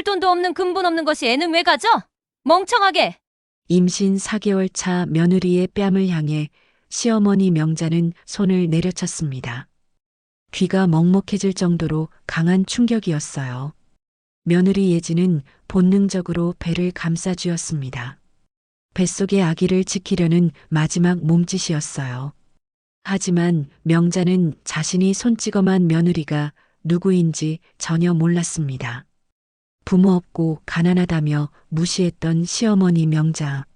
줄 돈도 없는 근본 없는 것이 애는 왜 가져? 멍청하게. 임신 4개월 차 며느리의 뺨을 향해 시어머니 명자는 손을 내려쳤습니다. 귀가 먹먹해질 정도로 강한 충격이었어요. 며느리 예지는 본능적으로 배를 감싸쥐었습니다. 뱃속의 아기를 지키려는 마지막 몸짓이었어요. 하지만 명자는 자신이 손찌검한 며느리가 누구인지 전혀 몰랐습니다. 부모 없고 가난하다며 무시했던 시어머니 명자.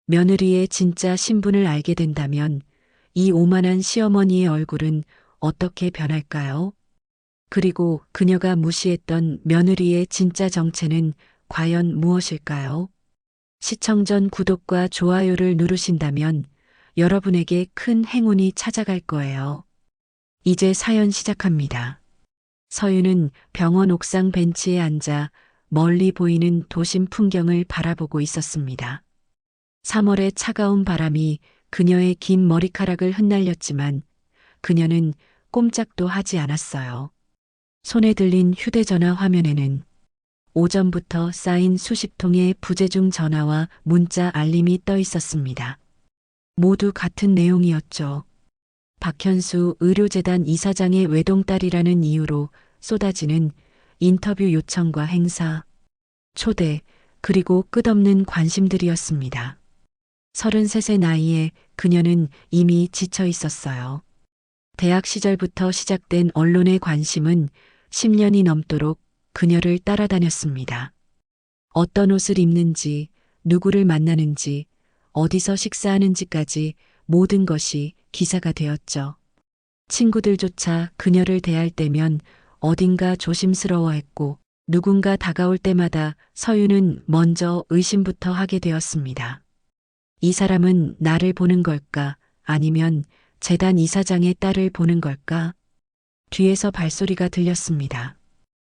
며느리의 진짜 신분을 알게 된다면 이 오만한 시어머니의 얼굴은 어떻게 변할까요? 그리고 그녀가 무시했던 며느리의 진짜 정체는 과연 무엇일까요? 시청 전 구독과 좋아요를 누르신다면 여러분에게 큰 행운이 찾아갈 거예요. 이제 사연 시작합니다. 서윤은 병원 옥상 벤치에 앉아 멀리 보이는 도심 풍경을 바라보고 있었습니다. 3월의 차가운 바람이 그녀의 긴 머리카락을 흩날렸지만 그녀는 꼼짝도 하지 않았어요. 손에 들린 휴대전화 화면에는 오전부터 쌓인 수십 통의 부재중 전화와 문자 알림이 떠 있었습니다. 모두 같은 내용이었죠. 박현수 의료재단 이사장의 외동딸이라는 이유로 쏟아지는 인터뷰 요청과 행사, 초대, 그리고 끝없는 관심들이었습니다. 33세 나이에 그녀는 이미 지쳐 있었어요. 대학 시절부터 시작된 언론의 관심은 10년이 넘도록 그녀를 따라다녔습니다. 어떤 옷을 입는지, 누구를 만나는지, 어디서 식사하는지까지 모든 것이 기사가 되었죠. 친구들조차 그녀를 대할 때면 어딘가 조심스러워했고 누군가 다가올 때마다 서윤은 먼저 의심부터 하게 되었습니다. 이 사람은 나를 보는 걸까? 아니면 재단 이사장의 딸을 보는 걸까? 뒤에서 발소리가 들렸습니다.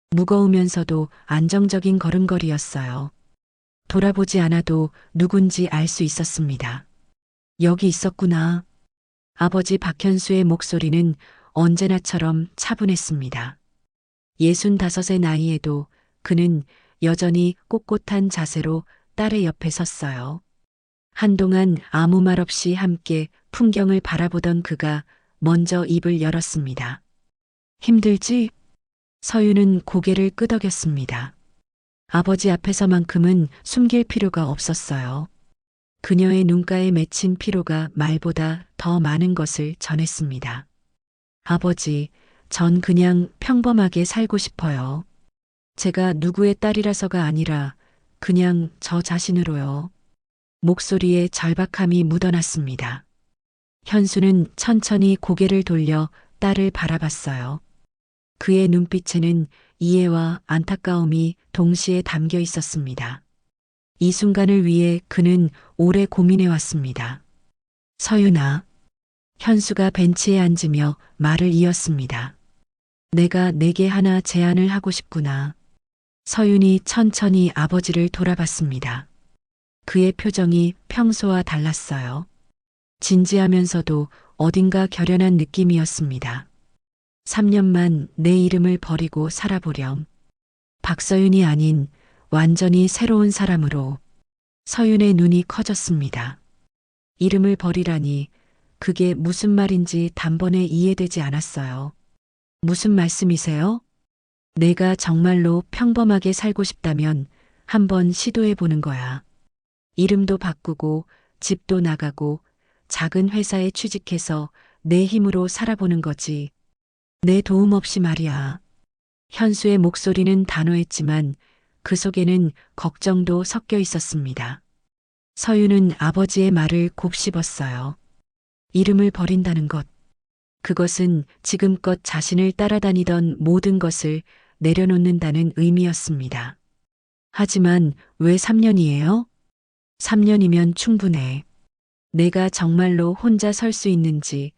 무거우면서도 안정적인 걸음걸이였어요. 돌아보지 않아도 누군지 알 수 있었습니다. 여기 있었구나. 아버지 박현수의 목소리는 언제나처럼 차분했습니다. 65의 나이에도 그는 여전히 꼿꼿한 자세로 딸의 옆에 섰어요. 한동안 아무 말 없이 함께 풍경을 바라보던 그가 먼저 입을 열었습니다. 힘들지? 서윤은 고개를 끄덕였습니다. 아버지 앞에서만큼은 숨길 필요가 없었어요. 그녀의 눈가에 맺힌 피로가 말보다 더 많은 것을 전했습니다. 아버지, 전 그냥 평범하게 살고 싶어요. 제가 누구의 딸이라서가 아니라 그냥 저 자신으로요. 목소리에 절박함이 묻어났습니다. 현수는 천천히 고개를 돌려 딸을 바라봤어요. 그의 눈빛에는 이해와 안타까움이 동시에 담겨 있었습니다. 이 순간을 위해 그는 오래 고민해 왔습니다. 서윤아. 현수가 벤치에 앉으며 말을 이었습니다. 내가 내게 하나 제안을 하고 싶구나. 서윤이 천천히 아버지를 돌아봤습니다. 그의 표정이 평소와 달랐어요. 진지하면서도 어딘가 결연한 느낌이었습니다. 3년만 내 이름을 버리고 살아보렴. 박서윤이 아닌 완전히 새로운 사람으로. 서윤의 눈이 커졌습니다. 이름을 버리라니 그게 무슨 말인지 단번에 이해되지 않았어요. 무슨 말씀이세요? 내가 정말로 평범하게 살고 싶다면 한번 시도해 보는 거야. 이름도 바꾸고 집도 나가고 작은 회사에 취직해서 내 힘으로 살아보는 거지. 내 도움 없이 말이야. 현수의 목소리는 단호했지만 그 속에는 걱정도 섞여 있었습니다. 서윤은 아버지의 말을 곱씹었어요. 이름을 버린다는 것. 그것은 지금껏 자신을 따라다니던 모든 것을 내려놓는다는 의미였습니다. 하지만 왜 3년이에요? 3년이면 충분해. 내가 정말로 혼자 설 수 있는지,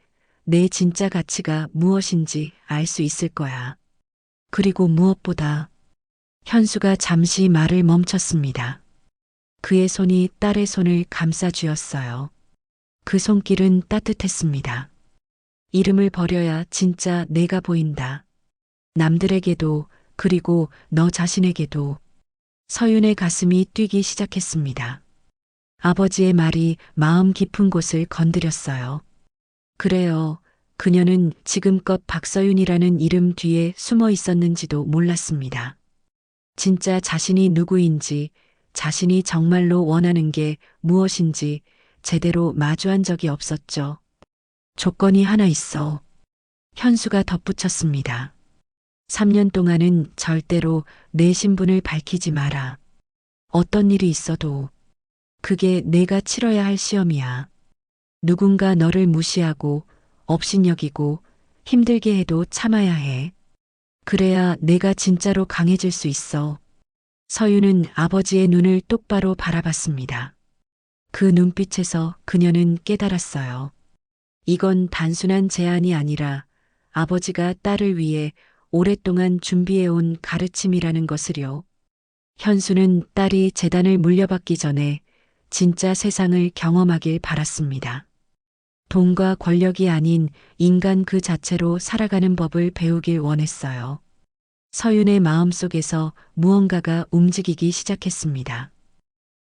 내 진짜 가치가 무엇인지 알 수 있을 거야. 그리고 무엇보다 현수가 잠시 말을 멈췄습니다. 그의 손이 딸의 손을 감싸 쥐었어요. 그 손길은 따뜻했습니다. 이름을 버려야 진짜 내가 보인다. 남들에게도 그리고 너 자신에게도. 서윤의 가슴이 뛰기 시작했습니다. 아버지의 말이 마음 깊은 곳을 건드렸어요. 그래요. 그녀는 지금껏 박서윤이라는 이름 뒤에 숨어 있었는지도 몰랐습니다. 진짜 자신이 누구인지, 자신이 정말로 원하는 게 무엇인지 제대로 마주한 적이 없었죠. 조건이 하나 있어. 현수가 덧붙였습니다. 3년 동안은 절대로 내 신분을 밝히지 마라. 어떤 일이 있어도 그게 내가 치러야 할 시험이야. 누군가 너를 무시하고 업신여기고 힘들게 해도 참아야 해. 그래야 내가 진짜로 강해질 수 있어. 서윤은 아버지의 눈을 똑바로 바라봤습니다. 그 눈빛에서 그녀는 깨달았어요. 이건 단순한 제안이 아니라 아버지가 딸을 위해 오랫동안 준비해온 가르침이라는 것을요. 현수는 딸이 재단을 물려받기 전에 진짜 세상을 경험하길 바랐습니다. 돈과 권력이 아닌 인간 그 자체로 살아가는 법을 배우길 원했어요. 서윤의 마음속에서 무언가가 움직이기 시작했습니다.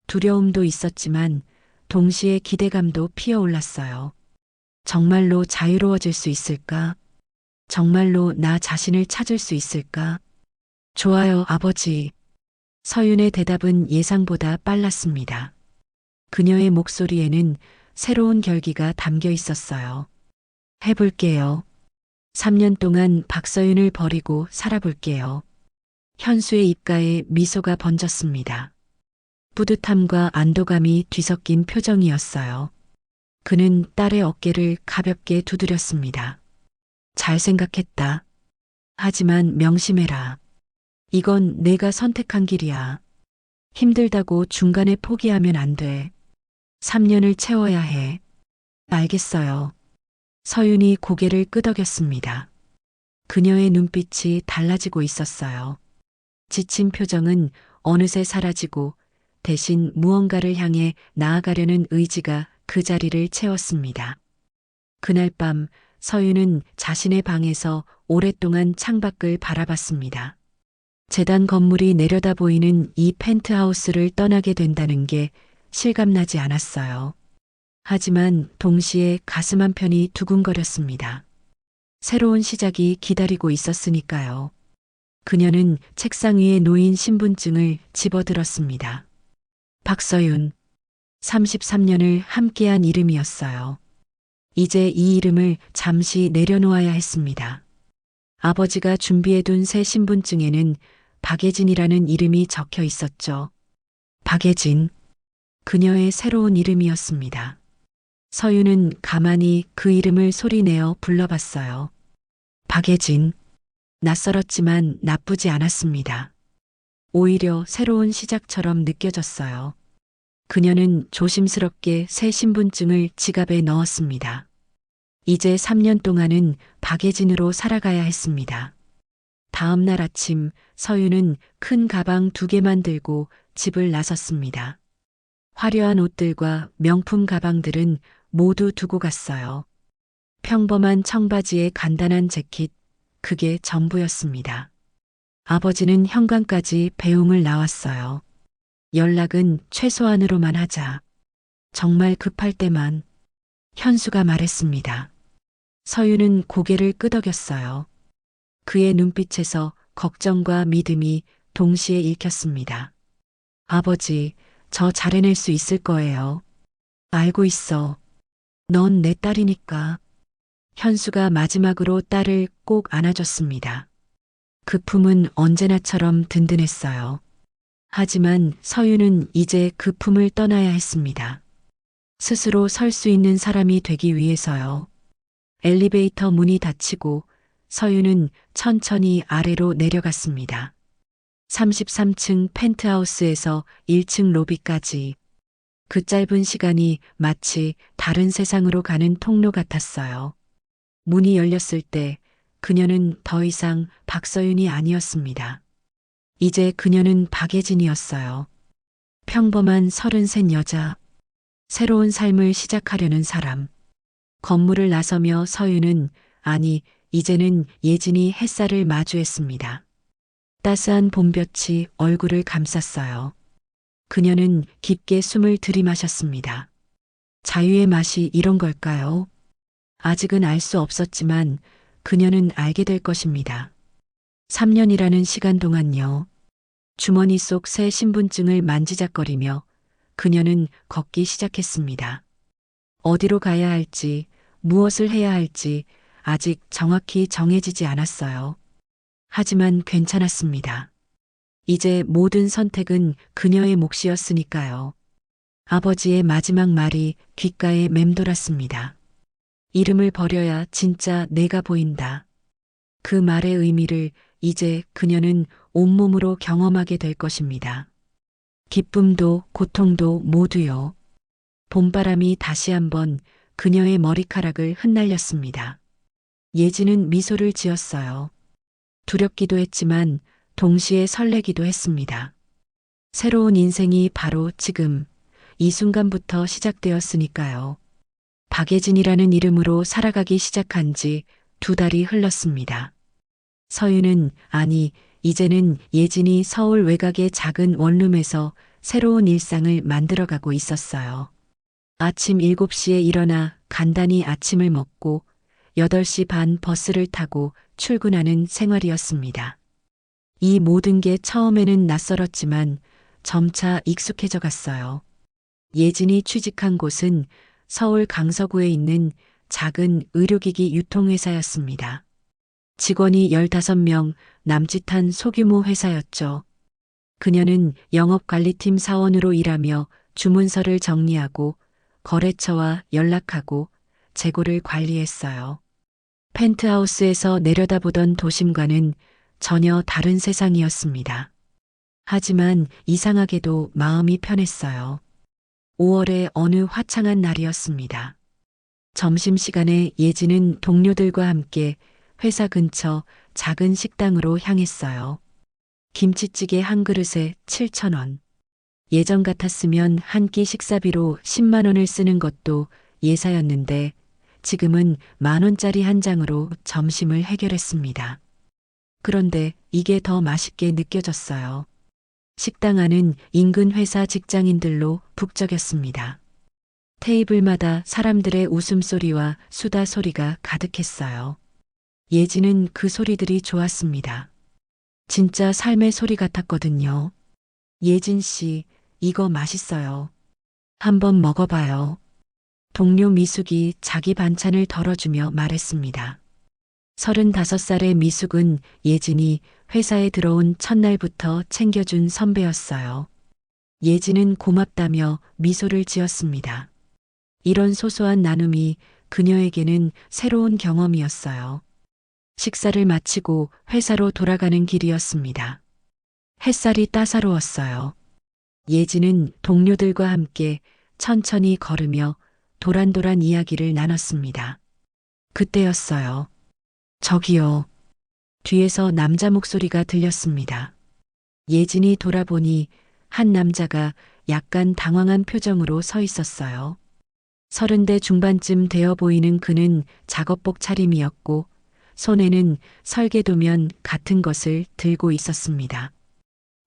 두려움도 있었지만 동시에 기대감도 피어올랐어요. 정말로 자유로워질 수 있을까? 정말로 나 자신을 찾을 수 있을까? 좋아요, 아버지. 서윤의 대답은 예상보다 빨랐습니다. 그녀의 목소리에는 새로운 결기가 담겨 있었어요. 해볼게요. 3년 동안 박서윤을 버리고 살아볼게요. 현수의 입가에 미소가 번졌습니다. 뿌듯함과 안도감이 뒤섞인 표정이었어요. 그는 딸의 어깨를 가볍게 두드렸습니다. 잘 생각했다. 하지만 명심해라. 이건 내가 선택한 길이야. 힘들다고 중간에 포기하면 안 돼. 3년을 채워야 해. 알겠어요. 서윤이 고개를 끄덕였습니다. 그녀의 눈빛이 달라지고 있었어요. 지친 표정은 어느새 사라지고 대신 무언가를 향해 나아가려는 의지가 그 자리를 채웠습니다. 그날 밤 서윤은 자신의 방에서 오랫동안 창밖을 바라봤습니다. 재단 건물이 내려다 보이는 이 펜트하우스를 떠나게 된다는 게 실감나지 않았어요. 하지만 동시에 가슴 한편이 두근거렸습니다. 새로운 시작이 기다리고 있었으니까요. 그녀는 책상 위에 놓인 신분증을 집어들었습니다. 박서윤, 33년을 함께한 이름이었어요. 이제 이 이름을 잠시 내려놓아야 했습니다. 아버지가 준비해둔 새 신분증에는 박예진이라는 이름이 적혀 있었죠. 박예진, 그녀의 새로운 이름이었습니다. 서윤은 가만히 그 이름을 소리내어 불러봤어요. 박예진, 낯설었지만 나쁘지 않았습니다. 오히려 새로운 시작처럼 느껴졌어요. 그녀는 조심스럽게 새 신분증을 지갑에 넣었습니다. 이제 3년 동안은 박예진으로 살아가야 했습니다. 다음 날 아침 서윤은 큰 가방 2개만 들고 집을 나섰습니다. 화려한 옷들과 명품 가방들은 모두 두고 갔어요. 평범한 청바지에 간단한 재킷, 그게 전부였습니다. 아버지는 현관까지 배웅을 나왔어요. 연락은 최소한으로만 하자. 정말 급할 때만. 현수가 말했습니다. 서윤은 고개를 끄덕였어요. 그의 눈빛에서 걱정과 믿음이 동시에 읽혔습니다. 아버지, 저 잘해낼 수 있을 거예요. 알고 있어. 넌 내 딸이니까. 현수가 마지막으로 딸을 꼭 안아줬습니다. 그 품은 언제나처럼 든든했어요. 하지만 서윤은 이제 그 품을 떠나야 했습니다. 스스로 설 수 있는 사람이 되기 위해서요. 엘리베이터 문이 닫히고 서윤은 천천히 아래로 내려갔습니다. 33층 펜트하우스에서 1층 로비까지. 그 짧은 시간이 마치 다른 세상으로 가는 통로 같았어요. 문이 열렸을 때 그녀는 더 이상 박서윤이 아니었습니다. 이제 그녀는 박예진이었어요. 평범한 33 여자. 새로운 삶을 시작하려는 사람. 건물을 나서며 서윤은, 아니, 이제는 예진이 햇살을 마주했습니다. 따스한 봄볕이 얼굴을 감쌌어요. 그녀는 깊게 숨을 들이마셨습니다. 자유의 맛이 이런 걸까요? 아직은 알 수 없었지만 그녀는 알게 될 것입니다. 3년이라는 시간 동안요. 주머니 속 새 신분증을 만지작거리며 그녀는 걷기 시작했습니다. 어디로 가야 할지, 무엇을 해야 할지 아직 정확히 정해지지 않았어요. 하지만 괜찮았습니다. 이제 모든 선택은 그녀의 몫이었으니까요. 아버지의 마지막 말이 귓가에 맴돌았습니다. 이름을 버려야 진짜 내가 보인다. 그 말의 의미를 이제 그녀는 온몸으로 경험하게 될 것입니다. 기쁨도 고통도 모두요. 봄바람이 다시 한번 그녀의 머리카락을 흩날렸습니다. 예지는 미소를 지었어요. 두렵기도 했지만 동시에 설레기도 했습니다. 새로운 인생이 바로 지금, 이 순간부터 시작되었으니까요. 박예진이라는 이름으로 살아가기 시작한 지 2달이 흘렀습니다. 서유는, 아니, 이제는 예진이 서울 외곽의 작은 원룸에서 새로운 일상을 만들어가고 있었어요. 아침 7시에 일어나 간단히 아침을 먹고 8시 반 버스를 타고 출근하는 생활이었습니다. 이 모든 게 처음에는 낯설었지만 점차 익숙해져 갔어요. 예진이 취직한 곳은 서울 강서구에 있는 작은 의료기기 유통회사였습니다. 직원이 15명, 남짓한 소규모 회사였죠. 그녀는 영업관리팀 사원으로 일하며 주문서를 정리하고 거래처와 연락하고 재고를 관리했어요. 펜트하우스에서 내려다보던 도심과는 전혀 다른 세상이었습니다. 하지만 이상하게도 마음이 편했어요. 5월의 어느 화창한 날이었습니다. 점심시간에 예지는 동료들과 함께 회사 근처 작은 식당으로 향했어요. 김치찌개 한 그릇에 7,000원. 예전 같았으면 한 끼 식사비로 10만 원을 쓰는 것도 예사였는데 지금은 10,000원짜리 한 장으로 점심을 해결했습니다. 그런데 이게 더 맛있게 느껴졌어요. 식당 안은 인근 회사 직장인들로 북적였습니다. 테이블마다 사람들의 웃음소리와 수다 소리가 가득했어요. 예지는 그 소리들이 좋았습니다. 진짜 삶의 소리 같았거든요. 예진 씨, 이거 맛있어요. 한번 먹어봐요. 동료 미숙이 자기 반찬을 덜어주며 말했습니다. 35살의 미숙은 예진이 회사에 들어온 첫날부터 챙겨준 선배였어요. 예진은 고맙다며 미소를 지었습니다. 이런 소소한 나눔이 그녀에게는 새로운 경험이었어요. 식사를 마치고 회사로 돌아가는 길이었습니다. 햇살이 따사로웠어요. 예진은 동료들과 함께 천천히 걸으며 도란도란 이야기를 나눴습니다. 그때였어요. 저기요. 뒤에서 남자 목소리가 들렸습니다. 예진이 돌아보니 한 남자가 약간 당황한 표정으로 서 있었어요. 30대 중반쯤 되어 보이는 그는 작업복 차림이었고 손에는 설계도면 같은 것을 들고 있었습니다.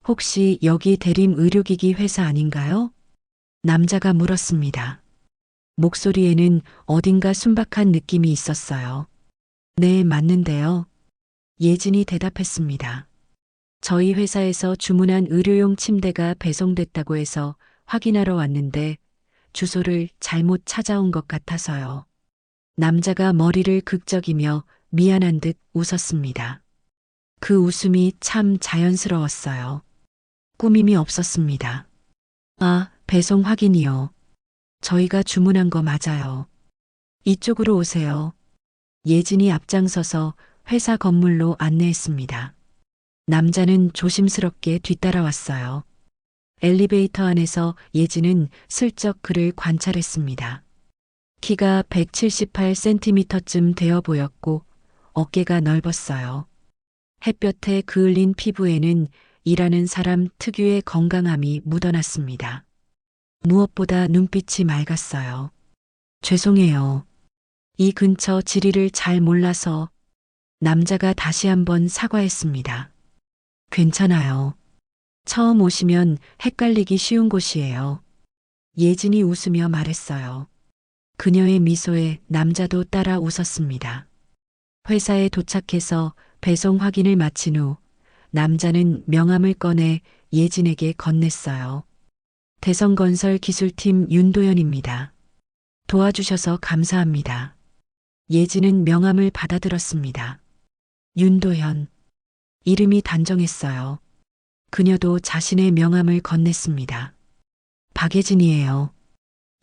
혹시 여기 대림 의료기기 회사 아닌가요? 남자가 물었습니다. 목소리에는 어딘가 순박한 느낌이 있었어요. 네, 맞는데요. 예진이 대답했습니다. 저희 회사에서 주문한 의료용 침대가 배송됐다고 해서 확인하러 왔는데 주소를 잘못 찾아온 것 같아서요. 남자가 머리를 극적이며 미안한 듯 웃었습니다. 그 웃음이 참 자연스러웠어요. 꾸밈이 없었습니다. 아, 배송 확인이요. 저희가 주문한 거 맞아요. 이쪽으로 오세요. 예진이 앞장서서 회사 건물로 안내했습니다. 남자는 조심스럽게 뒤따라왔어요. 엘리베이터 안에서 예진은 슬쩍 그를 관찰했습니다. 키가 178cm쯤 되어 보였고 어깨가 넓었어요. 햇볕에 그을린 피부에는 일하는 사람 특유의 건강함이 묻어났습니다. 무엇보다 눈빛이 맑았어요. 죄송해요. 이 근처 지리를 잘 몰라서. 남자가 다시 한번 사과했습니다. 괜찮아요. 처음 오시면 헷갈리기 쉬운 곳이에요. 예진이 웃으며 말했어요. 그녀의 미소에 남자도 따라 웃었습니다. 회사에 도착해서 배송 확인을 마친 후 남자는 명함을 꺼내 예진에게 건넸어요. 대성건설 기술팀 윤도현입니다. 도와주셔서 감사합니다. 예진은 명함을 받아들었습니다. 윤도현. 이름이 단정했어요. 그녀도 자신의 명함을 건넸습니다. 박예진이에요.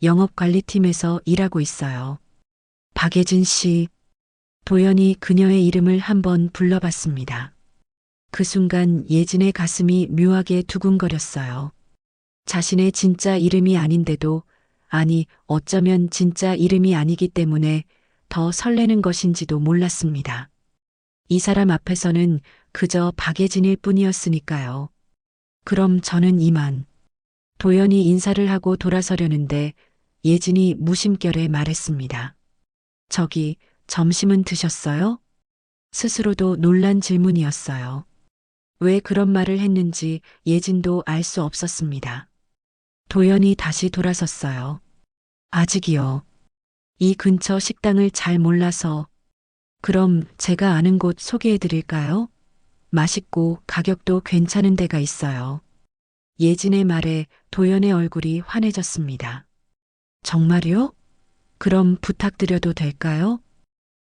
영업관리팀에서 일하고 있어요. 박예진 씨. 도연이 그녀의 이름을 한번 불러봤습니다. 그 순간 예진의 가슴이 묘하게 두근거렸어요. 자신의 진짜 이름이 아닌데도, 아니, 어쩌면 진짜 이름이 아니기 때문에 더 설레는 것인지도 몰랐습니다. 이 사람 앞에서는 그저 박예진일 뿐이었으니까요. 그럼 저는 이만. 도연이 인사를 하고 돌아서려는데 예진이 무심결에 말했습니다. 저기, 점심은 드셨어요? 스스로도 놀란 질문이었어요. 왜 그런 말을 했는지 예진도 알 수 없었습니다. 도연이 다시 돌아섰어요. 아직이요. 이 근처 식당을 잘 몰라서. 그럼 제가 아는 곳 소개해 드릴까요? 맛있고 가격도 괜찮은 데가 있어요. 예진의 말에 도연의 얼굴이 환해졌습니다. 정말요? 그럼 부탁드려도 될까요?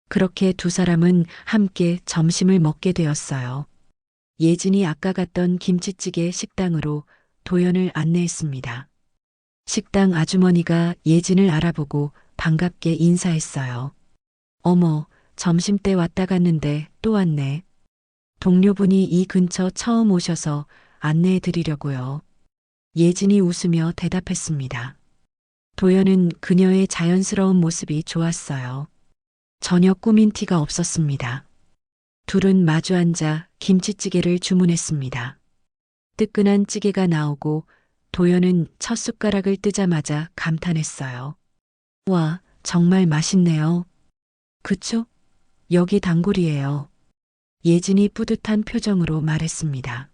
그렇게 두 사람은 함께 점심을 먹게 되었어요. 예진이 아까 갔던 김치찌개 식당으로 도연을 안내했습니다. 식당 아주머니가 예진을 알아보고 반갑게 인사했어요. 어머, 점심때 왔다 갔는데 또 왔네. 동료분이 이 근처 처음 오셔서 안내해 드리려고요. 예진이 웃으며 대답했습니다. 도연은 그녀의 자연스러운 모습이 좋았어요. 전혀 꾸민 티가 없었습니다. 둘은 마주 앉아 김치찌개를 주문했습니다. 뜨끈한 찌개가 나오고 도연은 첫 숟가락을 뜨자마자 감탄했어요. 와, 정말 맛있네요. 그쵸? 여기 단골이에요. 예진이 뿌듯한 표정으로 말했습니다.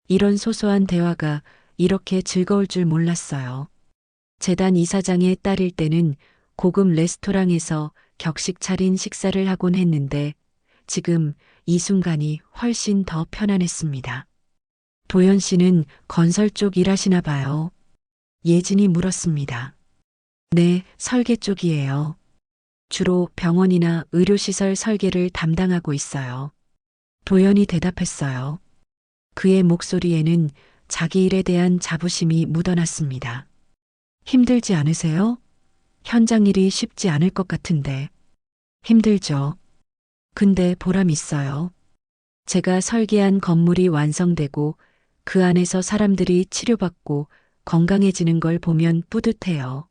이런 소소한 대화가 이렇게 즐거울 줄 몰랐어요. 재단 이사장의 딸일 때는 고급 레스토랑에서 격식 차린 식사를 하곤 했는데 지금 이 순간이 훨씬 더 편안했습니다. 도연 씨는 건설 쪽 일하시나 봐요. 예진이 물었습니다. 네, 설계 쪽이에요. 주로 병원이나 의료시설 설계를 담당하고 있어요. 도연이 대답했어요. 그의 목소리에는 자기 일에 대한 자부심이 묻어났습니다. 힘들지 않으세요? 현장 일이 쉽지 않을 것 같은데. 힘들죠. 근데 보람 있어요. 제가 설계한 건물이 완성되고 그 안에서 사람들이 치료받고 건강해지는 걸 보면 뿌듯해요.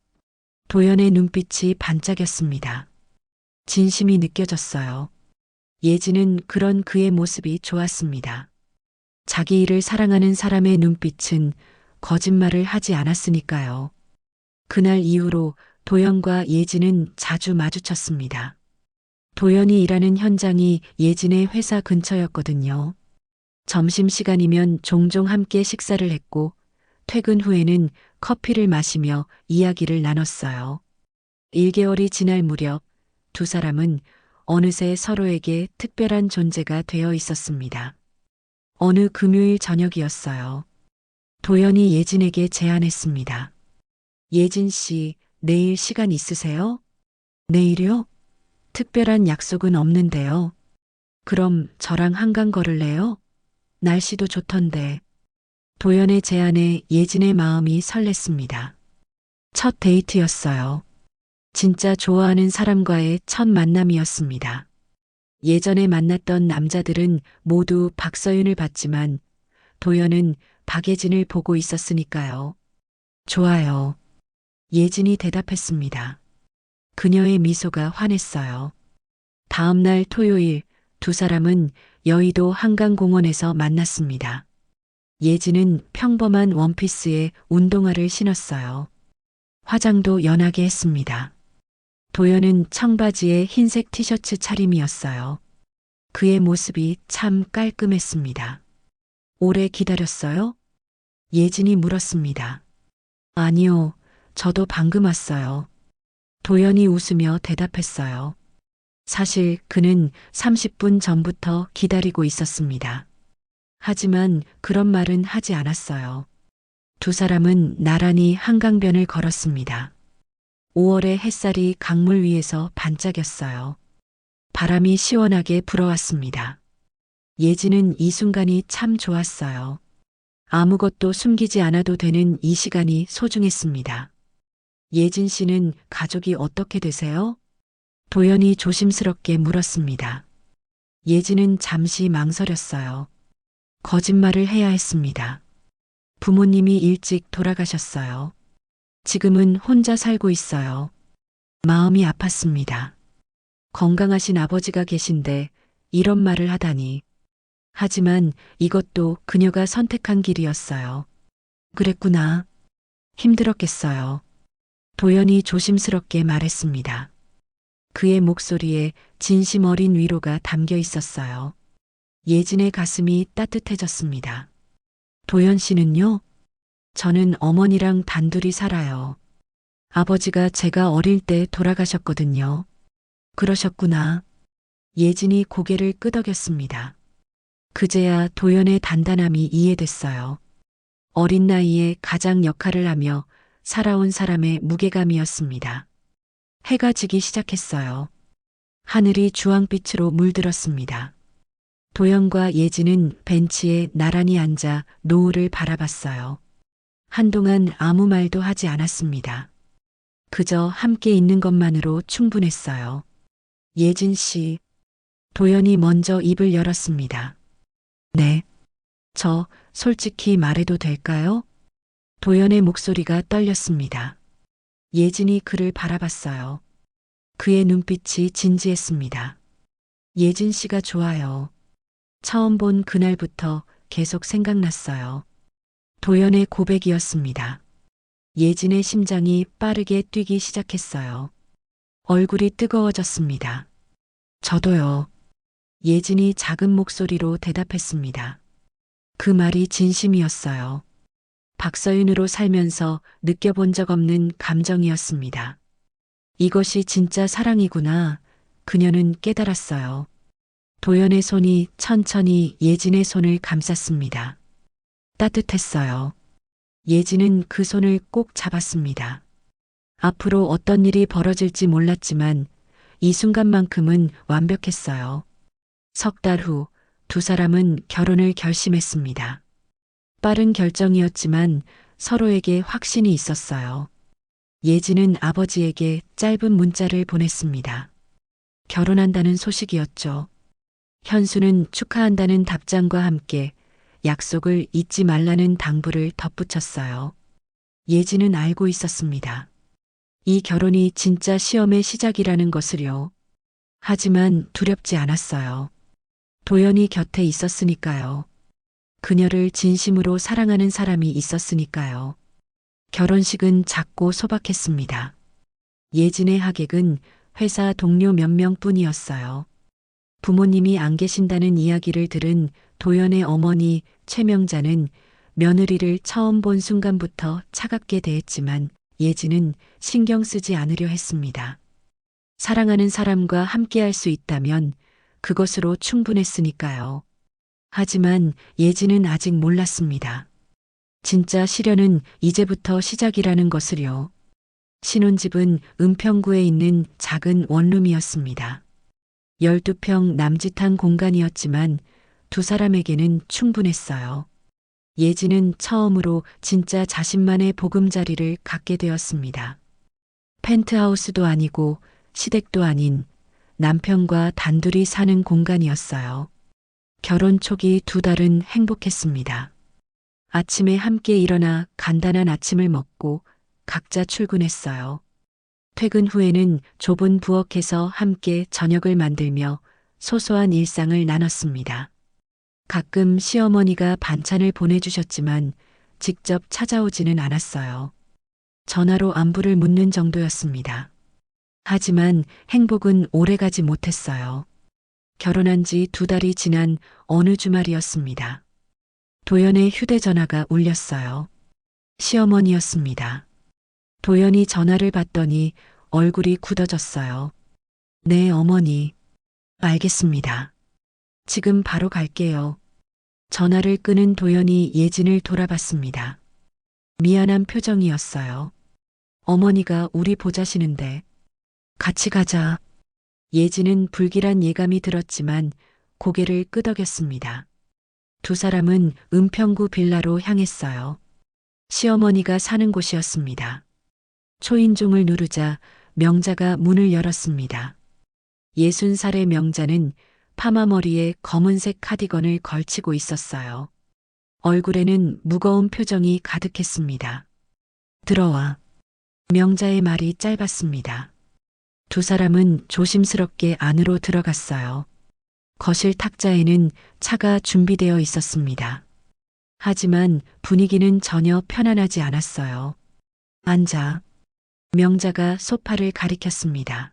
도연의 눈빛이 반짝였습니다. 진심이 느껴졌어요. 예진은 그런 그의 모습이 좋았습니다. 자기 일을 사랑하는 사람의 눈빛은 거짓말을 하지 않았으니까요. 그날 이후로 도연과 예진은 자주 마주쳤습니다. 도연이 일하는 현장이 예진의 회사 근처였거든요. 점심시간이면 종종 함께 식사를 했고 퇴근 후에는 커피를 마시며 이야기를 나눴어요. 1개월이 지날 무렵 두 사람은 어느새 서로에게 특별한 존재가 되어 있었습니다. 어느 금요일 저녁이었어요. 도연이 예진에게 제안했습니다. 예진 씨, 내일 시간 있으세요? 내일요? 특별한 약속은 없는데요. 그럼 저랑 한강 걸을래요? 날씨도 좋던데. 도연의 제안에 예진의 마음이 설렜습니다. 첫 데이트였어요. 진짜 좋아하는 사람과의 첫 만남이었습니다. 예전에 만났던 남자들은 모두 박서윤을 봤지만 도연은 박예진을 보고 있었으니까요. 좋아요. 예진이 대답했습니다. 그녀의 미소가 환했어요. 다음 날 토요일 두 사람은 여의도 한강공원에서 만났습니다. 예진은 평범한 원피스에 운동화를 신었어요. 화장도 연하게 했습니다. 도연은 청바지에 흰색 티셔츠 차림이었어요. 그의 모습이 참 깔끔했습니다. 오래 기다렸어요? 예진이 물었습니다. 아니요, 저도 방금 왔어요. 도연이 웃으며 대답했어요. 사실 그는 30분 전부터 기다리고 있었습니다. 하지만 그런 말은 하지 않았어요. 두 사람은 나란히 한강변을 걸었습니다. 5월의 햇살이 강물 위에서 반짝였어요. 바람이 시원하게 불어왔습니다. 예지는 이 순간이 참 좋았어요. 아무것도 숨기지 않아도 되는 이 시간이 소중했습니다. 예진 씨는 가족이 어떻게 되세요? 도연이 조심스럽게 물었습니다. 예진은 잠시 망설였어요. 거짓말을 해야 했습니다. 부모님이 일찍 돌아가셨어요. 지금은 혼자 살고 있어요. 마음이 아팠습니다. 건강하신 아버지가 계신데 이런 말을 하다니. 하지만 이것도 그녀가 선택한 길이었어요. 그랬구나. 힘들었겠어요. 도연이 조심스럽게 말했습니다. 그의 목소리에 진심 어린 위로가 담겨 있었어요. 예진의 가슴이 따뜻해졌습니다. 도연 씨는요? 저는 어머니랑 단둘이 살아요. 아버지가 제가 어릴 때 돌아가셨거든요. 그러셨구나. 예진이 고개를 끄덕였습니다. 그제야 도연의 단단함이 이해됐어요. 어린 나이에 가장 역할을 하며 살아온 사람의 무게감이었습니다. 해가 지기 시작했어요. 하늘이 주황빛으로 물들었습니다. 도연과 예진은 벤치에 나란히 앉아 노을을 바라봤어요. 한동안 아무 말도 하지 않았습니다. 그저 함께 있는 것만으로 충분했어요. 예진 씨, 도연이 먼저 입을 열었습니다. 네. 저 솔직히 말해도 될까요? 도연의 목소리가 떨렸습니다. 예진이 그를 바라봤어요. 그의 눈빛이 진지했습니다. 예진 씨가 좋아요. 처음 본 그날부터 계속 생각났어요. 도연의 고백이었습니다. 예진의 심장이 빠르게 뛰기 시작했어요. 얼굴이 뜨거워졌습니다. 저도요. 예진이 작은 목소리로 대답했습니다. 그 말이 진심이었어요. 박서윤으로 살면서 느껴본 적 없는 감정이었습니다. 이것이 진짜 사랑이구나. 그녀는 깨달았어요. 도연의 손이 천천히 예진의 손을 감쌌습니다. 따뜻했어요. 예진은 그 손을 꼭 잡았습니다. 앞으로 어떤 일이 벌어질지 몰랐지만 이 순간만큼은 완벽했어요. 석 달 후 두 사람은 결혼을 결심했습니다. 빠른 결정이었지만 서로에게 확신이 있었어요. 예진은 아버지에게 짧은 문자를 보냈습니다. 결혼한다는 소식이었죠. 현수는 축하한다는 답장과 함께 약속을 잊지 말라는 당부를 덧붙였어요. 예진은 알고 있었습니다. 이 결혼이 진짜 시험의 시작이라는 것을요. 하지만 두렵지 않았어요. 도연이 곁에 있었으니까요. 그녀를 진심으로 사랑하는 사람이 있었으니까요. 결혼식은 작고 소박했습니다. 예진의 하객은 회사 동료 몇 명뿐이었어요. 부모님이 안 계신다는 이야기를 들은 도연의 어머니 최명자는 며느리를 처음 본 순간부터 차갑게 대했지만 예진은 신경 쓰지 않으려 했습니다. 사랑하는 사람과 함께할 수 있다면 그것으로 충분했으니까요. 하지만 예진은 아직 몰랐습니다. 진짜 시련은 이제부터 시작이라는 것을요. 신혼집은 은평구에 있는 작은 원룸이었습니다. 12평 남짓한 공간이었지만 두 사람에게는 충분했어요. 예진은 처음으로 진짜 자신만의 보금자리를 갖게 되었습니다. 펜트하우스도 아니고 시댁도 아닌 남편과 단둘이 사는 공간이었어요. 결혼 초기 두 달은 행복했습니다. 아침에 함께 일어나 간단한 아침을 먹고 각자 출근했어요. 퇴근 후에는 좁은 부엌에서 함께 저녁을 만들며 소소한 일상을 나눴습니다. 가끔 시어머니가 반찬을 보내주셨지만 직접 찾아오지는 않았어요. 전화로 안부를 묻는 정도였습니다. 하지만 행복은 오래가지 못했어요. 결혼한 지 두 달이 지난 어느 주말이었습니다. 도연의 휴대전화가 울렸어요. 시어머니였습니다. 도연이 전화를 받더니 얼굴이 굳어졌어요. 네, 어머니. 알겠습니다. 지금 바로 갈게요. 전화를 끊은 도연이 예진을 돌아봤습니다. 미안한 표정이었어요. 어머니가 우리 보자시는데 같이 가자. 예진은 불길한 예감이 들었지만 고개를 끄덕였습니다. 두 사람은 은평구 빌라로 향했어요. 시어머니가 사는 곳이었습니다. 초인종을 누르자 명자가 문을 열었습니다. 60살의 명자는 파마머리에 검은색 카디건을 걸치고 있었어요. 얼굴에는 무거운 표정이 가득했습니다. 들어와. 명자의 말이 짧았습니다. 두 사람은 조심스럽게 안으로 들어갔어요. 거실 탁자에는 차가 준비되어 있었습니다. 하지만 분위기는 전혀 편안하지 않았어요. 앉아. 명자가 소파를 가리켰습니다.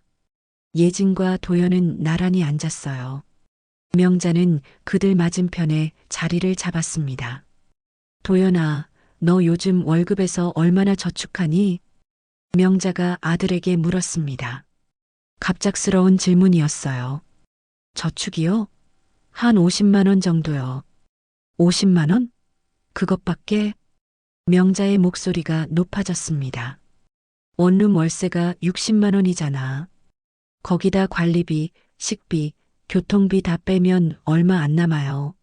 예진과 도연은 나란히 앉았어요. 명자는 그들 맞은편에 자리를 잡았습니다. 도연아, 너 요즘 월급에서 얼마나 저축하니? 명자가 아들에게 물었습니다. 갑작스러운 질문이었어요. 저축이요? 한 50만 원 정도요. 50만 원? 그것밖에? 명자의 목소리가 높아졌습니다. 원룸 월세가 60만 원이잖아. 거기다 관리비, 식비, 교통비 다 빼면 얼마 안 남아요.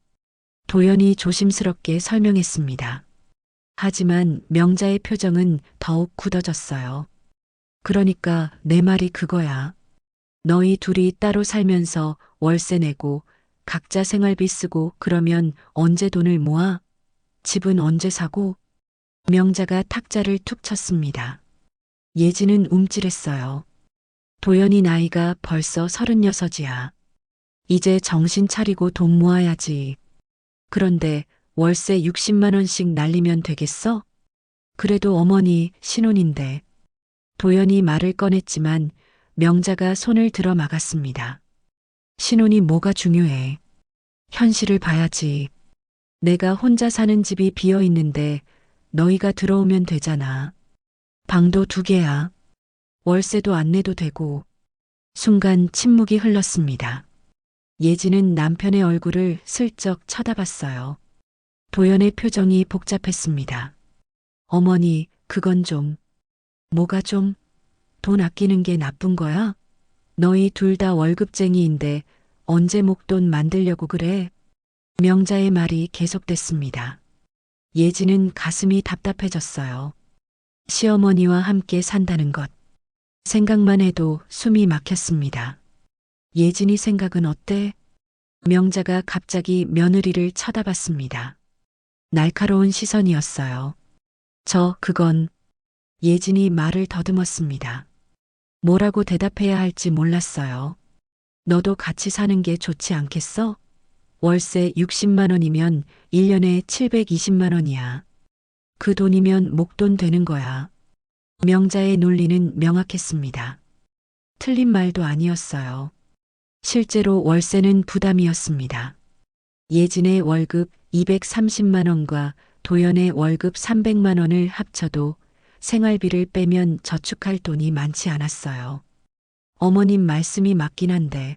도연이 조심스럽게 설명했습니다. 하지만 명자의 표정은 더욱 굳어졌어요. 그러니까 내 말이 그거야. 너희 둘이 따로 살면서 월세 내고 각자 생활비 쓰고 그러면 언제 돈을 모아? 집은 언제 사고? 명자가 탁자를 툭 쳤습니다. 예진은 움찔했어요. 도연이 나이가 벌써 36이야. 이제 정신 차리고 돈 모아야지. 그런데 월세 60만 원씩 날리면 되겠어? 그래도 어머니 신혼인데. 도연이 말을 꺼냈지만 명자가 손을 들어 막았습니다. 신혼이 뭐가 중요해. 현실을 봐야지. 내가 혼자 사는 집이 비어 있는데 너희가 들어오면 되잖아. 방도 2개야. 월세도 안 내도 되고. 순간 침묵이 흘렀습니다. 예진은 남편의 얼굴을 슬쩍 쳐다봤어요. 도연의 표정이 복잡했습니다. 어머니, 그건 좀. 뭐가 좀? 돈 아끼는 게 나쁜 거야? 너희 둘 다 월급쟁이인데 언제 목돈 만들려고 그래? 명자의 말이 계속됐습니다. 예진은 가슴이 답답해졌어요. 시어머니와 함께 산다는 것. 생각만 해도 숨이 막혔습니다. 예진이 생각은 어때? 명자가 갑자기 며느리를 쳐다봤습니다. 날카로운 시선이었어요. 그건. 예진이 말을 더듬었습니다. 뭐라고 대답해야 할지 몰랐어요. 너도 같이 사는 게 좋지 않겠어? 월세 60만 원이면 1년에 720만 원이야. 그 돈이면 목돈 되는 거야. 명자의 논리는 명확했습니다. 틀린 말도 아니었어요. 실제로 월세는 부담이었습니다. 예진의 월급 230만 원과 도연의 월급 300만 원을 합쳐도 생활비를 빼면 저축할 돈이 많지 않았어요. 어머님 말씀이 맞긴 한데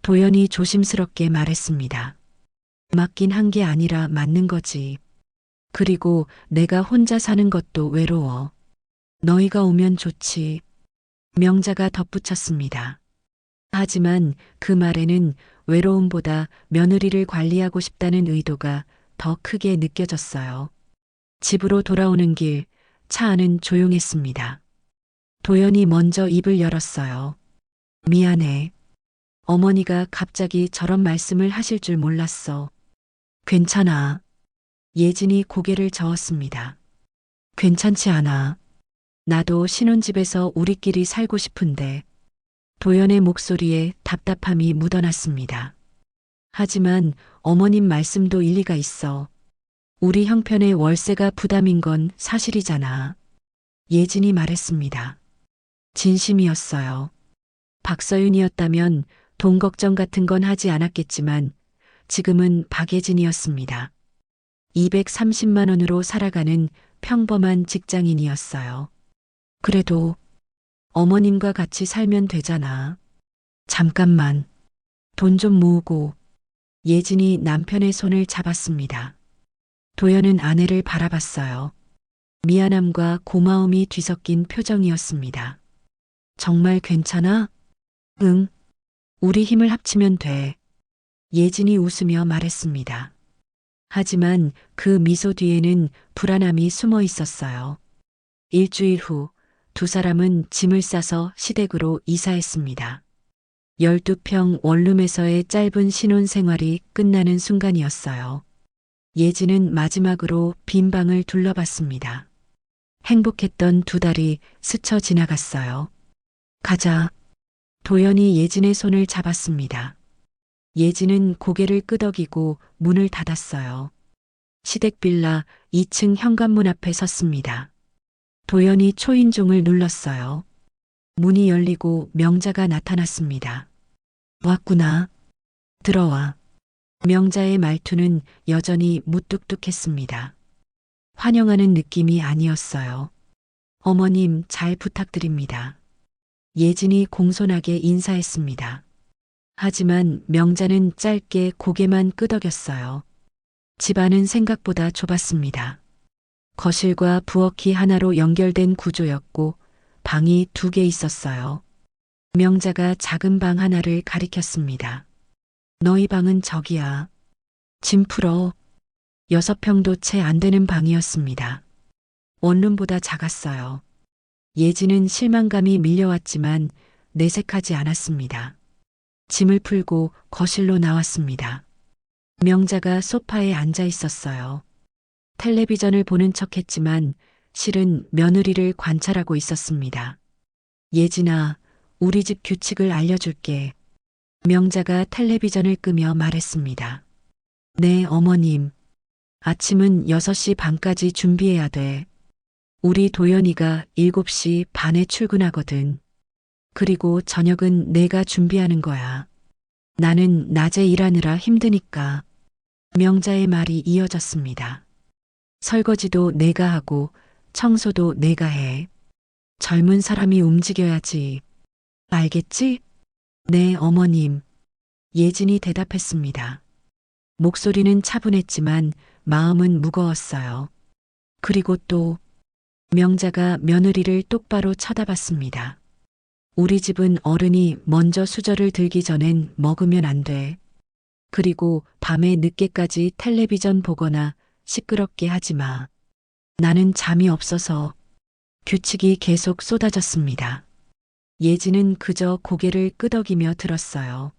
도연이 조심스럽게 말했습니다. 맞긴 한 게 아니라 맞는 거지. 그리고 내가 혼자 사는 것도 외로워. 너희가 오면 좋지. 명자가 덧붙였습니다. 하지만 그 말에는 외로움보다 며느리를 관리하고 싶다는 의도가 더 크게 느껴졌어요. 집으로 돌아오는 길, 차 안은 조용했습니다. 도연이 먼저 입을 열었어요. 미안해. 어머니가 갑자기 저런 말씀을 하실 줄 몰랐어. 괜찮아. 예진이 고개를 저었습니다. 괜찮지 않아. 나도 신혼집에서 우리끼리 살고 싶은데. 도연의 목소리에 답답함이 묻어났습니다. 하지만 어머님 말씀도 일리가 있어. 우리 형편의 월세가 부담인 건 사실이잖아. 예진이 말했습니다. 진심이었어요. 박서윤이었다면 돈 걱정 같은 건 하지 않았겠지만 지금은 박예진이었습니다. 230만 원으로 살아가는 평범한 직장인이었어요. 그래도 어머님과 같이 살면 되잖아. 잠깐만. 돈 좀 모으고. 예진이 남편의 손을 잡았습니다. 도연은 아내를 바라봤어요. 미안함과 고마움이 뒤섞인 표정이었습니다. 정말 괜찮아? 응. 우리 힘을 합치면 돼. 예진이 웃으며 말했습니다. 하지만 그 미소 뒤에는 불안함이 숨어 있었어요. 일주일 후 두 사람은 짐을 싸서 시댁으로 이사했습니다. 12평 원룸에서의 짧은 신혼생활이 끝나는 순간이었어요. 예진은 마지막으로 빈 방을 둘러봤습니다. 행복했던 두 달이 스쳐 지나갔어요. 가자. 도연이 예진의 손을 잡았습니다. 예진은 고개를 끄덕이고 문을 닫았어요. 시댁 빌라 2층 현관문 앞에 섰습니다. 도연이 초인종을 눌렀어요. 문이 열리고 명자가 나타났습니다. 왔구나. 들어와. 명자의 말투는 여전히 무뚝뚝했습니다. 환영하는 느낌이 아니었어요. 어머님 잘 부탁드립니다. 예진이 공손하게 인사했습니다. 하지만 명자는 짧게 고개만 끄덕였어요. 집안은 생각보다 좁았습니다. 거실과 부엌이 하나로 연결된 구조였고 방이 2개 있었어요. 명자가 작은 방 하나를 가리켰습니다. 너희 방은 저기야. 짐 풀어. 6평도 채 안 되는 방이었습니다. 원룸보다 작았어요. 예진은 실망감이 밀려왔지만 내색하지 않았습니다. 짐을 풀고 거실로 나왔습니다. 명자가 소파에 앉아 있었어요. 텔레비전을 보는 척했지만 실은 며느리를 관찰하고 있었습니다. 예진아, 우리 집 규칙을 알려줄게. 명자가 텔레비전을 끄며 말했습니다. 네, 어머님. 아침은 6시 반까지 준비해야 돼. 우리 도연이가 7시 반에 출근하거든. 그리고 저녁은 내가 준비하는 거야. 나는 낮에 일하느라 힘드니까. 명자의 말이 이어졌습니다. 설거지도 내가 하고 청소도 내가 해. 젊은 사람이 움직여야지. 알겠지? 네, 어머님. 예진이 대답했습니다. 목소리는 차분했지만 마음은 무거웠어요. 그리고 또 명자가 며느리를 똑바로 쳐다봤습니다. 우리 집은 어른이 먼저 수저를 들기 전엔 먹으면 안 돼. 그리고 밤에 늦게까지 텔레비전 보거나 시끄럽게 하지 마. 나는 잠이 없어서. 규칙이 계속 쏟아졌습니다. 예진은 그저 고개를 끄덕이며 들었어요.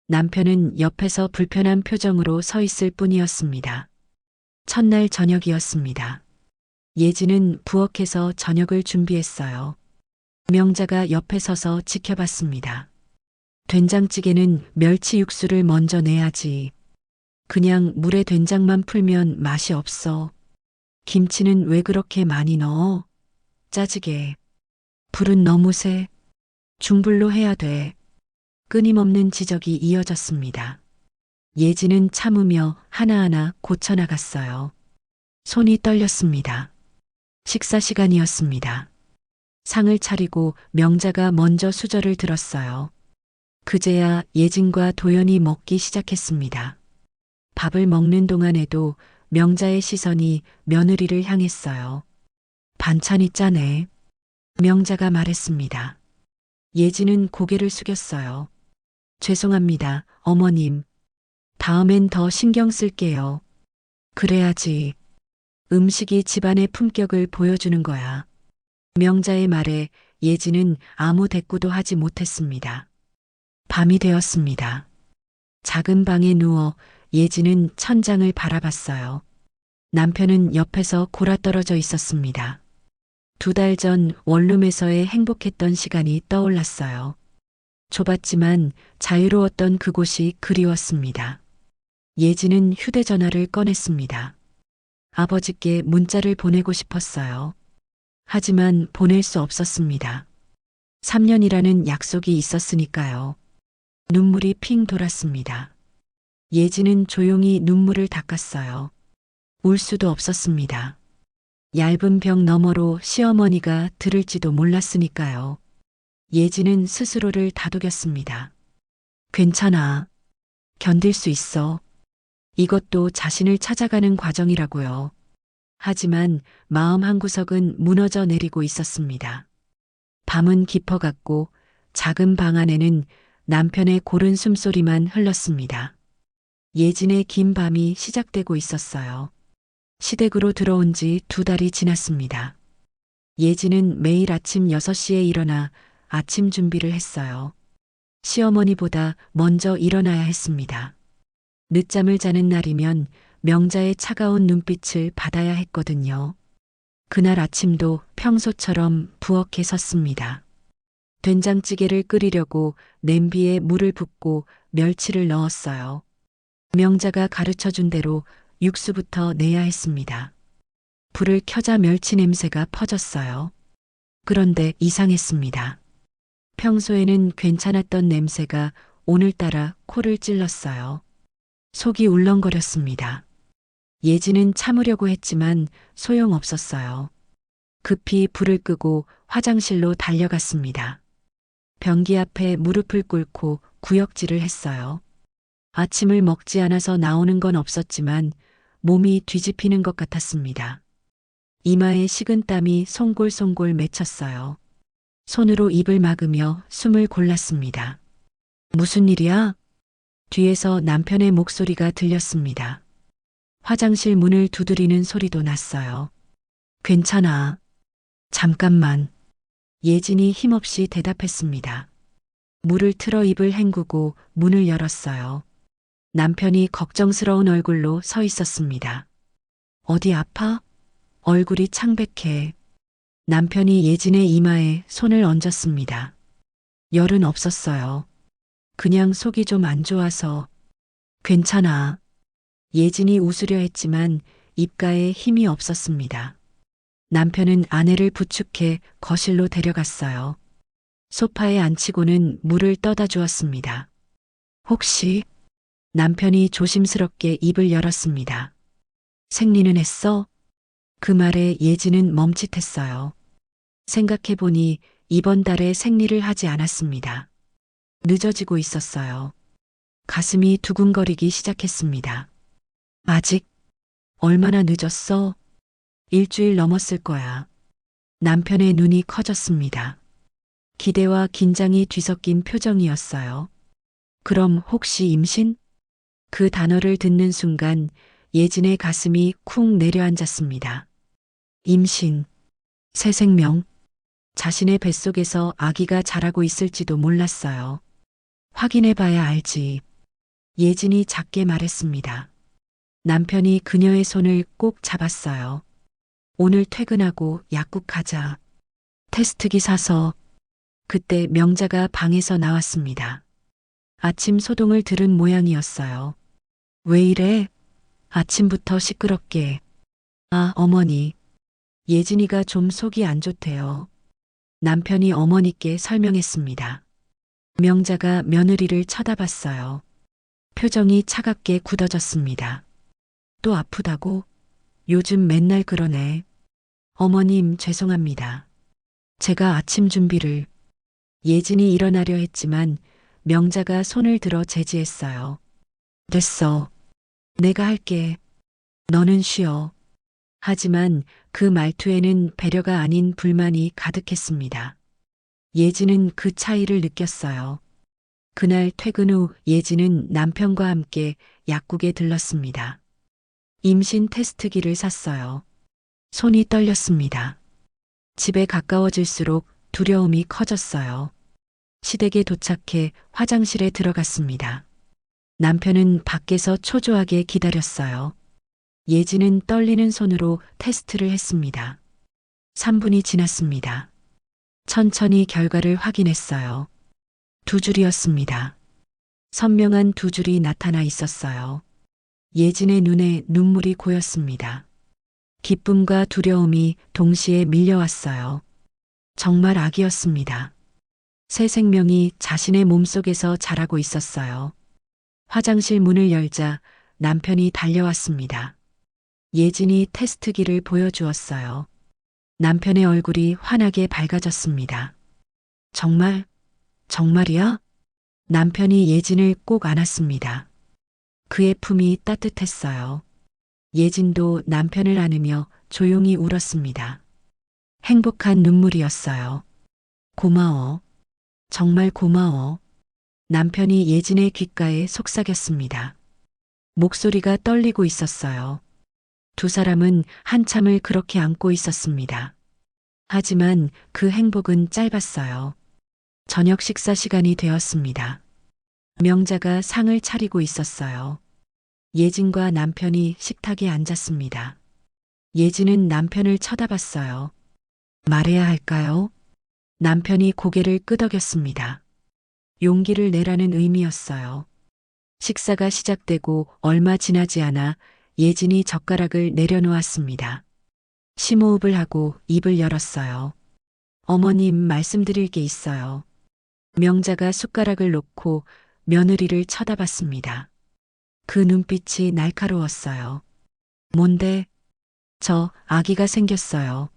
남편은 옆에서 불편한 표정으로 서 있을 뿐이었습니다. 첫날 저녁이었습니다. 예진은 부엌에서 저녁을 준비했어요. 명자가 옆에 서서 지켜봤습니다. 된장찌개는 멸치 육수를 먼저 내야지. 그냥 물에 된장만 풀면 맛이 없어. 김치는 왜 그렇게 많이 넣어? 짜지게. 불은 너무 세. 중불로 해야 돼. 끊임없는 지적이 이어졌습니다. 예진은 참으며 하나하나 고쳐나갔어요. 손이 떨렸습니다. 식사 시간이었습니다. 상을 차리고 명자가 먼저 수저를 들었어요. 그제야 예진과 도연이 먹기 시작했습니다. 밥을 먹는 동안에도 명자의 시선이 며느리를 향했어요. 반찬이 짜네. 명자가 말했습니다. 예진은 고개를 숙였어요. 죄송합니다, 어머님. 다음엔 더 신경 쓸게요. 그래야지. 음식이 집안의 품격을 보여주는 거야. 명자의 말에 예진은 아무 대꾸도 하지 못했습니다. 밤이 되었습니다. 작은 방에 누워 예진은 천장을 바라봤어요. 남편은 옆에서 골아떨어져 있었습니다. 2달 전 원룸에서의 행복했던 시간이 떠올랐어요. 좁았지만 자유로웠던 그곳이 그리웠습니다. 예진은 휴대전화를 꺼냈습니다. 아버지께 문자를 보내고 싶었어요. 하지만 보낼 수 없었습니다. 3년이라는 약속이 있었으니까요. 눈물이 핑 돌았습니다. 예진은 조용히 눈물을 닦았어요. 울 수도 없었습니다. 얇은 벽 너머로 시어머니가 들을지도 몰랐으니까요. 예진은 스스로를 다독였습니다. 괜찮아. 견딜 수 있어. 이것도 자신을 찾아가는 과정이라고요. 하지만 마음 한구석은 무너져 내리고 있었습니다. 밤은 깊어갔고 작은 방 안에는 남편의 고른 숨소리만 흘렀습니다. 예진의 긴 밤이 시작되고 있었어요. 시댁으로 들어온 지 2달이 지났습니다. 예진은 매일 아침 6시에 일어나 아침 준비를 했어요. 시어머니보다 먼저 일어나야 했습니다. 늦잠을 자는 날이면 명자의 차가운 눈빛을 받아야 했거든요. 그날 아침도 평소처럼 부엌에 섰습니다. 된장찌개를 끓이려고 냄비에 물을 붓고 멸치를 넣었어요. 명자가 가르쳐준 대로 육수부터 내야 했습니다. 불을 켜자 멸치 냄새가 퍼졌어요. 그런데 이상했습니다. 평소에는 괜찮았던 냄새가 오늘따라 코를 찔렀어요. 속이 울렁거렸습니다. 예진은 참으려고 했지만 소용없었어요. 급히 불을 끄고 화장실로 달려갔습니다. 변기 앞에 무릎을 꿇고 구역질을 했어요. 아침을 먹지 않아서 나오는 건 없었지만 몸이 뒤집히는 것 같았습니다. 이마에 식은땀이 송골송골 맺혔어요. 손으로 입을 막으며 숨을 골랐습니다. 무슨 일이야? 뒤에서 남편의 목소리가 들렸습니다. 화장실 문을 두드리는 소리도 났어요. 괜찮아. 잠깐만. 예진이 힘없이 대답했습니다. 물을 틀어 입을 헹구고 문을 열었어요. 남편이 걱정스러운 얼굴로 서 있었습니다. 어디 아파? 얼굴이 창백해. 남편이 예진의 이마에 손을 얹었습니다. 열은 없었어요. 그냥 속이 좀 안 좋아서. 괜찮아. 예진이 웃으려 했지만 입가에 힘이 없었습니다. 남편은 아내를 부축해 거실로 데려갔어요. 소파에 앉히고는 물을 떠다 주었습니다. 혹시? 남편이 조심스럽게 입을 열었습니다. 생리는 했어? 그 말에 예진은 멈칫했어요. 생각해보니 이번 달에 생리를 하지 않았습니다. 늦어지고 있었어요. 가슴이 두근거리기 시작했습니다. 아직? 얼마나 늦었어? 일주일 넘었을 거야. 남편의 눈이 커졌습니다. 기대와 긴장이 뒤섞인 표정이었어요. 그럼 혹시 임신? 그 단어를 듣는 순간 예진의 가슴이 쿵 내려앉았습니다. 임신, 새 생명, 자신의 뱃속에서 아기가 자라고 있을지도 몰랐어요. 확인해 봐야 알지. 예진이 작게 말했습니다. 남편이 그녀의 손을 꼭 잡았어요. 오늘 퇴근하고 약국 가자. 테스트기 사서. 그때 명자가 방에서 나왔습니다. 아침 소동을 들은 모양이었어요. 왜 이래? 아침부터 시끄럽게. 아, 어머니. 예진이가 좀 속이 안 좋대요. 남편이 어머니께 설명했습니다. 명자가 며느리를 쳐다봤어요. 표정이 차갑게 굳어졌습니다. 또 아프다고? 요즘 맨날 그러네. 어머님, 죄송합니다. 제가 아침 준비를. 예진이 일어나려 했지만 명자가 손을 들어 제지했어요. 됐어. 내가 할게. 너는 쉬어. 하지만 그 말투에는 배려가 아닌 불만이 가득했습니다. 예진은 그 차이를 느꼈어요. 그날 퇴근 후 예진은 남편과 함께 약국에 들렀습니다. 임신 테스트기를 샀어요. 손이 떨렸습니다. 집에 가까워질수록 두려움이 커졌어요. 시댁에 도착해 화장실에 들어갔습니다. 남편은 밖에서 초조하게 기다렸어요. 예진은 떨리는 손으로 테스트를 했습니다. 3분이 지났습니다. 천천히 결과를 확인했어요. 2줄이었습니다. 선명한 2줄이 나타나 있었어요. 예진의 눈에 눈물이 고였습니다. 기쁨과 두려움이 동시에 밀려왔어요. 정말 아기였습니다. 새 생명이 자신의 몸속에서 자라고 있었어요. 화장실 문을 열자 남편이 달려왔습니다. 예진이 테스트기를 보여주었어요. 남편의 얼굴이 환하게 밝아졌습니다. 정말, 정말이야? 남편이 예진을 꼭 안았습니다. 그의 품이 따뜻했어요. 예진도 남편을 안으며 조용히 울었습니다. 행복한 눈물이었어요. 고마워. 정말 고마워. 남편이 예진의 귓가에 속삭였습니다. 목소리가 떨리고 있었어요. 두 사람은 한참을 그렇게 안고 있었습니다. 하지만 그 행복은 짧았어요. 저녁 식사 시간이 되었습니다. 명자가 상을 차리고 있었어요. 예진과 남편이 식탁에 앉았습니다. 예진은 남편을 쳐다봤어요. 말해야 할까요? 남편이 고개를 끄덕였습니다. 용기를 내라는 의미였어요. 식사가 시작되고 얼마 지나지 않아 예진이 젓가락을 내려놓았습니다. 심호흡을 하고 입을 열었어요. 어머님, 말씀드릴 게 있어요. 명자가 숟가락을 놓고 며느리를 쳐다봤습니다. 그 눈빛이 날카로웠어요. 뭔데? 저 아기가 생겼어요.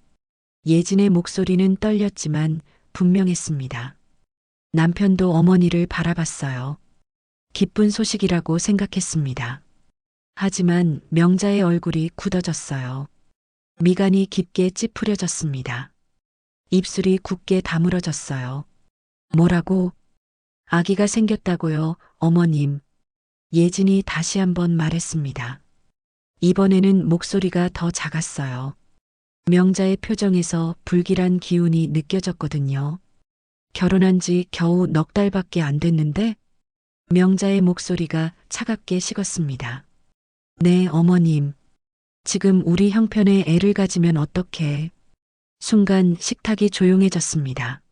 예진의 목소리는 떨렸지만 분명했습니다. 남편도 어머니를 바라봤어요. 기쁜 소식이라고 생각했습니다. 하지만 명자의 얼굴이 굳어졌어요. 미간이 깊게 찌푸려졌습니다. 입술이 굳게 다물어졌어요. 뭐라고? 아기가 생겼다고요, 어머님. 예진이 다시 한번 말했습니다. 이번에는 목소리가 더 작았어요. 명자의 표정에서 불길한 기운이 느껴졌거든요. 결혼한 지 겨우 넉 달밖에 안 됐는데 명자의 목소리가 차갑게 식었습니다. 네, 어머님. 지금 우리 형편에 애를 가지면 어떡해. 순간 식탁이 조용해졌습니다.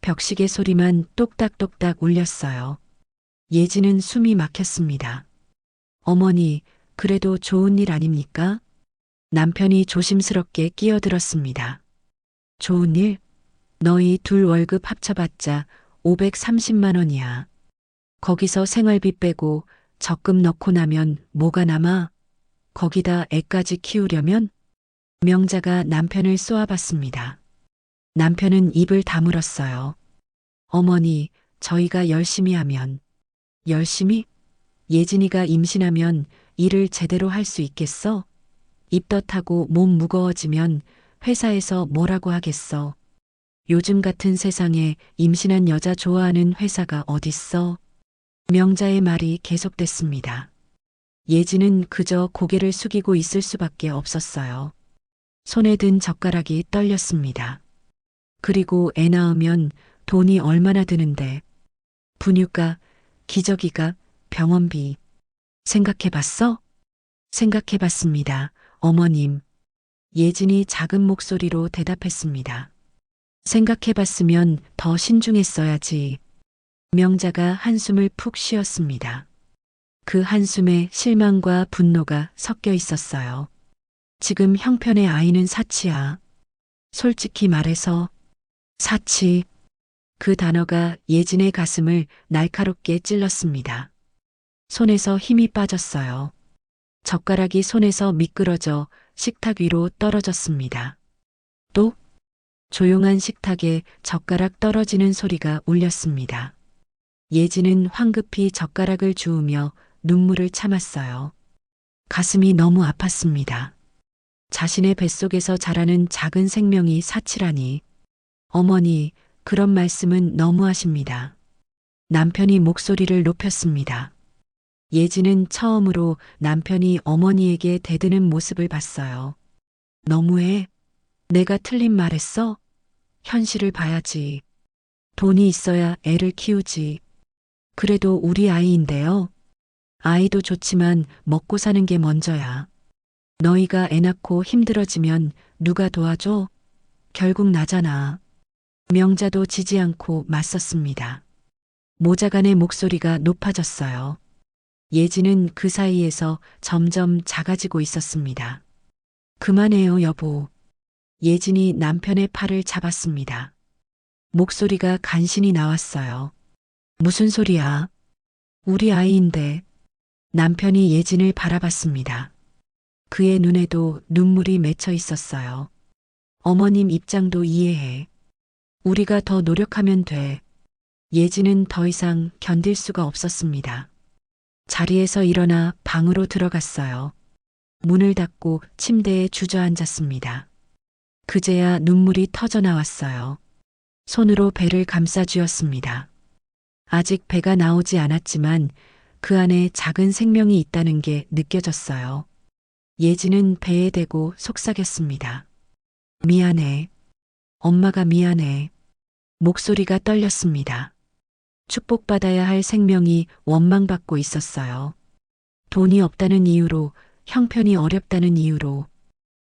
벽시계 소리만 똑딱똑딱 울렸어요. 예진은 숨이 막혔습니다. 어머니, 그래도 좋은 일 아닙니까? 남편이 조심스럽게 끼어들었습니다. 좋은 일? 너희 둘 월급 합쳐봤자 530만 원이야. 거기서 생활비 빼고 적금 넣고 나면 뭐가 남아? 거기다 애까지 키우려면? 명자가 남편을 쏘아봤습니다. 남편은 입을 다물었어요. 어머니, 저희가 열심히 하면. 열심히? 예진이가 임신하면 일을 제대로 할 수 있겠어? 입덧하고 몸 무거워지면 회사에서 뭐라고 하겠어? 요즘 같은 세상에 임신한 여자 좋아하는 회사가 어딨어? 명자의 말이 계속됐습니다. 예진은 그저 고개를 숙이고 있을 수밖에 없었어요. 손에 든 젓가락이 떨렸습니다. 그리고 애 낳으면 돈이 얼마나 드는데. 분유가, 기저귀가, 병원비. 생각해봤어? 생각해봤습니다, 어머님. 예진이 작은 목소리로 대답했습니다. 생각해봤으면 더 신중했어야지. 명자가 한숨을 푹 쉬었습니다. 그 한숨에 실망과 분노가 섞여 있었어요. 지금 형편의 아이는 사치야. 솔직히 말해서 사치. 그 단어가 예진의 가슴을 날카롭게 찔렀습니다. 손에서 힘이 빠졌어요. 젓가락이 손에서 미끄러져 식탁 위로 떨어졌습니다. 또 조용한 식탁에 젓가락 떨어지는 소리가 울렸습니다. 예진은 황급히 젓가락을 주우며 눈물을 참았어요. 가슴이 너무 아팠습니다. 자신의 뱃속에서 자라는 작은 생명이 사치라니. 어머니, 그런 말씀은 너무하십니다. 남편이 목소리를 높였습니다. 예진은 처음으로 남편이 어머니에게 대드는 모습을 봤어요. 너무해. 내가 틀린 말했어? 현실을 봐야지. 돈이 있어야 애를 키우지. 그래도 우리 아이인데요. 아이도 좋지만 먹고 사는 게 먼저야. 너희가 애 낳고 힘들어지면 누가 도와줘? 결국 나잖아. 명자도 지지 않고 맞섰습니다. 모자간의 목소리가 높아졌어요. 예진은 그 사이에서 점점 작아지고 있었습니다. 그만해요, 여보. 예진이 남편의 팔을 잡았습니다. 목소리가 간신히 나왔어요. 무슨 소리야? 우리 아이인데. 남편이 예진을 바라봤습니다. 그의 눈에도 눈물이 맺혀 있었어요. 어머님 입장도 이해해. 우리가 더 노력하면 돼. 예진은 더 이상 견딜 수가 없었습니다. 자리에서 일어나 방으로 들어갔어요. 문을 닫고 침대에 주저앉았습니다. 그제야 눈물이 터져 나왔어요. 손으로 배를 감싸 쥐었습니다. 아직 배가 나오지 않았지만 그 안에 작은 생명이 있다는 게 느껴졌어요. 예진은 배에 대고 속삭였습니다. 미안해. 엄마가 미안해. 목소리가 떨렸습니다. 축복받아야 할 생명이 원망받고 있었어요. 돈이 없다는 이유로, 형편이 어렵다는 이유로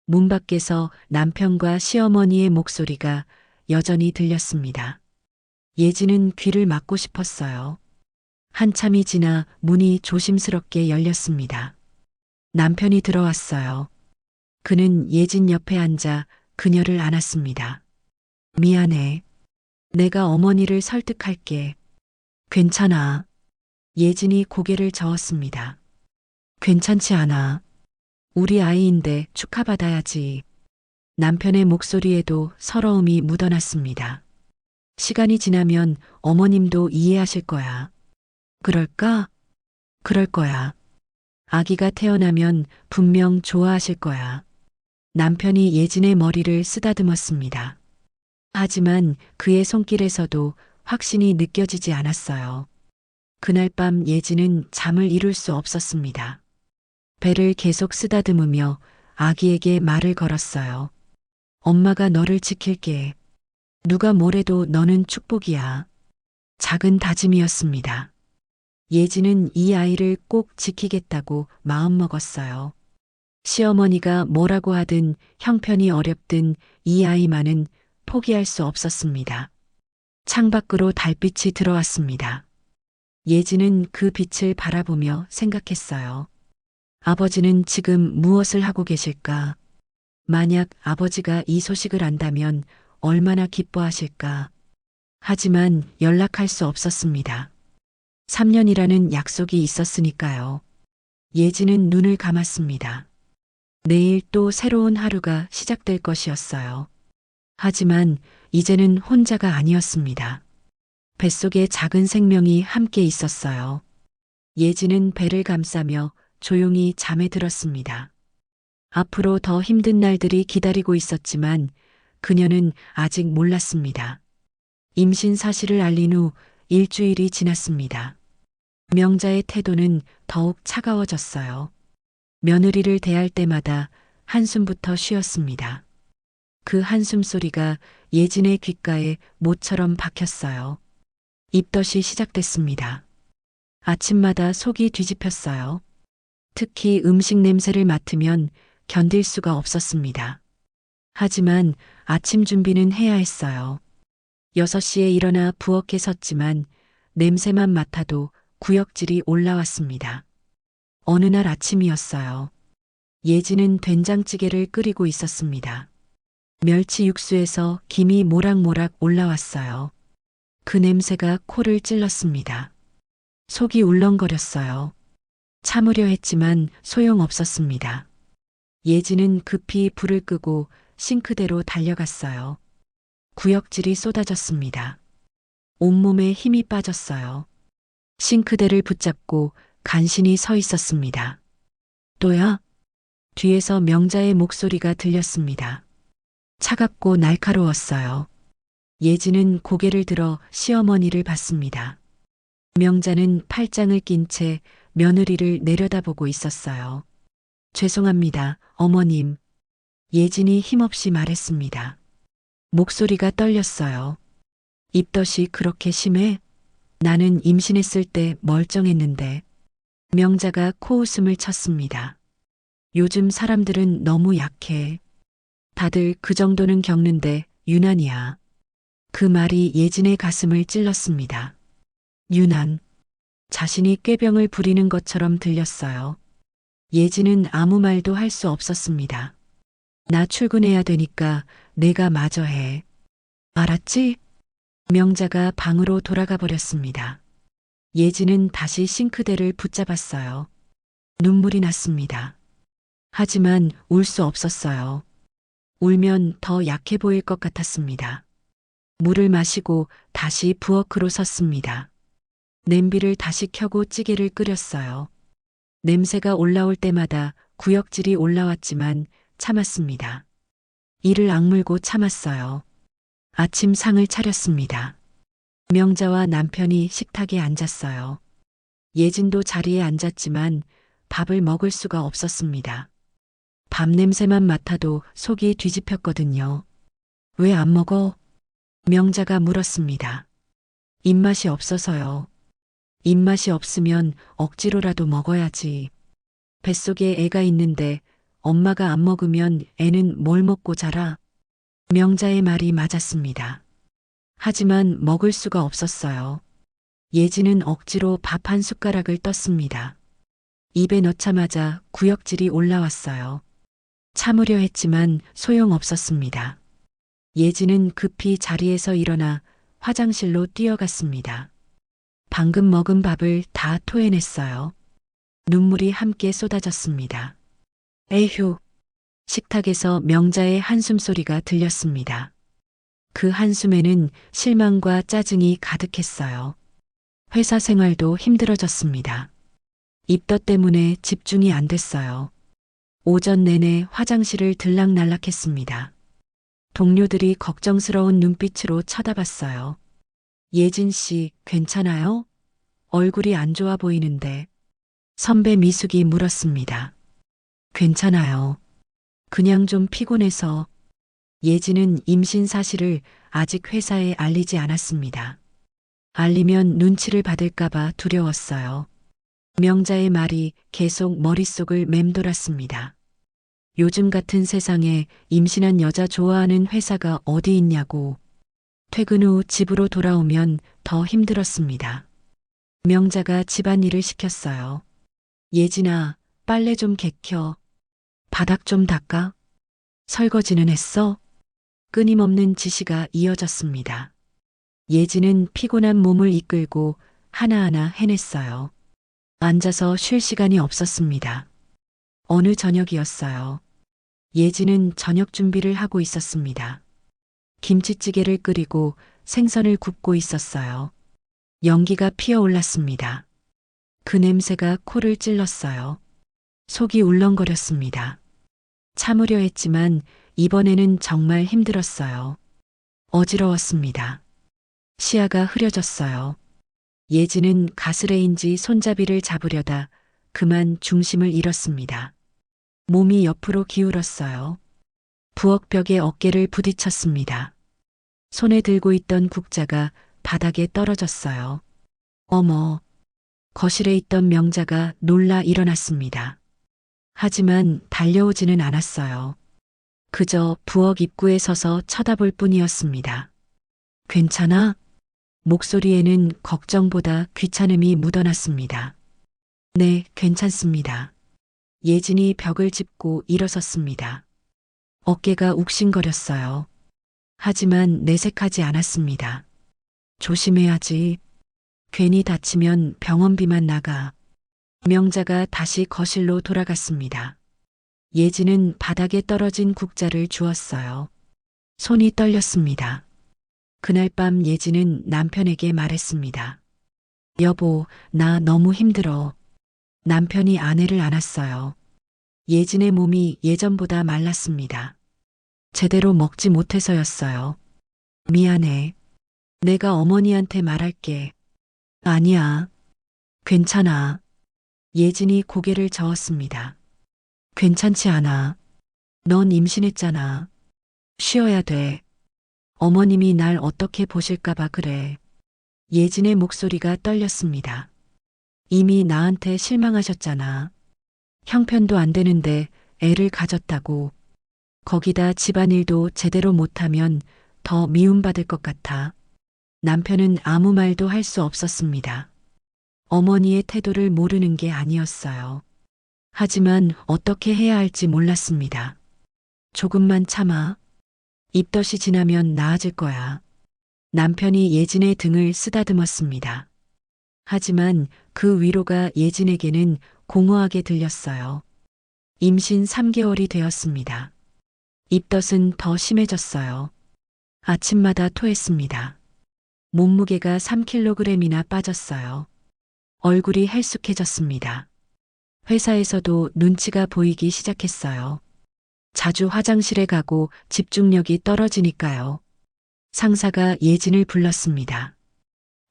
문 밖에서 남편과 시어머니의 목소리가 여전히 들렸습니다. 예진은 귀를 막고 싶었어요. 한참이 지나 문이 조심스럽게 열렸습니다. 남편이 들어왔어요. 그는 예진 옆에 앉아 그녀를 안았습니다. 미안해. 내가 어머니를 설득할게. 괜찮아. 예진이 고개를 저었습니다. 괜찮지 않아. 우리 아이인데 축하받아야지. 남편의 목소리에도 서러움이 묻어났습니다. 시간이 지나면 어머님도 이해하실 거야. 그럴까? 그럴 거야. 아기가 태어나면 분명 좋아하실 거야. 남편이 예진의 머리를 쓰다듬었습니다. 하지만 그의 손길에서도 확신이 느껴지지 않았어요. 그날 밤 예진은 잠을 이룰 수 없었습니다. 배를 계속 쓰다듬으며 아기에게 말을 걸었어요. 엄마가 너를 지킬게. 누가 뭐래도 너는 축복이야. 작은 다짐이었습니다. 예진은 이 아이를 꼭 지키겠다고 마음먹었어요. 시어머니가 뭐라고 하든 형편이 어렵든 이 아이만은 포기할 수 없었습니다. 창밖으로 달빛이 들어왔습니다. 예진은 그 빛을 바라보며 생각했어요. 아버지는 지금 무엇을 하고 계실까? 만약 아버지가 이 소식을 안다면 얼마나 기뻐하실까? 하지만 연락할 수 없었습니다. 3년이라는 약속이 있었으니까요. 예진은 눈을 감았습니다. 내일 또 새로운 하루가 시작될 것이었어요. 하지만 이제는 혼자가 아니었습니다. 뱃속에 작은 생명이 함께 있었어요. 예진은 배를 감싸며 조용히 잠에 들었습니다. 앞으로 더 힘든 날들이 기다리고 있었지만 그녀는 아직 몰랐습니다. 임신 사실을 알린 후 일주일이 지났습니다. 명자의 태도는 더욱 차가워졌어요. 며느리를 대할 때마다 한숨부터 쉬었습니다. 그 한숨 소리가 예진의 귓가에 모처럼 박혔어요. 입덧이 시작됐습니다. 아침마다 속이 뒤집혔어요. 특히 음식 냄새를 맡으면 견딜 수가 없었습니다. 하지만 아침 준비는 해야 했어요. 6시에 일어나 부엌에 섰지만 냄새만 맡아도 구역질이 올라왔습니다. 어느 날 아침이었어요. 예진은 된장찌개를 끓이고 있었습니다. 멸치 육수에서 김이 모락모락 올라왔어요. 그 냄새가 코를 찔렀습니다. 속이 울렁거렸어요. 참으려 했지만 소용없었습니다. 예진은 급히 불을 끄고 싱크대로 달려갔어요. 구역질이 쏟아졌습니다. 온몸에 힘이 빠졌어요. 싱크대를 붙잡고 간신히 서 있었습니다. 또야? 뒤에서 명자의 목소리가 들렸습니다. 차갑고 날카로웠어요. 예진은 고개를 들어 시어머니를 봤습니다. 명자는 팔짱을 낀 채 며느리를 내려다보고 있었어요. 죄송합니다, 어머님. 예진이 힘없이 말했습니다. 목소리가 떨렸어요. 입덧이 그렇게 심해? 나는 임신했을 때 멀쩡했는데. 명자가 코웃음을 쳤습니다. 요즘 사람들은 너무 약해. 다들 그 정도는 겪는데 유난이야. 그 말이 예진의 가슴을 찔렀습니다. 유난. 자신이 꾀병을 부리는 것처럼 들렸어요. 예진은 아무 말도 할 수 없었습니다. 나 출근해야 되니까 내가 마저 해. 알았지? 명자가 방으로 돌아가 버렸습니다. 예진은 다시 싱크대를 붙잡았어요. 눈물이 났습니다. 하지만 울 수 없었어요. 울면 더 약해 보일 것 같았습니다. 물을 마시고 다시 부엌으로 섰습니다. 냄비를 다시 켜고 찌개를 끓였어요. 냄새가 올라올 때마다 구역질이 올라왔지만 참았습니다. 이를 악물고 참았어요. 아침 상을 차렸습니다. 명자와 남편이 식탁에 앉았어요. 예진도 자리에 앉았지만 밥을 먹을 수가 없었습니다. 밥 냄새만 맡아도 속이 뒤집혔거든요. 왜 안 먹어? 명자가 물었습니다. 입맛이 없어서요. 입맛이 없으면 억지로라도 먹어야지. 뱃속에 애가 있는데 엄마가 안 먹으면 애는 뭘 먹고 자라? 명자의 말이 맞았습니다. 하지만 먹을 수가 없었어요. 예지는 억지로 밥 한 숟가락을 떴습니다. 입에 넣자마자 구역질이 올라왔어요. 참으려 했지만 소용없었습니다. 예지는 급히 자리에서 일어나 화장실로 뛰어갔습니다. 방금 먹은 밥을 다 토해냈어요. 눈물이 함께 쏟아졌습니다. 에휴. 식탁에서 명자의 한숨소리가 들렸습니다. 그 한숨에는 실망과 짜증이 가득했어요. 회사 생활도 힘들어졌습니다. 입덧 때문에 집중이 안 됐어요. 오전 내내 화장실을 들락날락했습니다. 동료들이 걱정스러운 눈빛으로 쳐다봤어요. 예진 씨, 괜찮아요? 얼굴이 안 좋아 보이는데. 선배 미숙이 물었습니다. 괜찮아요. 그냥 좀 피곤해서. 예진은 임신 사실을 아직 회사에 알리지 않았습니다. 알리면 눈치를 받을까봐 두려웠어요. 명자의 말이 계속 머릿속을 맴돌았습니다. 요즘 같은 세상에 임신한 여자 좋아하는 회사가 어디 있냐고. 퇴근 후 집으로 돌아오면 더 힘들었습니다. 명자가 집안일을 시켰어요. 예진아, 빨래 좀 개켜. 바닥 좀 닦아. 설거지는 했어? 끊임없는 지시가 이어졌습니다. 예진은 피곤한 몸을 이끌고 하나하나 해냈어요. 앉아서 쉴 시간이 없었습니다. 어느 저녁이었어요. 예진은 저녁 준비를 하고 있었습니다. 김치찌개를 끓이고 생선을 굽고 있었어요. 연기가 피어올랐습니다. 그 냄새가 코를 찔렀어요. 속이 울렁거렸습니다. 참으려 했지만 이번에는 정말 힘들었어요. 어지러웠습니다. 시야가 흐려졌어요. 예진은 가스레인지 손잡이를 잡으려다 그만 중심을 잃었습니다. 몸이 옆으로 기울었어요. 부엌벽에 어깨를 부딪혔습니다. 손에 들고 있던 국자가 바닥에 떨어졌어요. 어머. 거실에 있던 명자가 놀라 일어났습니다. 하지만 달려오지는 않았어요. 그저 부엌 입구에 서서 쳐다볼 뿐이었습니다. 괜찮아? 목소리에는 걱정보다 귀찮음이 묻어났습니다. 네, 괜찮습니다. 예진이 벽을 짚고 일어섰습니다. 어깨가 욱신거렸어요. 하지만 내색하지 않았습니다. 조심해야지. 괜히 다치면 병원비만 나가. 명자가 다시 거실로 돌아갔습니다. 예진은 바닥에 떨어진 국자를 주었어요. 손이 떨렸습니다. 그날 밤 예진은 남편에게 말했습니다. 여보, 나 너무 힘들어. 남편이 아내를 안았어요. 예진의 몸이 예전보다 말랐습니다. 제대로 먹지 못해서였어요. 미안해. 내가 어머니한테 말할게. 아니야. 괜찮아. 예진이 고개를 저었습니다. 괜찮지 않아. 넌 임신했잖아. 쉬어야 돼. 어머님이 날 어떻게 보실까봐 그래. 예진의 목소리가 떨렸습니다. 이미 나한테 실망하셨잖아. 형편도 안 되는데 애를 가졌다고. 거기다 집안일도 제대로 못하면 더 미움받을 것 같아. 남편은 아무 말도 할 수 없었습니다. 어머니의 태도를 모르는 게 아니었어요. 하지만 어떻게 해야 할지 몰랐습니다. 조금만 참아. 입덧이 지나면 나아질 거야. 남편이 예진의 등을 쓰다듬었습니다. 하지만 그 위로가 예진에게는 공허하게 들렸어요. 임신 3개월이 되었습니다. 입덧은 더 심해졌어요. 아침마다 토했습니다. 몸무게가 3kg이나 빠졌어요. 얼굴이 헬쑥해졌습니다. 회사에서도 눈치가 보이기 시작했어요. 자주 화장실에 가고 집중력이 떨어지니까요. 상사가 예진을 불렀습니다.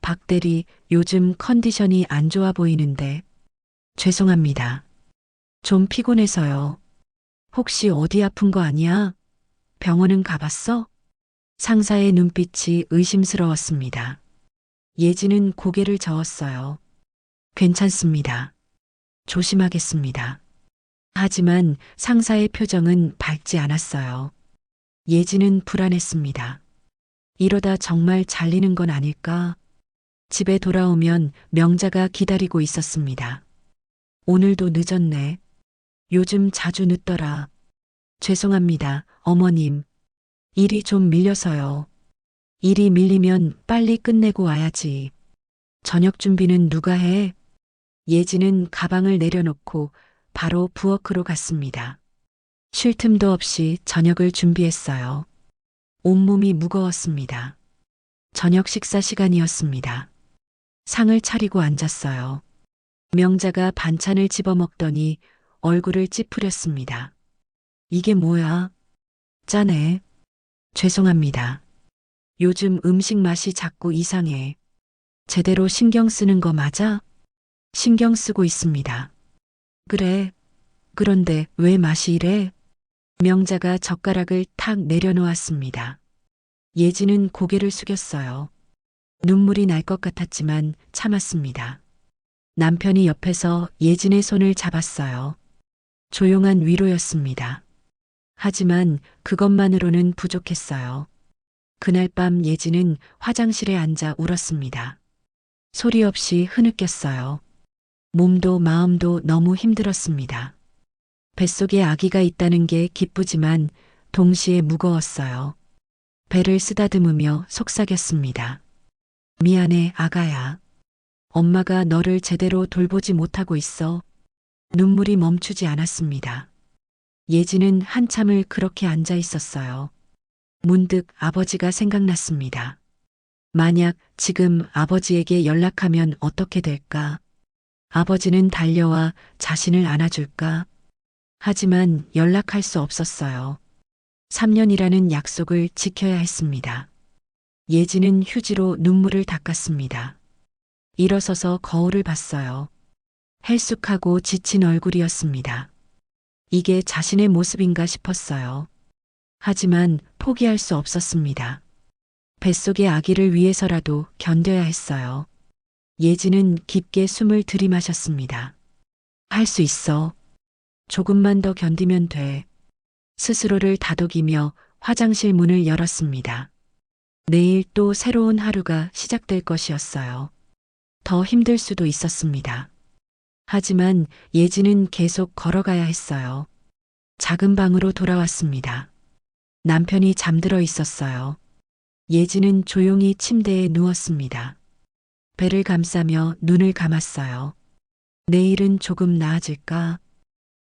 박 대리, 요즘 컨디션이 안 좋아 보이는데. 죄송합니다. 좀 피곤해서요. 혹시 어디 아픈 거 아니야? 병원은 가봤어? 상사의 눈빛이 의심스러웠습니다. 예진은 고개를 저었어요. 괜찮습니다. 조심하겠습니다. 하지만 상사의 표정은 밝지 않았어요. 예진은 불안했습니다. 이러다 정말 잘리는 건 아닐까? 집에 돌아오면 명자가 기다리고 있었습니다. 오늘도 늦었네. 요즘 자주 늦더라. 죄송합니다, 어머님. 일이 좀 밀려서요. 일이 밀리면 빨리 끝내고 와야지. 저녁 준비는 누가 해? 예진은 가방을 내려놓고 바로 부엌으로 갔습니다. 쉴 틈도 없이 저녁을 준비했어요. 온몸이 무거웠습니다. 저녁 식사 시간이었습니다. 상을 차리고 앉았어요. 명자가 반찬을 집어먹더니 얼굴을 찌푸렸습니다. 이게 뭐야? 짜네. 죄송합니다. 요즘 음식 맛이 자꾸 이상해. 제대로 신경 쓰는 거 맞아? 신경 쓰고 있습니다. 그래. 그런데 왜 맛이 이래? 명자가 젓가락을 탁 내려놓았습니다. 예진은 고개를 숙였어요. 눈물이 날 것 같았지만 참았습니다. 남편이 옆에서 예진의 손을 잡았어요. 조용한 위로였습니다. 하지만 그것만으로는 부족했어요. 그날 밤 예진은 화장실에 앉아 울었습니다. 소리 없이 흐느꼈어요. 몸도 마음도 너무 힘들었습니다. 뱃속에 아기가 있다는 게 기쁘지만 동시에 무거웠어요. 배를 쓰다듬으며 속삭였습니다. 미안해, 아가야. 엄마가 너를 제대로 돌보지 못하고 있어. 눈물이 멈추지 않았습니다. 예진은 한참을 그렇게 앉아 있었어요. 문득 아버지가 생각났습니다. 만약 지금 아버지에게 연락하면 어떻게 될까? 아버지는 달려와 자신을 안아줄까? 하지만 연락할 수 없었어요. 3년이라는 약속을 지켜야 했습니다. 예진은 휴지로 눈물을 닦았습니다. 일어서서 거울을 봤어요. 헬쑥하고 지친 얼굴이었습니다. 이게 자신의 모습인가 싶었어요. 하지만 포기할 수 없었습니다. 뱃속의 아기를 위해서라도 견뎌야 했어요. 예진은 깊게 숨을 들이마셨습니다. 할 수 있어. 조금만 더 견디면 돼. 스스로를 다독이며 화장실 문을 열었습니다. 내일 또 새로운 하루가 시작될 것이었어요. 더 힘들 수도 있었습니다. 하지만 예진은 계속 걸어가야 했어요. 작은 방으로 돌아왔습니다. 남편이 잠들어 있었어요. 예진은 조용히 침대에 누웠습니다. 배를 감싸며 눈을 감았어요. 내일은 조금 나아질까?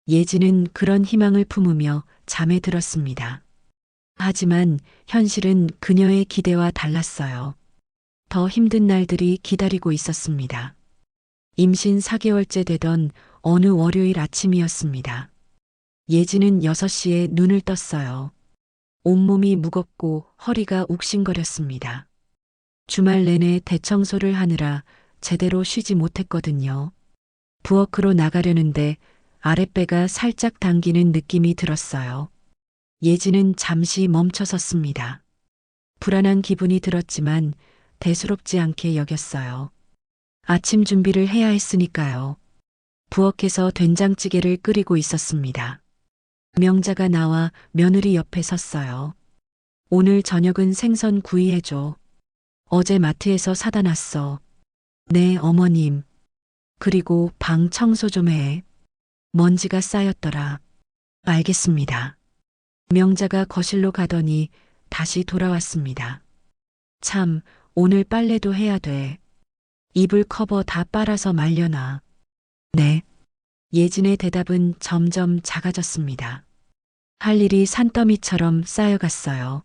예진은 그런 희망을 품으며 잠에 들었습니다. 하지만 현실은 그녀의 기대와 달랐어요. 더 힘든 날들이 기다리고 있었습니다. 임신 4개월째 되던 어느 월요일 아침이었습니다. 예진은 6시에 눈을 떴어요. 온몸이 무겁고 허리가 욱신거렸습니다. 주말 내내 대청소를 하느라 제대로 쉬지 못했거든요. 부엌으로 나가려는데 아랫배가 살짝 당기는 느낌이 들었어요. 예진은 잠시 멈춰섰습니다. 불안한 기분이 들었지만 대수롭지 않게 여겼어요. 아침 준비를 해야 했으니까요. 부엌에서 된장찌개를 끓이고 있었습니다. 명자가 나와 며느리 옆에 섰어요. 오늘 저녁은 생선 구이 해줘. 어제 마트에서 사다 놨어. 네, 어머님. 그리고 방 청소 좀 해. 먼지가 쌓였더라. 알겠습니다. 명자가 거실로 가더니 다시 돌아왔습니다. 참, 오늘 빨래도 해야 돼. 이불 커버 다 빨아서 말려놔. 네. 예진의 대답은 점점 작아졌습니다. 할 일이 산더미처럼 쌓여갔어요.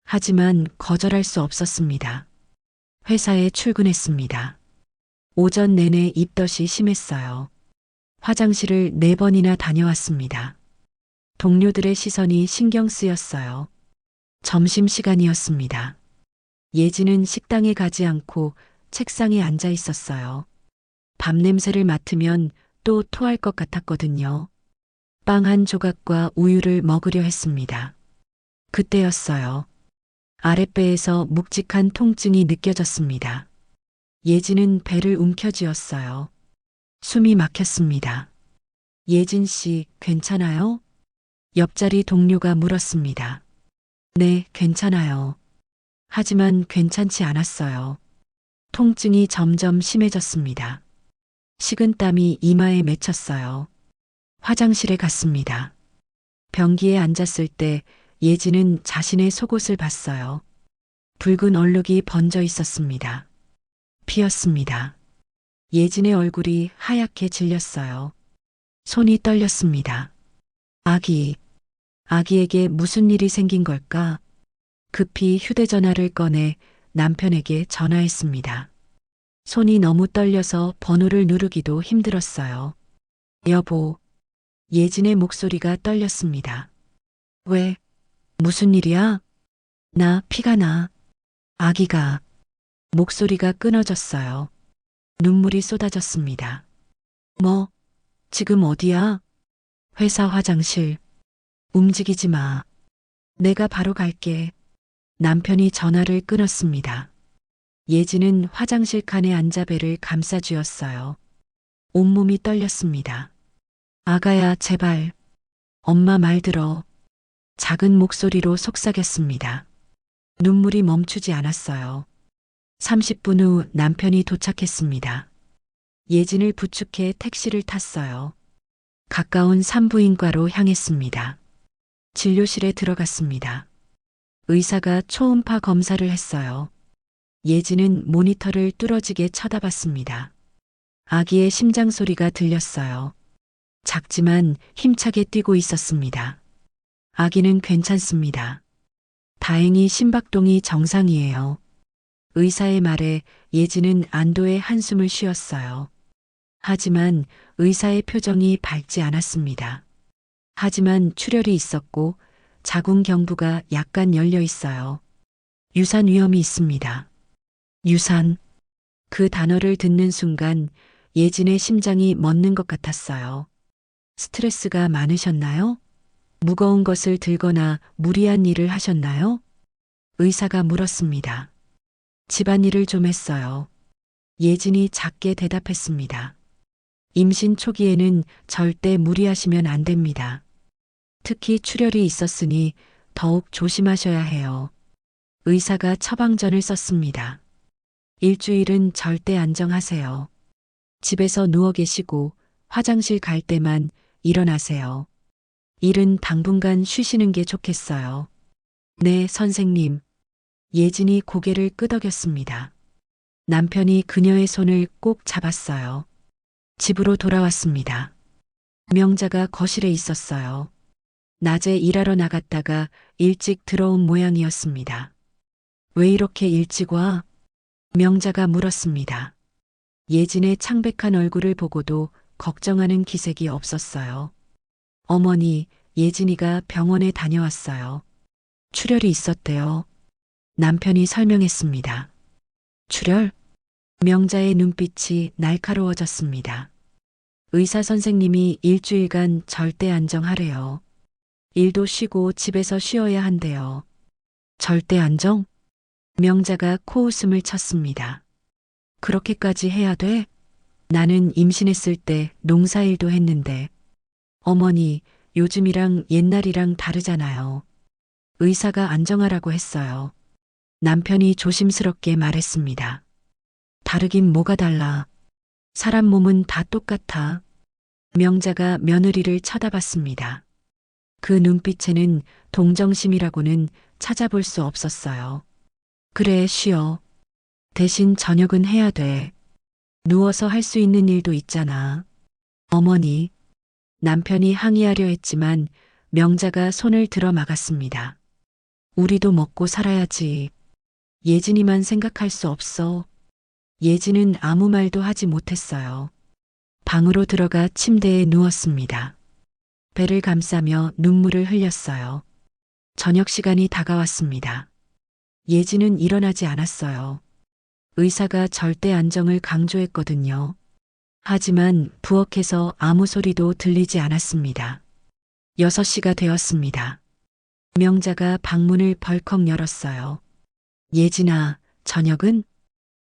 하지만 거절할 수 없었습니다. 회사에 출근했습니다. 오전 내내 입덧이 심했어요. 화장실을 4번이나 다녀왔습니다. 동료들의 시선이 신경 쓰였어요. 점심시간이었습니다. 예진은 식당에 가지 않고 책상에 앉아 있었어요. 밥 냄새를 맡으면 또 토할 것 같았거든요. 빵 한 조각과 우유를 먹으려 했습니다. 그때였어요. 아랫배에서 묵직한 통증이 느껴졌습니다. 예진은 배를 움켜쥐었어요. 숨이 막혔습니다. 예진 씨, 괜찮아요? 옆자리 동료가 물었습니다. 네, 괜찮아요. 하지만 괜찮지 않았어요. 통증이 점점 심해졌습니다. 식은땀이 이마에 맺혔어요. 화장실에 갔습니다. 변기에 앉았을 때 예진은 자신의 속옷을 봤어요. 붉은 얼룩이 번져 있었습니다. 피었습니다. 예진의 얼굴이 하얗게 질렸어요. 손이 떨렸습니다. 아기에게 무슨 일이 생긴 걸까? 급히 휴대전화를 꺼내 남편에게 전화했습니다. 손이 너무 떨려서 번호를 누르기도 힘들었어요. 여보, 예진의 목소리가 떨렸습니다. 왜? 무슨 일이야? 나 피가 나. 아기가. 목소리가 끊어졌어요. 눈물이 쏟아졌습니다. 뭐? 지금 어디야? 회사 화장실. 움직이지 마. 내가 바로 갈게. 남편이 전화를 끊었습니다. 예진은 화장실 칸에 앉아 배를 감싸쥐었어요. 온몸이 떨렸습니다. 아가야, 제발. 엄마 말 들어. 작은 목소리로 속삭였습니다. 눈물이 멈추지 않았어요. 30분 후 남편이 도착했습니다. 예진을 부축해 택시를 탔어요. 가까운 산부인과로 향했습니다. 진료실에 들어갔습니다. 의사가 초음파 검사를 했어요. 예진은 모니터를 뚫어지게 쳐다봤습니다. 아기의 심장 소리가 들렸어요. 작지만 힘차게 뛰고 있었습니다. 아기는 괜찮습니다. 다행히 심박동이 정상이에요. 의사의 말에 예진은 안도의 한숨을 쉬었어요. 하지만 의사의 표정이 밝지 않았습니다. 하지만 출혈이 있었고 자궁 경부가 약간 열려 있어요. 유산 위험이 있습니다. 유산. 그 단어를 듣는 순간 예진의 심장이 멎는 것 같았어요. 스트레스가 많으셨나요? 무거운 것을 들거나 무리한 일을 하셨나요? 의사가 물었습니다. 집안일을 좀 했어요. 예진이 작게 대답했습니다. 임신 초기에는 절대 무리하시면 안 됩니다. 특히 출혈이 있었으니 더욱 조심하셔야 해요. 의사가 처방전을 썼습니다. 일주일은 절대 안정하세요. 집에서 누워 계시고 화장실 갈 때만 일어나세요. 일은 당분간 쉬시는 게 좋겠어요. 네, 선생님. 예진이 고개를 끄덕였습니다. 남편이 그녀의 손을 꼭 잡았어요. 집으로 돌아왔습니다. 명자가 거실에 있었어요. 낮에 일하러 나갔다가 일찍 들어온 모양이었습니다. 왜 이렇게 일찍 와? 명자가 물었습니다. 예진의 창백한 얼굴을 보고도 걱정하는 기색이 없었어요. 어머니, 예진이가 병원에 다녀왔어요. 출혈이 있었대요. 남편이 설명했습니다. 출혈? 명자의 눈빛이 날카로워졌습니다. 의사 선생님이 일주일간 절대 안정하래요. 일도 쉬고 집에서 쉬어야 한대요. 절대 안정? 명자가 코웃음을 쳤습니다. 그렇게까지 해야 돼? 나는 임신했을 때 농사일도 했는데. 어머니, 요즘이랑 옛날이랑 다르잖아요. 의사가 안정하라고 했어요. 남편이 조심스럽게 말했습니다. 다르긴 뭐가 달라. 사람 몸은 다 똑같아. 명자가 며느리를 쳐다봤습니다. 그 눈빛에는 동정심이라고는 찾아볼 수 없었어요. 그래, 쉬어. 대신 저녁은 해야 돼. 누워서 할 수 있는 일도 있잖아. 어머니, 남편이 항의하려 했지만 명자가 손을 들어 막았습니다. 우리도 먹고 살아야지. 예진이만 생각할 수 없어. 예진은 아무 말도 하지 못했어요. 방으로 들어가 침대에 누웠습니다. 배를 감싸며 눈물을 흘렸어요. 저녁 시간이 다가왔습니다. 예진은 일어나지 않았어요. 의사가 절대 안정을 강조했거든요. 하지만 부엌에서 아무 소리도 들리지 않았습니다. 6시가 되었습니다. 명자가 방문을 벌컥 열었어요. 예진아, 저녁은?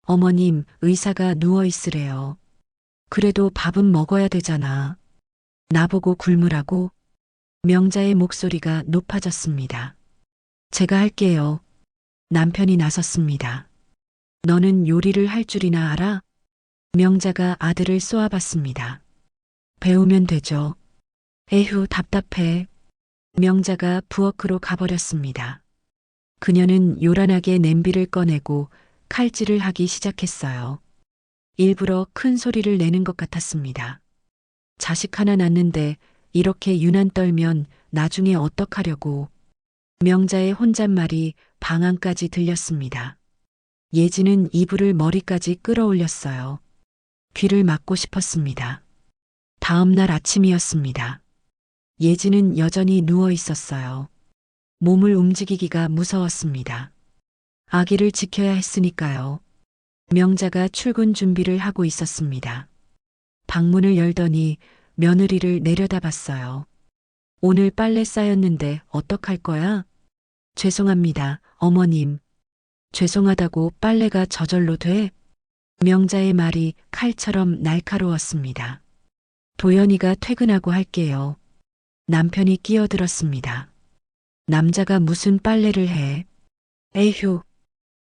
어머님, 의사가 누워 있으래요. 그래도 밥은 먹어야 되잖아. 나보고 굶으라고? 명자의 목소리가 높아졌습니다. 제가 할게요. 남편이 나섰습니다. 너는 요리를 할 줄이나 알아? 명자가 아들을 쏘아봤습니다. 배우면 되죠. 에휴, 답답해. 명자가 부엌으로 가버렸습니다. 그녀는 요란하게 냄비를 꺼내고 칼질을 하기 시작했어요. 일부러 큰 소리를 내는 것 같았습니다. 자식 하나 낳는데 이렇게 유난 떨면 나중에 어떡하려고. 명자의 혼잣말이 방 안까지 들렸습니다. 예진은 이불을 머리까지 끌어올렸어요. 귀를 막고 싶었습니다. 다음 날 아침이었습니다. 예진은 여전히 누워 있었어요. 몸을 움직이기가 무서웠습니다. 아기를 지켜야 했으니까요. 명자가 출근 준비를 하고 있었습니다. 방문을 열더니 며느리를 내려다봤어요. 오늘 빨래 쌓였는데 어떡할 거야? 죄송합니다, 어머님. 죄송하다고 빨래가 저절로 돼? 명자의 말이 칼처럼 날카로웠습니다. 도연이가 퇴근하고 할게요. 남편이 끼어들었습니다. 남자가 무슨 빨래를 해? 에휴.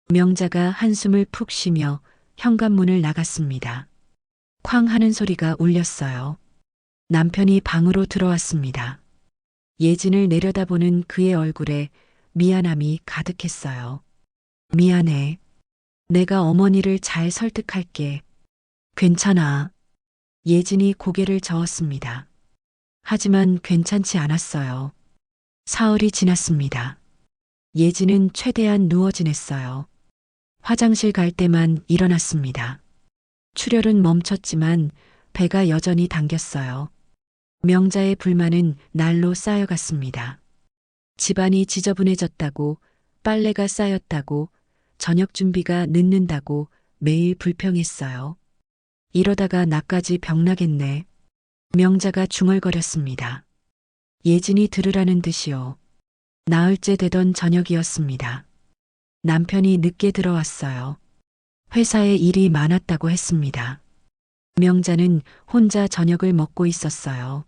명자가 한숨을 푹 쉬며 현관문을 나갔습니다. 쾅 하는 소리가 울렸어요. 남편이 방으로 들어왔습니다. 예진을 내려다보는 그의 얼굴에 미안함이 가득했어요. 미안해. 내가 어머니를 잘 설득할게. 괜찮아. 예진이 고개를 저었습니다. 하지만 괜찮지 않았어요. 사흘이 지났습니다. 예진은 최대한 누워 지냈어요. 화장실 갈 때만 일어났습니다. 출혈은 멈췄지만 배가 여전히 당겼어요. 명자의 불만은 날로 쌓여갔습니다. 집안이 지저분해졌다고, 빨래가 쌓였다고, 저녁 준비가 늦는다고 매일 불평했어요. 이러다가 나까지 병나겠네. 명자가 중얼거렸습니다. 예진이 들으라는 듯이요. 나흘째 되던 저녁이었습니다. 남편이 늦게 들어왔어요. 회사에 일이 많았다고 했습니다. 명자는 혼자 저녁을 먹고 있었어요.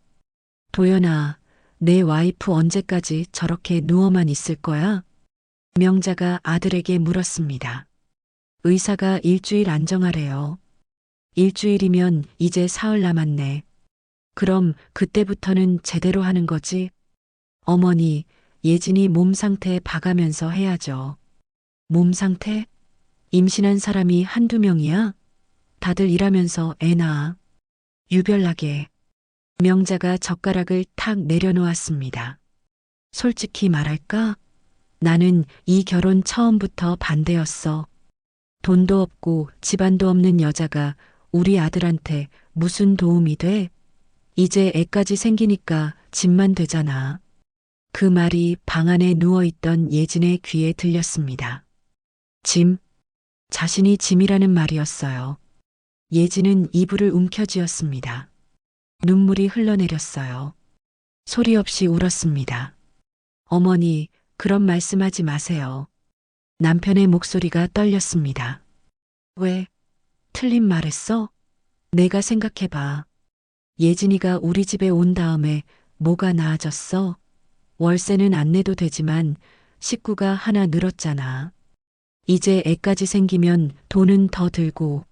도연아, 내 와이프 언제까지 저렇게 누워만 있을 거야? 명자가 아들에게 물었습니다. 의사가 일주일 안정하래요. 일주일이면 이제 사흘 남았네. 그럼 그때부터는 제대로 하는 거지? 어머니, 예진이 몸 상태 봐가면서 해야죠. 몸 상태? 임신한 사람이 한두 명이야? 다들 일하면서 애 낳아. 유별나게. 명자가 젓가락을 탁 내려놓았습니다. 솔직히 말할까? 나는 이 결혼 처음부터 반대였어. 돈도 없고 집안도 없는 여자가 우리 아들한테 무슨 도움이 돼? 이제 애까지 생기니까 짐만 되잖아. 그 말이 방 안에 누워있던 예진의 귀에 들렸습니다. 짐? 자신이 짐이라는 말이었어요. 예진은 이불을 움켜쥐었습니다. 눈물이 흘러내렸어요. 소리 없이 울었습니다. 어머니, 그런 말씀하지 마세요. 남편의 목소리가 떨렸습니다. 왜? 틀린 말했어? 내가 생각해봐. 예진이가 우리 집에 온 다음에 뭐가 나아졌어? 월세는 안 내도 되지만 식구가 하나 늘었잖아. 이제 애까지 생기면 돈은 더 들고.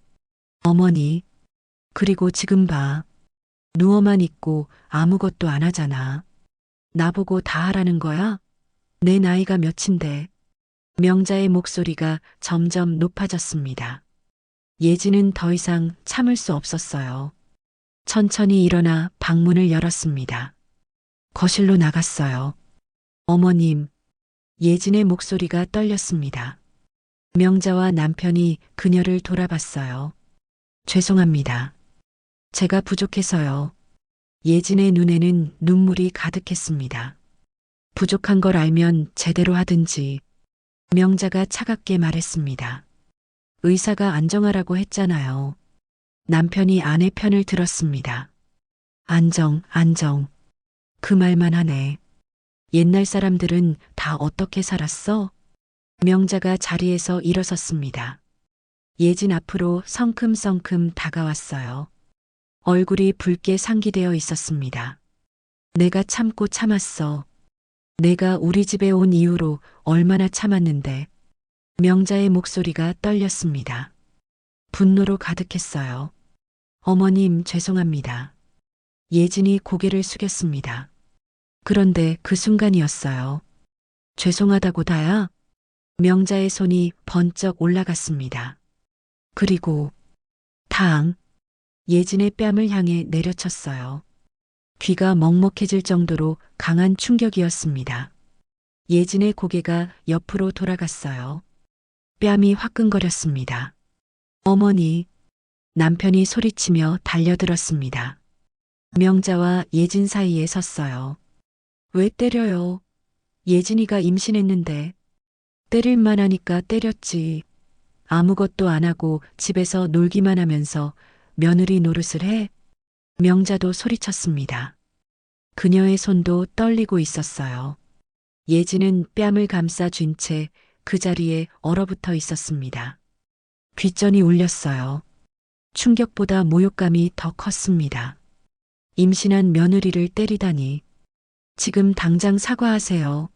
어머니, 그리고 지금 봐. 누워만 있고 아무것도 안 하잖아. 나보고 다 하라는 거야? 내 나이가 몇인데. 명자의 목소리가 점점 높아졌습니다. 예진은 더 이상 참을 수 없었어요. 천천히 일어나 방문을 열었습니다. 거실로 나갔어요. 어머님, 예진의 목소리가 떨렸습니다. 명자와 남편이 그녀를 돌아봤어요. 죄송합니다. 제가 부족해서요. 예진의 눈에는 눈물이 가득했습니다. 부족한 걸 알면 제대로 하든지. 명자가 차갑게 말했습니다. 의사가 안정하라고 했잖아요. 남편이 아내 편을 들었습니다. 안정, 안정. 그 말만 하네. 옛날 사람들은 다 어떻게 살았어? 명자가 자리에서 일어섰습니다. 예진 앞으로 성큼성큼 다가왔어요. 얼굴이 붉게 상기되어 있었습니다. 내가 참고 참았어. 내가 우리 집에 온 이후로 얼마나 참았는데. 명자의 목소리가 떨렸습니다. 분노로 가득했어요. 어머님, 죄송합니다. 예진이 고개를 숙였습니다. 그런데 그 순간이었어요. 죄송하다고 다야? 명자의 손이 번쩍 올라갔습니다. 그리고 당, 예진의 뺨을 향해 내려쳤어요. 귀가 먹먹해질 정도로 강한 충격이었습니다. 예진의 고개가 옆으로 돌아갔어요. 뺨이 화끈거렸습니다. 어머니, 남편이 소리치며 달려들었습니다. 명자와 예진 사이에 섰어요. 왜 때려요? 예진이가 임신했는데. 때릴만 하니까 때렸지. 아무것도 안 하고 집에서 놀기만 하면서 며느리 노릇을 해? 명자도 소리쳤습니다. 그녀의 손도 떨리고 있었어요. 예진은 뺨을 감싸 쥔 채 그 자리에 얼어붙어 있었습니다. 귓전이 울렸어요. 충격보다 모욕감이 더 컸습니다. 임신한 며느리를 때리다니. 지금 당장 사과하세요.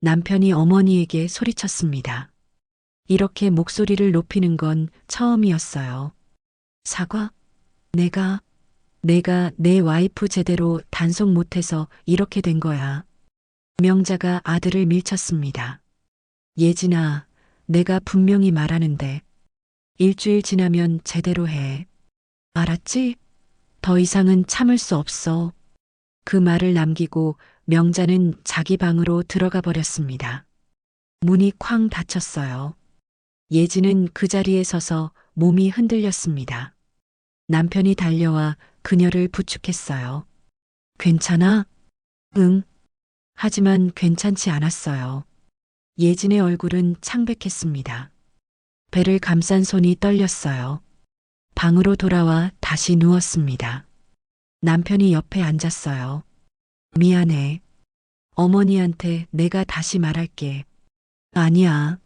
남편이 어머니에게 소리쳤습니다. 이렇게 목소리를 높이는 건 처음이었어요. 사과? 내가 내 와이프 제대로 단속 못해서 이렇게 된 거야. 명자가 아들을 밀쳤습니다. 예진아, 내가 분명히 말하는데 일주일 지나면 제대로 해. 알았지? 더 이상은 참을 수 없어. 그 말을 남기고 명자는 자기 방으로 들어가 버렸습니다. 문이 쾅 닫혔어요. 예진은 그 자리에 서서 몸이 흔들렸습니다. 남편이 달려와 그녀를 부축했어요. 괜찮아? 응. 하지만 괜찮지 않았어요. 예진의 얼굴은 창백했습니다. 배를 감싼 손이 떨렸어요. 방으로 돌아와 다시 누웠습니다. 남편이 옆에 앉았어요. 미안해. 어머니한테 내가 다시 말할게. 아니야.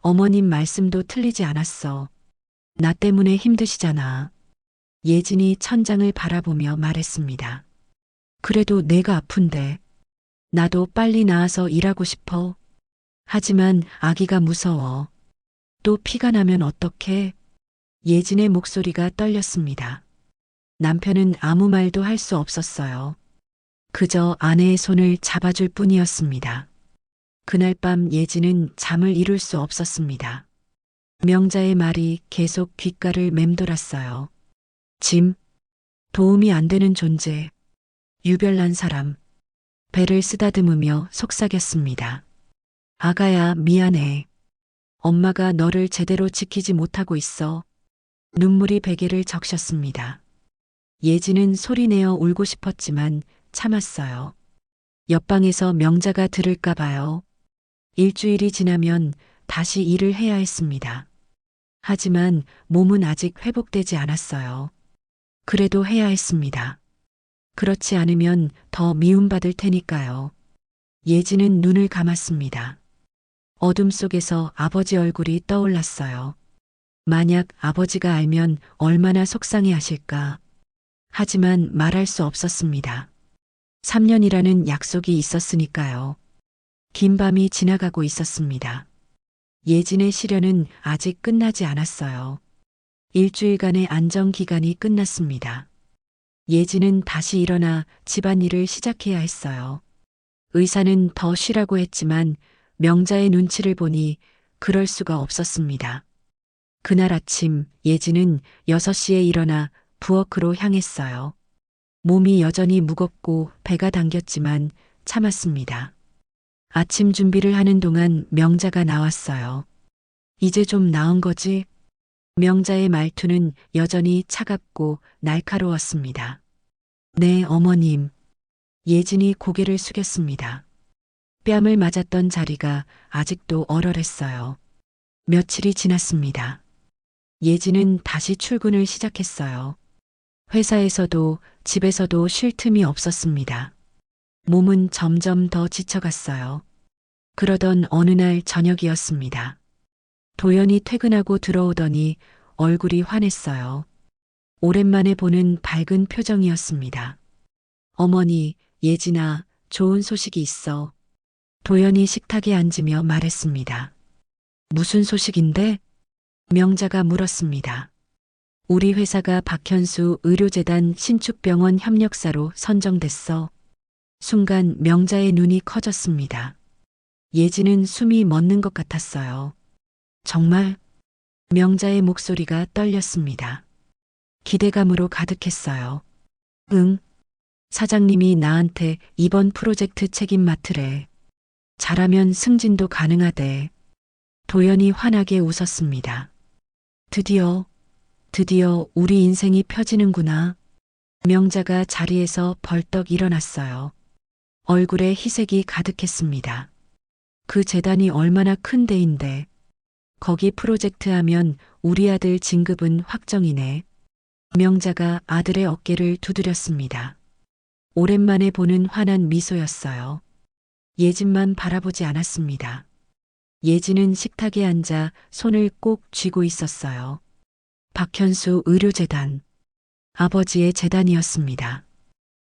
어머님 말씀도 틀리지 않았어. 나 때문에 힘드시잖아. 예진이 천장을 바라보며 말했습니다. 그래도 내가 아픈데. 나도 빨리 나아서 일하고 싶어. 하지만 아기가 무서워. 또 피가 나면 어떡해? 예진의 목소리가 떨렸습니다. 남편은 아무 말도 할 수 없었어요. 그저 아내의 손을 잡아줄 뿐이었습니다. 그날 밤 예진은 잠을 이룰 수 없었습니다. 명자의 말이 계속 귓가를 맴돌았어요. 짐, 도움이 안 되는 존재, 유별난 사람. 배를 쓰다듬으며 속삭였습니다. 아가야, 미안해. 엄마가 너를 제대로 지키지 못하고 있어. 눈물이 베개를 적셨습니다. 예진은 소리내어 울고 싶었지만 참았어요. 옆방에서 명자가 들을까 봐요. 일주일이 지나면 다시 일을 해야 했습니다. 하지만 몸은 아직 회복되지 않았어요. 그래도 해야 했습니다. 그렇지 않으면 더 미움받을 테니까요. 예진은 눈을 감았습니다. 어둠 속에서 아버지 얼굴이 떠올랐어요. 만약 아버지가 알면 얼마나 속상해 하실까. 하지만 말할 수 없었습니다. 3년이라는 약속이 있었으니까요. 긴 밤이 지나가고 있었습니다. 예진의 시련은 아직 끝나지 않았어요. 일주일간의 안정 기간이 끝났습니다. 예진은 다시 일어나 집안일을 시작해야 했어요. 의사는 더 쉬라고 했지만 명자의 눈치를 보니 그럴 수가 없었습니다. 그날 아침 예진은 6시에 일어나 부엌으로 향했어요. 몸이 여전히 무겁고 배가 당겼지만 참았습니다. 아침 준비를 하는 동안 명자가 나왔어요. 이제 좀 나은 거지? 명자의 말투는 여전히 차갑고 날카로웠습니다. 네, 어머님. 예진이 고개를 숙였습니다. 뺨을 맞았던 자리가 아직도 얼얼했어요. 며칠이 지났습니다. 예진은 다시 출근을 시작했어요. 회사에서도 집에서도 쉴 틈이 없었습니다. 몸은 점점 더 지쳐갔어요. 그러던 어느 날 저녁이었습니다. 도연이 퇴근하고 들어오더니 얼굴이 환했어요. 오랜만에 보는 밝은 표정이었습니다. 어머니, 예진아, 좋은 소식이 있어. 도연이 식탁에 앉으며 말했습니다. 무슨 소식인데? 명자가 물었습니다. 우리 회사가 박현수 의료재단 신축병원 협력사로 선정됐어. 순간 명자의 눈이 커졌습니다. 예진은 숨이 멎는 것 같았어요. 정말? 명자의 목소리가 떨렸습니다. 기대감으로 가득했어요. 응. 사장님이 나한테 이번 프로젝트 책임 맡으래. 잘하면 승진도 가능하대. 도연이 환하게 웃었습니다. 드디어 우리 인생이 펴지는구나. 명자가 자리에서 벌떡 일어났어요. 얼굴에 희색이 가득했습니다. 그 재단이 얼마나 큰 데인데. 거기 프로젝트 하면 우리 아들 진급은 확정이네. 명자가 아들의 어깨를 두드렸습니다. 오랜만에 보는 환한 미소였어요. 예진만 바라보지 않았습니다. 예진은 식탁에 앉아 손을 꼭 쥐고 있었어요. 박현수 의료재단. 아버지의 재단이었습니다.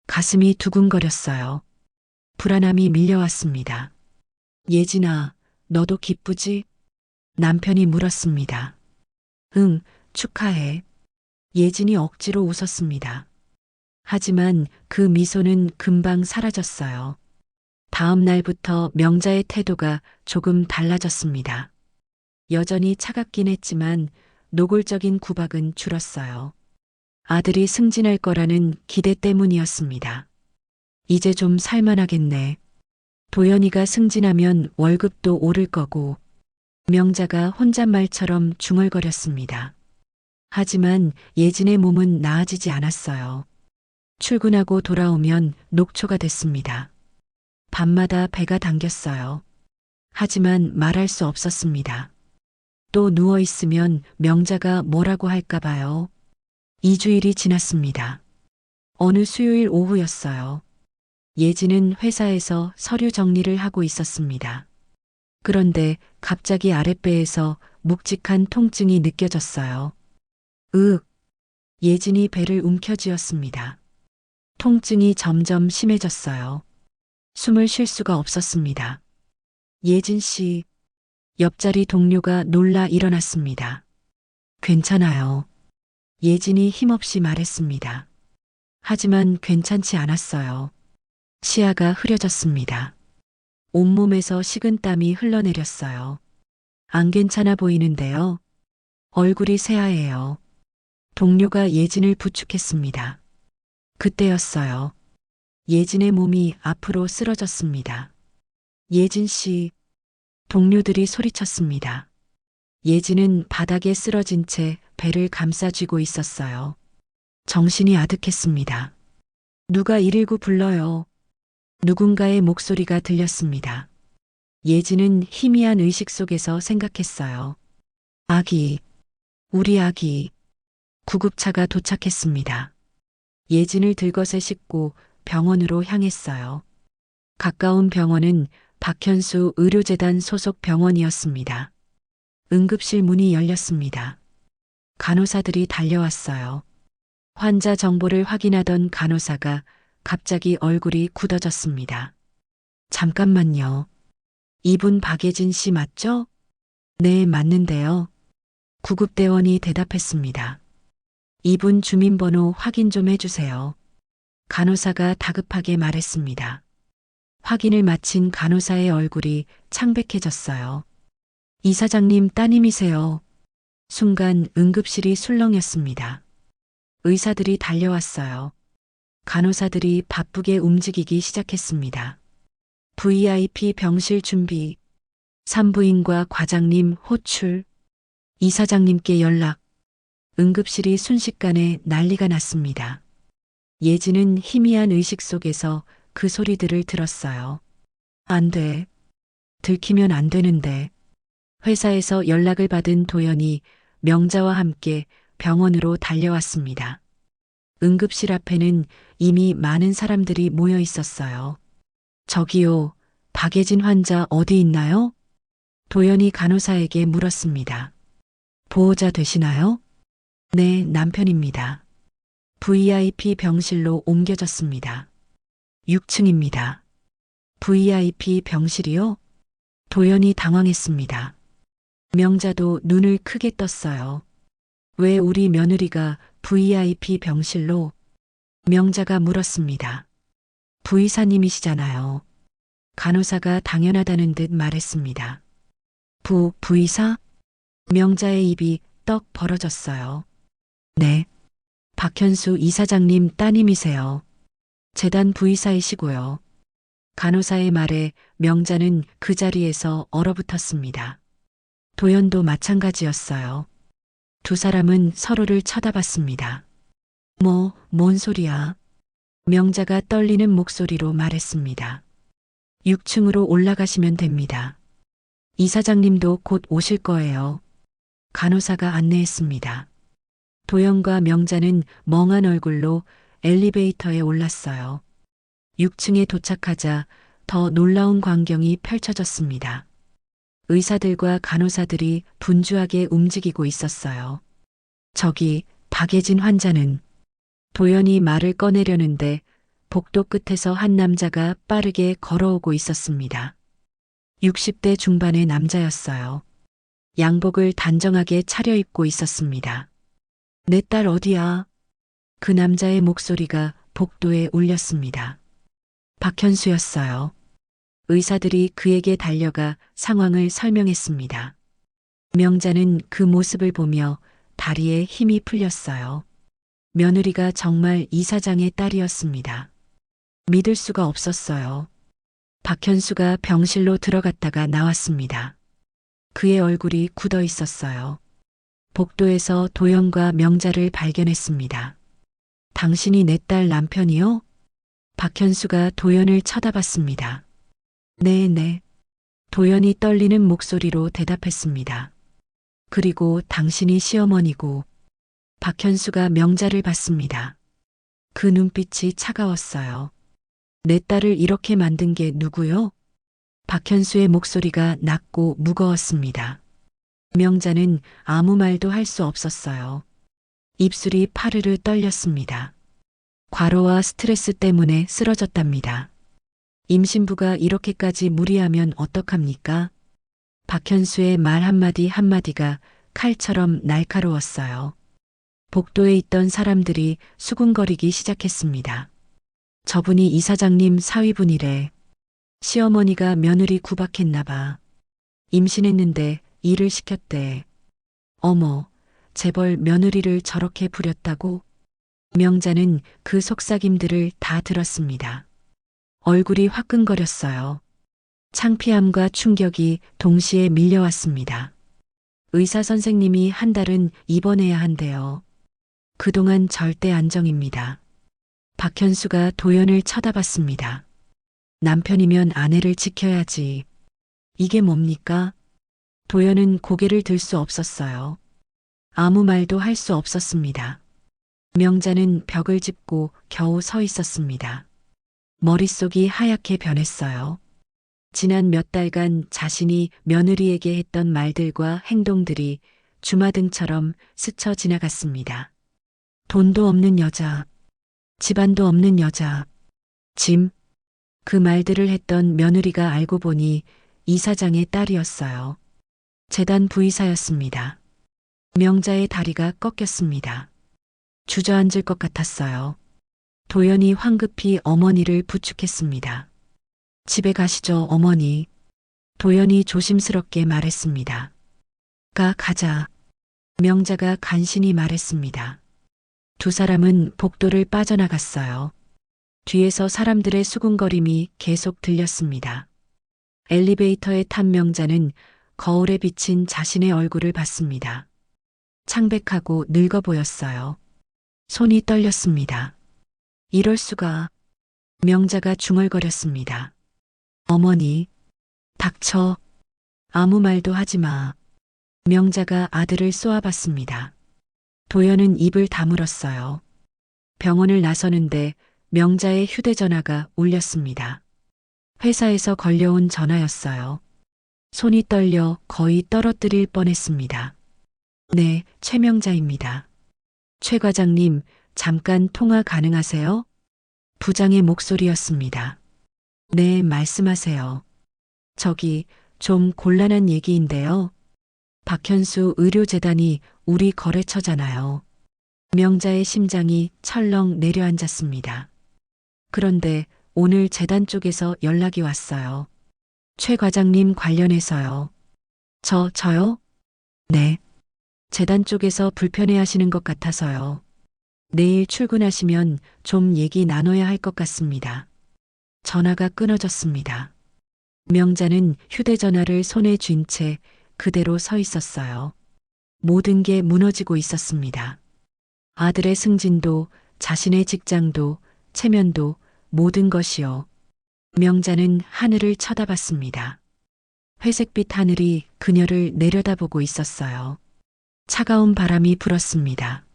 가슴이 두근거렸어요. 불안함이 밀려왔습니다. 예진아, 너도 기쁘지? 남편이 물었습니다. 응, 축하해. 예진이 억지로 웃었습니다. 하지만 그 미소는 금방 사라졌어요. 다음 날부터 명자의 태도가 조금 달라졌습니다. 여전히 차갑긴 했지만 노골적인 구박은 줄었어요. 아들이 승진할 거라는 기대 때문이었습니다. 이제 좀 살만하겠네. 도연이가 승진하면 월급도 오를 거고. 명자가 혼잣말처럼 중얼거렸습니다. 하지만 예진의 몸은 나아지지 않았어요. 출근하고 돌아오면 녹초가 됐습니다. 밤마다 배가 당겼어요. 하지만 말할 수 없었습니다. 또 누워있으면 명자가 뭐라고 할까 봐요. 2주일이 지났습니다. 어느 수요일 오후였어요. 예진은 회사에서 서류 정리를 하고 있었습니다. 그런데 갑자기 아랫배에서 묵직한 통증이 느껴졌어요. 예진이 배를 움켜쥐었습니다. 통증이 점점 심해졌어요. 숨을 쉴 수가 없었습니다. 예진 씨, 옆자리 동료가 놀라 일어났습니다. 괜찮아요. 예진이 힘없이 말했습니다. 하지만 괜찮지 않았어요. 시야가 흐려졌습니다. 온몸에서 식은땀이 흘러내렸어요. 안 괜찮아 보이는데요. 얼굴이 새하얘요. 동료가 예진을 부축했습니다. 그때였어요. 예진의 몸이 앞으로 쓰러졌습니다. 예진 씨, 동료들이 소리쳤습니다. 예진은 바닥에 쓰러진 채 배를 감싸쥐고 있었어요. 정신이 아득했습니다. 누가 119 불러요. 누군가의 목소리가 들렸습니다. 예진은 희미한 의식 속에서 생각했어요. 우리 아기. 구급차가 도착했습니다. 예진을 들것에 싣고 병원으로 향했어요. 가까운 병원은 박현수 의료재단 소속 병원이었습니다. 응급실 문이 열렸습니다. 간호사들이 달려왔어요. 환자 정보를 확인하던 간호사가 갑자기 얼굴이 굳어졌습니다. 잠깐만요. 이분 박예진 씨 맞죠? 네, 맞는데요. 구급대원이 대답했습니다. 이분 주민번호 확인 좀 해주세요. 간호사가 다급하게 말했습니다. 확인을 마친 간호사의 얼굴이 창백해졌어요. 이사장님 따님이세요. 순간 응급실이 술렁였습니다. 의사들이 달려왔어요. 간호사들이 바쁘게 움직이기 시작했습니다. VIP 병실 준비, 산부인과 과장님 호출, 이사장님께 연락, 응급실이 순식간에 난리가 났습니다. 예지는 희미한 의식 속에서 그 소리들을 들었어요. 안 돼. 들키면 안 되는데. 회사에서 연락을 받은 도연이 명자와 함께 병원으로 달려왔습니다. 응급실 앞에는 이미 많은 사람들이 모여 있었어요. 저기요, 박예진 환자 어디 있나요? 도연이 간호사에게 물었습니다. 보호자 되시나요? 네, 남편입니다. VIP 병실로 옮겨졌습니다. 6층입니다. VIP 병실이요? 도연이 당황했습니다. 명자도 눈을 크게 떴어요. 왜 우리 며느리가 VIP 병실로? 명자가 물었습니다. 부의사님이시잖아요. 간호사가 당연하다는 듯 말했습니다. 부의사? 명자의 입이 떡 벌어졌어요. 네. 박현수 이사장님 따님이세요. 재단 부의사이시고요. 간호사의 말에 명자는 그 자리에서 얼어붙었습니다. 도연도 마찬가지였어요. 두 사람은 서로를 쳐다봤습니다. 뭔 소리야? 명자가 떨리는 목소리로 말했습니다. 6층으로 올라가시면 됩니다. 이사장님도 곧 오실 거예요. 간호사가 안내했습니다. 도연과 명자는 멍한 얼굴로 엘리베이터에 올랐어요. 6층에 도착하자 더 놀라운 광경이 펼쳐졌습니다. 의사들과 간호사들이 분주하게 움직이고 있었어요. 저기 박예진 환자는 도연이 말을 꺼내려는데 복도 끝에서 한 남자가 빠르게 걸어오고 있었습니다. 60대 중반의 남자였어요. 양복을 단정하게 차려입고 있었습니다. 내 딸 어디야? 그 남자의 목소리가 복도에 울렸습니다. 박현수였어요. 의사들이 그에게 달려가 상황을 설명했습니다. 명자는 그 모습을 보며 다리에 힘이 풀렸어요. 며느리가 정말 이사장의 딸이었습니다. 믿을 수가 없었어요. 박현수가 병실로 들어갔다가 나왔습니다. 그의 얼굴이 굳어 있었어요. 복도에서 도연과 명자를 발견했습니다. 당신이 내 딸 남편이요? 박현수가 도연을 쳐다봤습니다. 네. 도연이 떨리는 목소리로 대답했습니다. 그리고 당신이 시어머니고. 박현수가 명자를 봤습니다. 그 눈빛이 차가웠어요. 내 딸을 이렇게 만든 게 누구요? 박현수의 목소리가 낮고 무거웠습니다. 명자는 아무 말도 할 수 없었어요. 입술이 파르르 떨렸습니다. 과로와 스트레스 때문에 쓰러졌답니다. 임신부가 이렇게까지 무리하면 어떡합니까? 박현수의 말 한마디 한마디가 칼처럼 날카로웠어요. 복도에 있던 사람들이 수군거리기 시작했습니다. 저분이 이사장님 사위분이래. 시어머니가 며느리 구박했나 봐. 임신했는데 일을 시켰대. 어머, 재벌 며느리를 저렇게 부렸다고? 명자는 그 속삭임들을 다 들었습니다. 얼굴이 화끈거렸어요. 창피함과 충격이 동시에 밀려왔습니다. 의사 선생님이 한 달은 입원해야 한대요. 그동안 절대 안정입니다. 박현수가 도연을 쳐다봤습니다. 남편이면 아내를 지켜야지. 이게 뭡니까? 도연은 고개를 들 수 없었어요. 아무 말도 할 수 없었습니다. 명자는 벽을 짚고 겨우 서 있었습니다. 머릿속이 하얗게 변했어요. 지난 몇 달간 자신이 며느리에게 했던 말들과 행동들이 주마등처럼 스쳐 지나갔습니다. 돈도 없는 여자, 집안도 없는 여자, 짐. 그 말들을 했던 며느리가 알고 보니 이사장의 딸이었어요. 재단 부의사였습니다. 명자의 다리가 꺾였습니다. 주저앉을 것 같았어요. 도연이 황급히 어머니를 부축했습니다. 집에 가시죠, 어머니. 도연이 조심스럽게 말했습니다. 가자. 명자가 간신히 말했습니다. 두 사람은 복도를 빠져나갔어요. 뒤에서 사람들의 수군거림이 계속 들렸습니다. 엘리베이터에 탄 명자는 거울에 비친 자신의 얼굴을 봤습니다. 창백하고 늙어 보였어요. 손이 떨렸습니다. 이럴 수가. 명자가 중얼거렸습니다. 어머니, 닥쳐. 아무 말도 하지 마. 명자가 아들을 쏘아봤습니다. 도연은 입을 다물었어요. 병원을 나서는데 명자의 휴대전화가 울렸습니다. 회사에서 걸려온 전화였어요. 손이 떨려 거의 떨어뜨릴 뻔했습니다. 네, 최명자입니다. 최 과장님, 잠깐 통화 가능하세요? 부장의 목소리였습니다. 네, 말씀하세요. 저기, 좀 곤란한 얘기인데요. 박현수 의료재단이 우리 거래처잖아요. 명자의 심장이 철렁 내려앉았습니다. 그런데 오늘 재단 쪽에서 연락이 왔어요. 최 과장님 관련해서요. 저요? 네. 재단 쪽에서 불편해 하시는 것 같아서요. 내일 출근하시면 좀 얘기 나눠야 할 것 같습니다. 전화가 끊어졌습니다. 명자는 휴대전화를 손에 쥔 채 그대로 서 있었어요. 모든 게 무너지고 있었습니다. 아들의 승진도, 자신의 직장도, 체면도, 모든 것이요. 명자는 하늘을 쳐다봤습니다. 회색빛 하늘이 그녀를 내려다보고 있었어요. 차가운 바람이 불었습니다.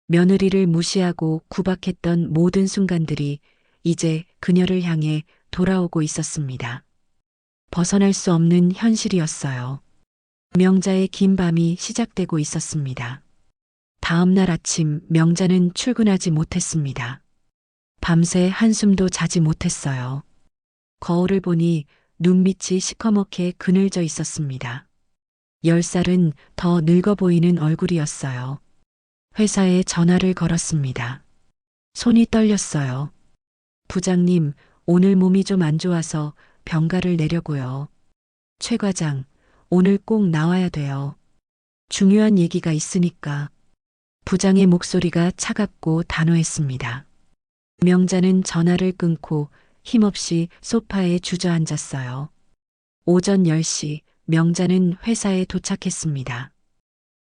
며느리를 무시하고 구박했던 모든 순간들이 이제 그녀를 향해 돌아오고 있었습니다. 벗어날 수 없는 현실이었어요. 명자의 긴 밤이 시작되고 있었습니다. 다음 날 아침 명자는 출근하지 못했습니다. 밤새 한숨도 자지 못했어요. 거울을 보니 눈밑이 시커멓게 그늘져 있었습니다. 10살은 더 늙어 보이는 얼굴이었어요. 회사에 전화를 걸었습니다. 손이 떨렸어요. 부장님, 오늘 몸이 좀 안 좋아서 병가를 내려고요. 최 과장, 오늘 꼭 나와야 돼요. 중요한 얘기가 있으니까. 부장의 목소리가 차갑고 단호했습니다. 명자는 전화를 끊고 힘없이 소파에 주저앉았어요. 오전 10시 명자는 회사에 도착했습니다.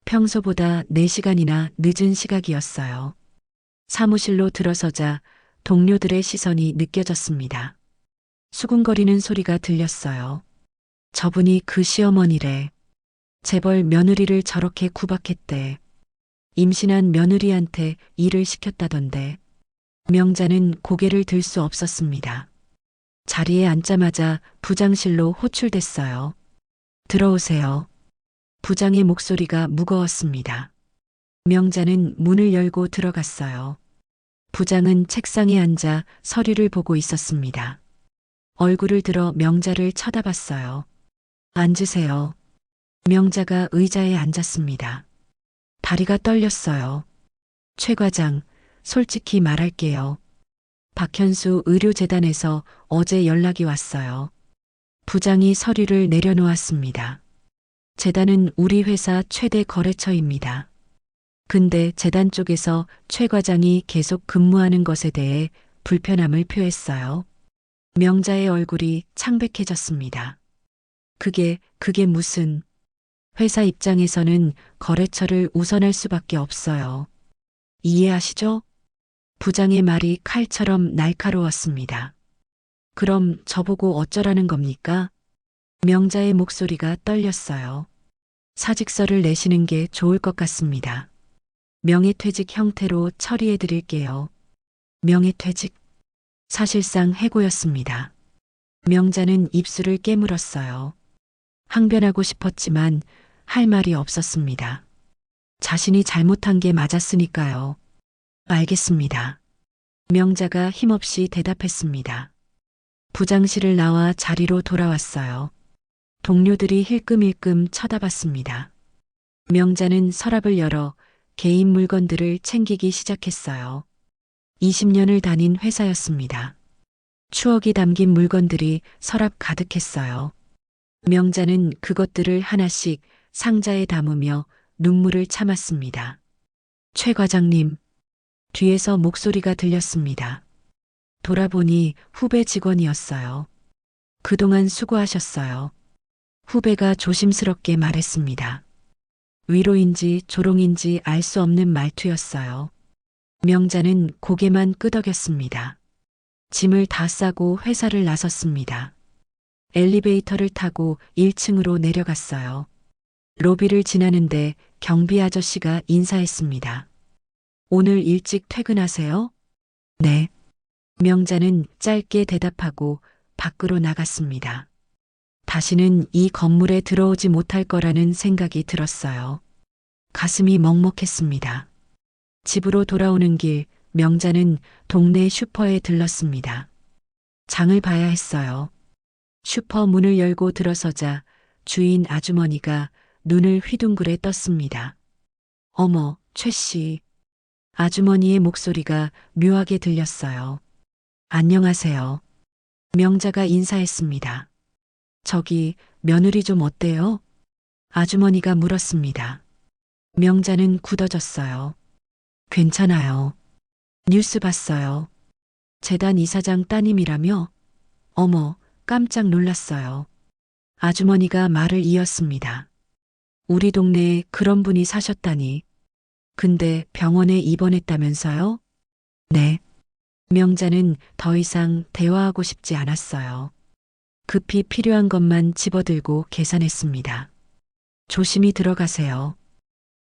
평소보다 4시간이나 늦은 시각이었어요. 사무실로 들어서자 동료들의 시선이 느껴졌습니다. 수군거리는 소리가 들렸어요. 저분이 그 시어머니래. 재벌 며느리를 저렇게 구박했대. 임신한 며느리한테 일을 시켰다던데. 명자는 고개를 들 수 없었습니다. 자리에 앉자마자 부장실로 호출됐어요. 들어오세요. 부장의 목소리가 무거웠습니다. 명자는 문을 열고 들어갔어요. 부장은 책상에 앉아 서류를 보고 있었습니다. 얼굴을 들어 명자를 쳐다봤어요. 앉으세요. 명자가 의자에 앉았습니다. 다리가 떨렸어요. 최 과장, 솔직히 말할게요. 박현수 의료재단에서 어제 연락이 왔어요. 부장이 서류를 내려놓았습니다. 재단은 우리 회사 최대 거래처입니다. 근데 재단 쪽에서 최 과장이 계속 근무하는 것에 대해 불편함을 표했어요. 명자의 얼굴이 창백해졌습니다. 그게 무슨... 회사 입장에서는 거래처를 우선할 수밖에 없어요. 이해하시죠? 부장의 말이 칼처럼 날카로웠습니다. 그럼 저보고 어쩌라는 겁니까? 명자의 목소리가 떨렸어요. 사직서를 내시는 게 좋을 것 같습니다. 명예퇴직 형태로 처리해 드릴게요. 명예퇴직. 사실상 해고였습니다. 명자는 입술을 깨물었어요. 항변하고 싶었지만 할 말이 없었습니다. 자신이 잘못한 게 맞았으니까요. 알겠습니다. 명자가 힘없이 대답했습니다. 부장실을 나와 자리로 돌아왔어요. 동료들이 힐끔힐끔 쳐다봤습니다. 명자는 서랍을 열어 개인 물건들을 챙기기 시작했어요. 20년을 다닌 회사였습니다. 추억이 담긴 물건들이 서랍 가득했어요. 명자는 그것들을 하나씩 상자에 담으며 눈물을 참았습니다. 최 과장님, 뒤에서 목소리가 들렸습니다. 돌아보니 후배 직원이었어요. 그동안 수고하셨어요. 후배가 조심스럽게 말했습니다. 위로인지 조롱인지 알 수 없는 말투였어요. 명자는 고개만 끄덕였습니다. 짐을 다 싸고 회사를 나섰습니다. 엘리베이터를 타고 1층으로 내려갔어요. 로비를 지나는데 경비 아저씨가 인사했습니다. 오늘 일찍 퇴근하세요? 네. 명자는 짧게 대답하고 밖으로 나갔습니다. 다시는 이 건물에 들어오지 못할 거라는 생각이 들었어요. 가슴이 먹먹했습니다. 집으로 돌아오는 길, 명자는 동네 슈퍼에 들렀습니다. 장을 봐야 했어요. 슈퍼 문을 열고 들어서자 주인 아주머니가 눈을 휘둥그레 떴습니다. 어머, 최 씨. 아주머니의 목소리가 묘하게 들렸어요. 안녕하세요. 명자가 인사했습니다. 저기, 며느리 좀 어때요? 아주머니가 물었습니다. 명자는 굳어졌어요. 괜찮아요. 뉴스 봤어요. 재단 이사장 따님이라며? 어머, 깜짝 놀랐어요. 아주머니가 말을 이었습니다. 우리 동네에 그런 분이 사셨다니. 근데 병원에 입원했다면서요? 네. 명자는 더 이상 대화하고 싶지 않았어요. 급히 필요한 것만 집어들고 계산했습니다. 조심히 들어가세요.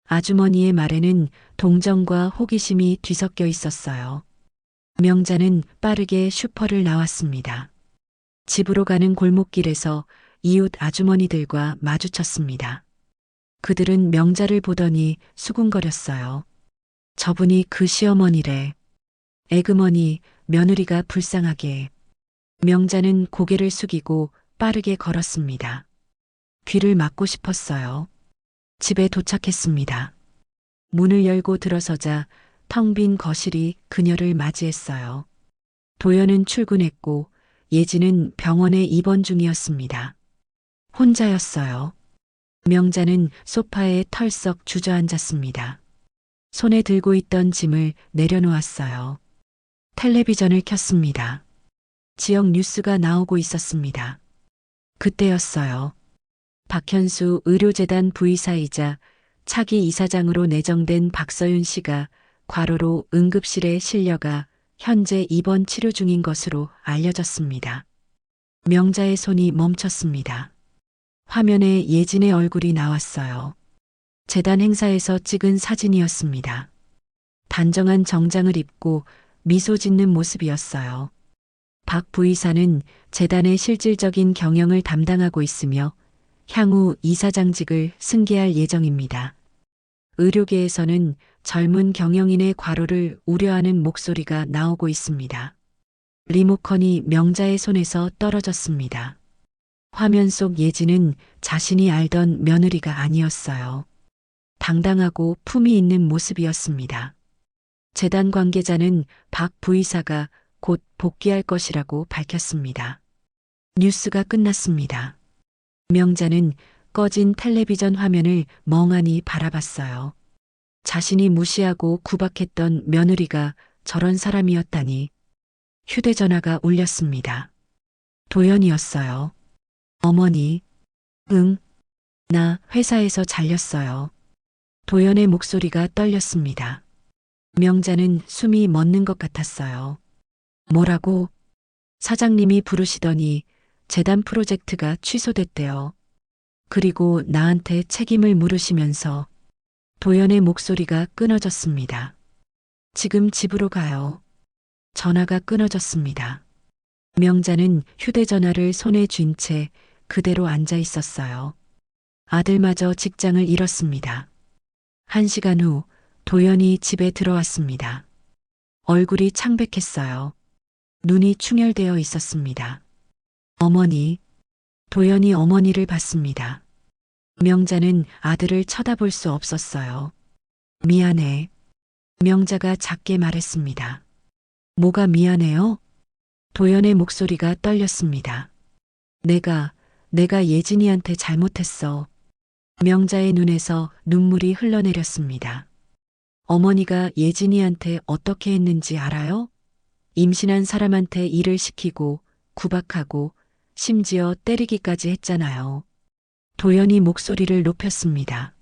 아주머니의 말에는 동정과 호기심이 뒤섞여 있었어요. 명자는 빠르게 슈퍼를 나왔습니다. 집으로 가는 골목길에서 이웃 아주머니들과 마주쳤습니다. 그들은 명자를 보더니 수군거렸어요. 저분이 그 시어머니래. 에그머니, 며느리가 불쌍하게. 명자는 고개를 숙이고 빠르게 걸었습니다. 귀를 막고 싶었어요. 집에 도착했습니다. 문을 열고 들어서자 텅 빈 거실이 그녀를 맞이했어요. 도연은 출근했고 예진은 병원에 입원 중이었습니다. 혼자였어요. 명자는 소파에 털썩 주저앉았습니다. 손에 들고 있던 짐을 내려놓았어요. 텔레비전을 켰습니다. 지역 뉴스가 나오고 있었습니다. 그때였어요. 박현수 의료재단 부이사이자 차기 이사장으로 내정된 박서윤 씨가 과로로 응급실에 실려가 현재 입원 치료 중인 것으로 알려졌습니다. 명자의 손이 멈췄습니다. 화면에 예진의 얼굴이 나왔어요. 재단 행사에서 찍은 사진이었습니다. 단정한 정장을 입고 미소 짓는 모습이었어요. 박 부이사는 재단의 실질적인 경영을 담당하고 있으며 향후 이사장직을 승계할 예정입니다. 의료계에서는 젊은 경영인의 과로를 우려하는 목소리가 나오고 있습니다. 리모컨이 명자의 손에서 떨어졌습니다. 화면 속 예진은 자신이 알던 며느리가 아니었어요. 당당하고 품위 있는 모습이었습니다. 재단 관계자는 박 부이사가 곧 복귀할 것이라고 밝혔습니다. 뉴스가 끝났습니다. 명자는 꺼진 텔레비전 화면을 멍하니 바라봤어요. 자신이 무시하고 구박했던 며느리가 저런 사람이었다니. 휴대전화가 울렸습니다. 도연이었어요. 어머니. 응. 나 회사에서 잘렸어요. 도연의 목소리가 떨렸습니다. 명자는 숨이 멎는 것 같았어요. 뭐라고? 사장님이 부르시더니 재단 프로젝트가 취소됐대요. 그리고 나한테 책임을 물으시면서 도연의 목소리가 끊어졌습니다. 지금 집으로 가요. 전화가 끊어졌습니다. 명자는 휴대전화를 손에 쥔 채 그대로 앉아 있었어요. 아들마저 직장을 잃었습니다. 1시간 후 도연이 집에 들어왔습니다. 얼굴이 창백했어요. 눈이 충혈되어 있었습니다. 어머니. 도연이 어머니를 봤습니다. 명자는 아들을 쳐다볼 수 없었어요. 미안해. 명자가 작게 말했습니다. 뭐가 미안해요? 도연의 목소리가 떨렸습니다. 내가 예진이한테 잘못했어. 명자의 눈에서 눈물이 흘러내렸습니다. 어머니가 예진이한테 어떻게 했는지 알아요? 임신한 사람한테 일을 시키고 구박하고 심지어 때리기까지 했잖아요. 도연이 목소리를 높였습니다.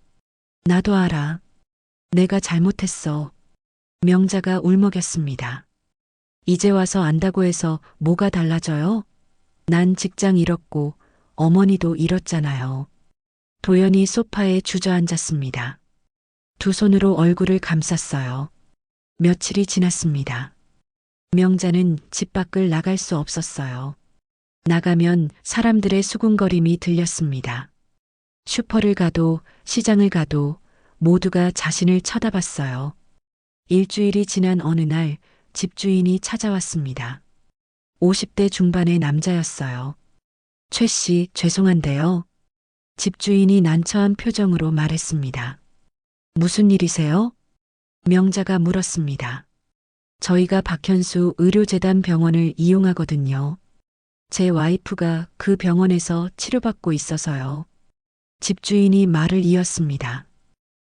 나도 알아. 내가 잘못했어. 명자가 울먹였습니다. 이제 와서 안다고 해서 뭐가 달라져요? 난 직장 잃었고 어머니도 잃었잖아요. 도연이 소파에 주저앉았습니다. 두 손으로 얼굴을 감쌌어요. 며칠이 지났습니다. 명자는 집 밖을 나갈 수 없었어요. 나가면 사람들의 수군거림이 들렸습니다. 슈퍼를 가도 시장을 가도 모두가 자신을 쳐다봤어요. 일주일이 지난 어느 날 집주인이 찾아왔습니다. 50대 중반의 남자였어요. 최 씨, 죄송한데요. 집주인이 난처한 표정으로 말했습니다. 무슨 일이세요? 명자가 물었습니다. 저희가 박현수 의료재단 병원을 이용하거든요. 제 와이프가 그 병원에서 치료받고 있어서요. 집주인이 말을 이었습니다.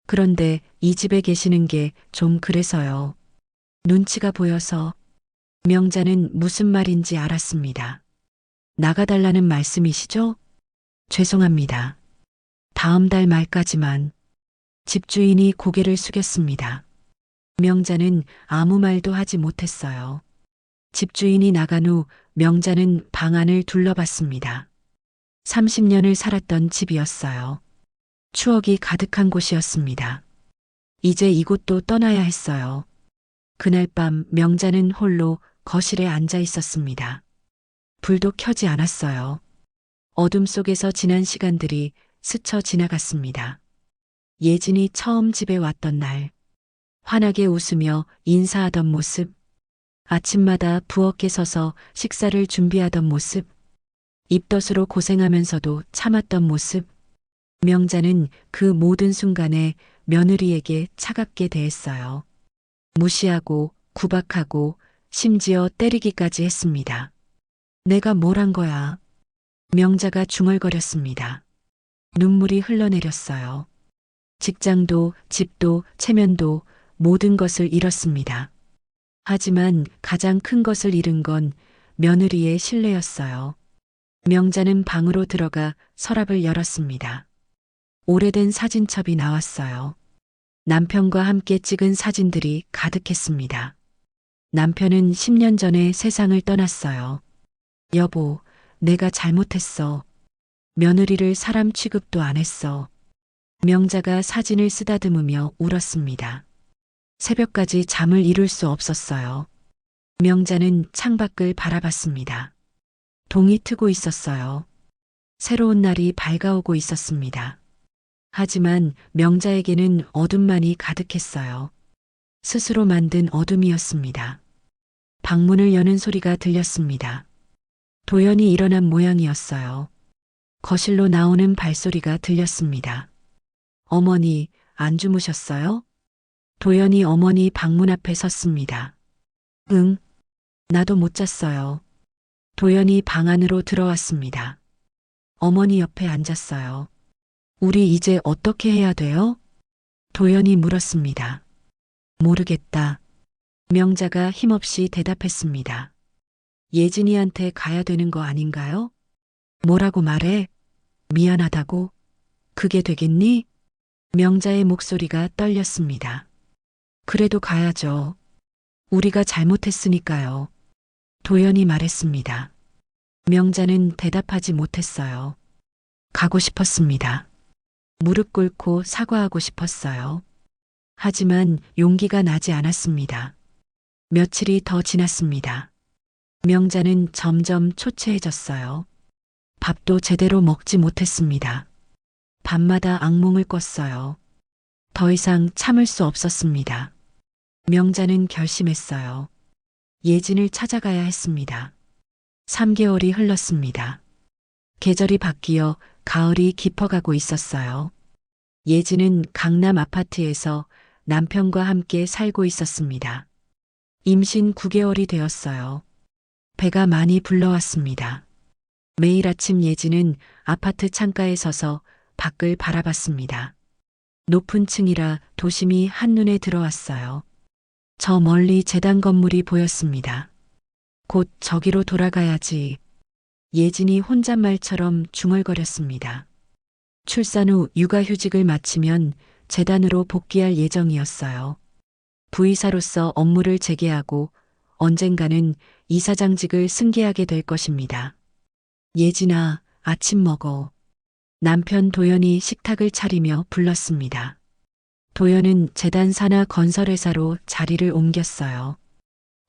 그런데 이 집에 계시는 게 좀 그래서요. 눈치가 보여서. 명자는 무슨 말인지 알았습니다. 나가달라는 말씀이시죠? 죄송합니다. 다음 달 말까지만. 집주인이 고개를 숙였습니다. 명자는 아무 말도 하지 못했어요. 집주인이 나간 후 명자는 방 안을 둘러봤습니다. 30년을 살았던 집이었어요. 추억이 가득한 곳이었습니다. 이제 이곳도 떠나야 했어요. 그날 밤 명자는 홀로 거실에 앉아 있었습니다. 불도 켜지 않았어요. 어둠 속에서 지난 시간들이 스쳐 지나갔습니다. 예진이 처음 집에 왔던 날, 환하게 웃으며 인사하던 모습, 아침마다 부엌에 서서 식사를 준비하던 모습, 입덧으로 고생하면서도 참았던 모습, 명자는 그 모든 순간에 며느리에게 차갑게 대했어요. 무시하고 구박하고 심지어 때리기까지 했습니다. 내가 뭘 한 거야? 명자가 중얼거렸습니다. 눈물이 흘러내렸어요. 직장도 집도 체면도 모든 것을 잃었습니다. 하지만 가장 큰 것을 잃은 건 며느리의 신뢰였어요. 명자는 방으로 들어가 서랍을 열었습니다. 오래된 사진첩이 나왔어요. 남편과 함께 찍은 사진들이 가득했습니다. 남편은 10년 전에 세상을 떠났어요. 여보, 내가 잘못했어. 며느리를 사람 취급도 안 했어. 명자가 사진을 쓰다듬으며 울었습니다. 새벽까지 잠을 이룰 수 없었어요. 명자는 창밖을 바라봤습니다. 동이 트고 있었어요. 새로운 날이 밝아오고 있었습니다. 하지만 명자에게는 어둠만이 가득했어요. 스스로 만든 어둠이었습니다. 방문을 여는 소리가 들렸습니다. 도연이 일어난 모양이었어요. 거실로 나오는 발소리가 들렸습니다. 어머니, 안 주무셨어요? 도연이 어머니 방문 앞에 섰습니다. 응, 나도 못 잤어요. 도연이 방 안으로 들어왔습니다. 어머니 옆에 앉았어요. 우리 이제 어떻게 해야 돼요? 도연이 물었습니다. 모르겠다. 명자가 힘없이 대답했습니다. 예진이한테 가야 되는 거 아닌가요? 뭐라고 말해? 미안하다고? 그게 되겠니? 명자의 목소리가 떨렸습니다. 그래도 가야죠. 우리가 잘못했으니까요. 도연이 말했습니다. 명자는 대답하지 못했어요. 가고 싶었습니다. 무릎 꿇고 사과하고 싶었어요. 하지만 용기가 나지 않았습니다. 며칠이 더 지났습니다. 명자는 점점 초췌해졌어요. 밥도 제대로 먹지 못했습니다. 밤마다 악몽을 꿨어요. 더 이상 참을 수 없었습니다. 명자는 결심했어요. 예진을 찾아가야 했습니다. 3개월이 흘렀습니다. 계절이 바뀌어 가을이 깊어가고 있었어요. 예진은 강남 아파트에서 남편과 함께 살고 있었습니다. 임신 9개월이 되었어요. 배가 많이 불러왔습니다. 매일 아침 예진은 아파트 창가에 서서 밖을 바라봤습니다. 높은 층이라 도심이 한눈에 들어왔어요. 저 멀리 재단 건물이 보였습니다. 곧 저기로 돌아가야지. 예진이 혼잣말처럼 중얼거렸습니다. 출산 후 육아휴직을 마치면 재단으로 복귀할 예정이었어요. 부의사로서 업무를 재개하고 언젠가는 이사장직을 승계하게 될 것입니다. 예진아, 아침 먹어. 남편 도연이 식탁을 차리며 불렀습니다. 도연은 재단 산하 건설회사로 자리를 옮겼어요.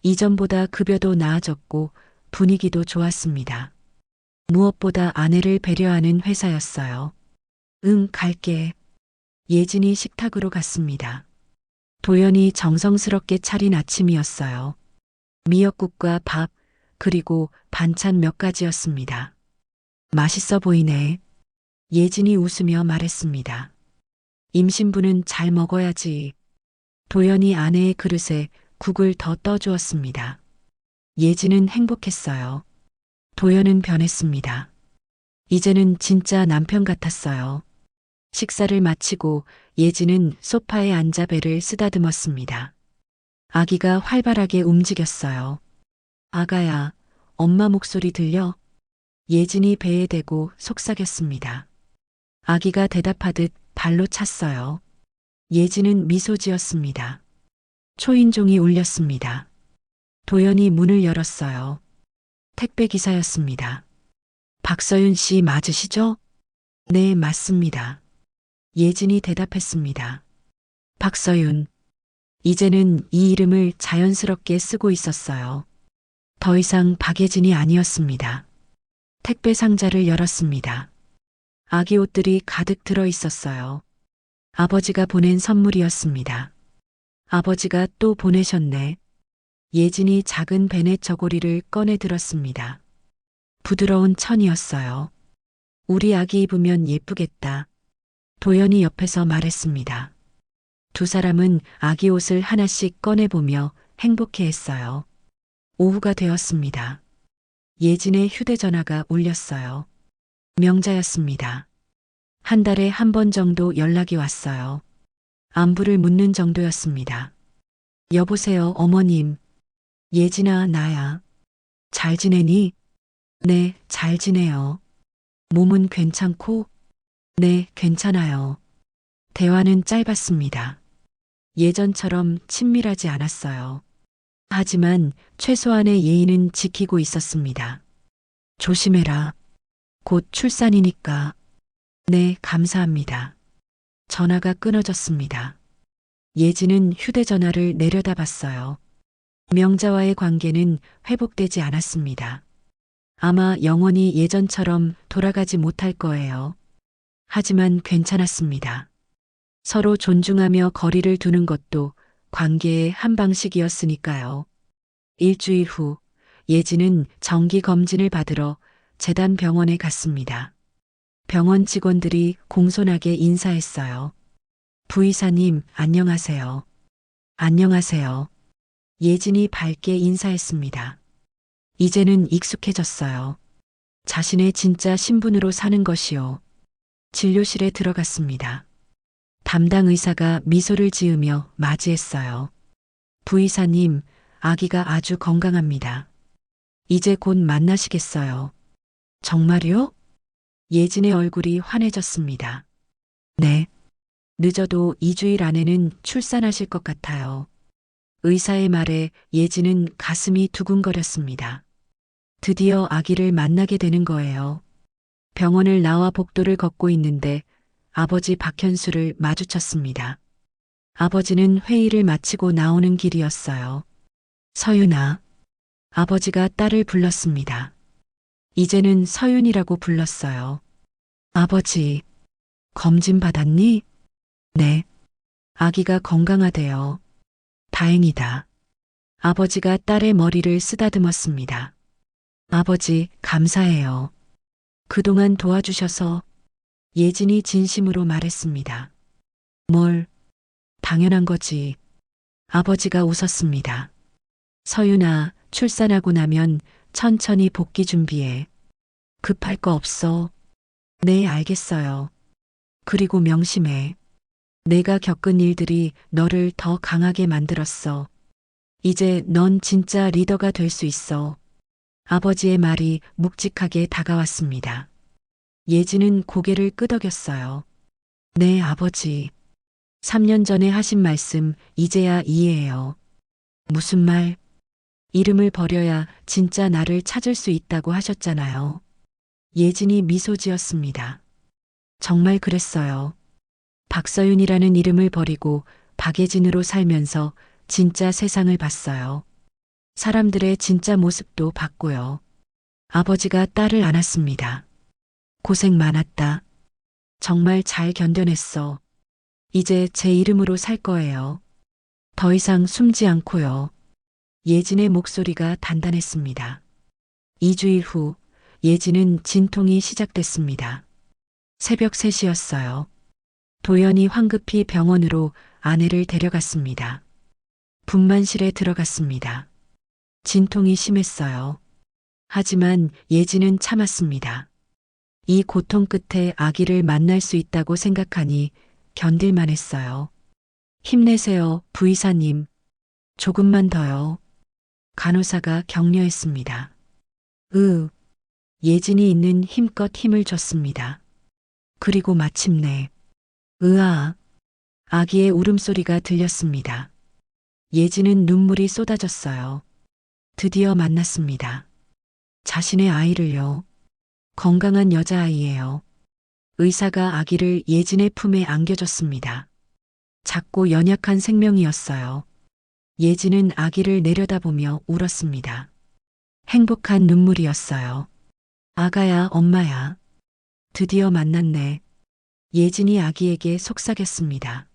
이전보다 급여도 나아졌고 분위기도 좋았습니다. 무엇보다 아내를 배려하는 회사였어요. 응, 갈게. 예진이 식탁으로 갔습니다. 도연이 정성스럽게 차린 아침이었어요. 미역국과 밥, 그리고 반찬 몇 가지였습니다. 맛있어 보이네. 예진이 웃으며 말했습니다. 임신부는 잘 먹어야지. 도연이 아내의 그릇에 국을 더 떠주었습니다. 예진은 행복했어요. 도연은 변했습니다. 이제는 진짜 남편 같았어요. 식사를 마치고 예진은 소파에 앉아 배를 쓰다듬었습니다. 아기가 활발하게 움직였어요. 아가야, 엄마 목소리 들려? 예진이 배에 대고 속삭였습니다. 아기가 대답하듯 발로 찼어요. 예진은 미소 지었습니다. 초인종이 울렸습니다. 도연이 문을 열었어요. 택배 기사였습니다. 박서윤 씨 맞으시죠? 네, 맞습니다. 예진이 대답했습니다. 박서윤. 이제는 이 이름을 자연스럽게 쓰고 있었어요. 더 이상 박예진이 아니었습니다. 택배 상자를 열었습니다. 아기 옷들이 가득 들어 있었어요. 아버지가 보낸 선물이었습니다. 아버지가 또 보내셨네. 예진이 작은 베넷 저고리를 꺼내 들었습니다. 부드러운 천이었어요. 우리 아기 입으면 예쁘겠다. 도연이 옆에서 말했습니다. 두 사람은 아기 옷을 하나씩 꺼내보며 행복해했어요. 오후가 되었습니다. 예진의 휴대전화가 울렸어요. 명자였습니다. 한 달에 한 번 정도 연락이 왔어요. 안부를 묻는 정도였습니다. 여보세요, 어머님. 예진아, 나야. 잘 지내니? 네, 잘 지내요. 몸은 괜찮고? 네, 괜찮아요. 대화는 짧았습니다. 예전처럼 친밀하지 않았어요. 하지만 최소한의 예의는 지키고 있었습니다. 조심해라. 곧 출산이니까. 네, 감사합니다. 전화가 끊어졌습니다. 예진은 휴대전화를 내려다봤어요. 명자와의 관계는 회복되지 않았습니다. 아마 영원히 예전처럼 돌아가지 못할 거예요. 하지만 괜찮았습니다. 서로 존중하며 거리를 두는 것도 관계의 한 방식이었으니까요. 일주일 후 예진은 정기 검진을 받으러 재단 병원에 갔습니다. 병원 직원들이 공손하게 인사했어요. 부의사님, 안녕하세요. 안녕하세요. 예진이 밝게 인사했습니다. 이제는 익숙해졌어요. 자신의 진짜 신분으로 사는 것이요. 진료실에 들어갔습니다. 담당 의사가 미소를 지으며 맞이했어요. 부의사님, 아기가 아주 건강합니다. 이제 곧 만나시겠어요. 정말요? 예진의 얼굴이 환해졌습니다. 네. 늦어도 2주일 안에는 출산하실 것 같아요. 의사의 말에 예진은 가슴이 두근거렸습니다. 드디어 아기를 만나게 되는 거예요. 병원을 나와 복도를 걷고 있는데 아버지 박현수를 마주쳤습니다. 아버지는 회의를 마치고 나오는 길이었어요. 서윤아. 아버지가 딸을 불렀습니다. 이제는 서윤이라고 불렀어요. 아버지, 검진 받았니? 네. 아기가 건강하대요. 다행이다. 아버지가 딸의 머리를 쓰다듬었습니다. 아버지, 감사해요. 그동안 도와주셔서. 예진이 진심으로 말했습니다. 뭘, 당연한 거지. 아버지가 웃었습니다. 서윤아, 출산하고 나면 천천히 복귀 준비해. 급할 거 없어. 네, 알겠어요. 그리고 명심해. 내가 겪은 일들이 너를 더 강하게 만들었어. 이제 넌 진짜 리더가 될 수 있어. 아버지의 말이 묵직하게 다가왔습니다. 예지는 고개를 끄덕였어요. 네, 아버지. 3년 전에 하신 말씀 이제야 이해해요. 무슨 말? 이름을 버려야 진짜 나를 찾을 수 있다고 하셨잖아요. 예진이 미소 지었습니다. 정말 그랬어요. 박서윤이라는 이름을 버리고 박예진으로 살면서 진짜 세상을 봤어요. 사람들의 진짜 모습도 봤고요. 아버지가 딸을 안았습니다. 고생 많았다. 정말 잘 견뎌냈어. 이제 제 이름으로 살 거예요. 더 이상 숨지 않고요. 예진의 목소리가 단단했습니다. 2주일 후 예진은 진통이 시작됐습니다. 새벽 3시였어요. 도연이 황급히 병원으로 아내를 데려갔습니다. 분만실에 들어갔습니다. 진통이 심했어요. 하지만 예진은 참았습니다. 이 고통 끝에 아기를 만날 수 있다고 생각하니 견딜만 했어요. 힘내세요, 부의사님. 조금만 더요. 간호사가 격려했습니다. 예진이 있는 힘껏 힘을 줬습니다. 그리고 마침내 으아, 아기의 울음소리가 들렸습니다. 예진은 눈물이 쏟아졌어요. 드디어 만났습니다. 자신의 아이를요. 건강한 여자아이예요. 의사가 아기를 예진의 품에 안겨줬습니다. 작고 연약한 생명이었어요. 예진은 아기를 내려다보며 울었습니다. 행복한 눈물이었어요. 아가야, 엄마야. 드디어 만났네. 예진이 아기에게 속삭였습니다.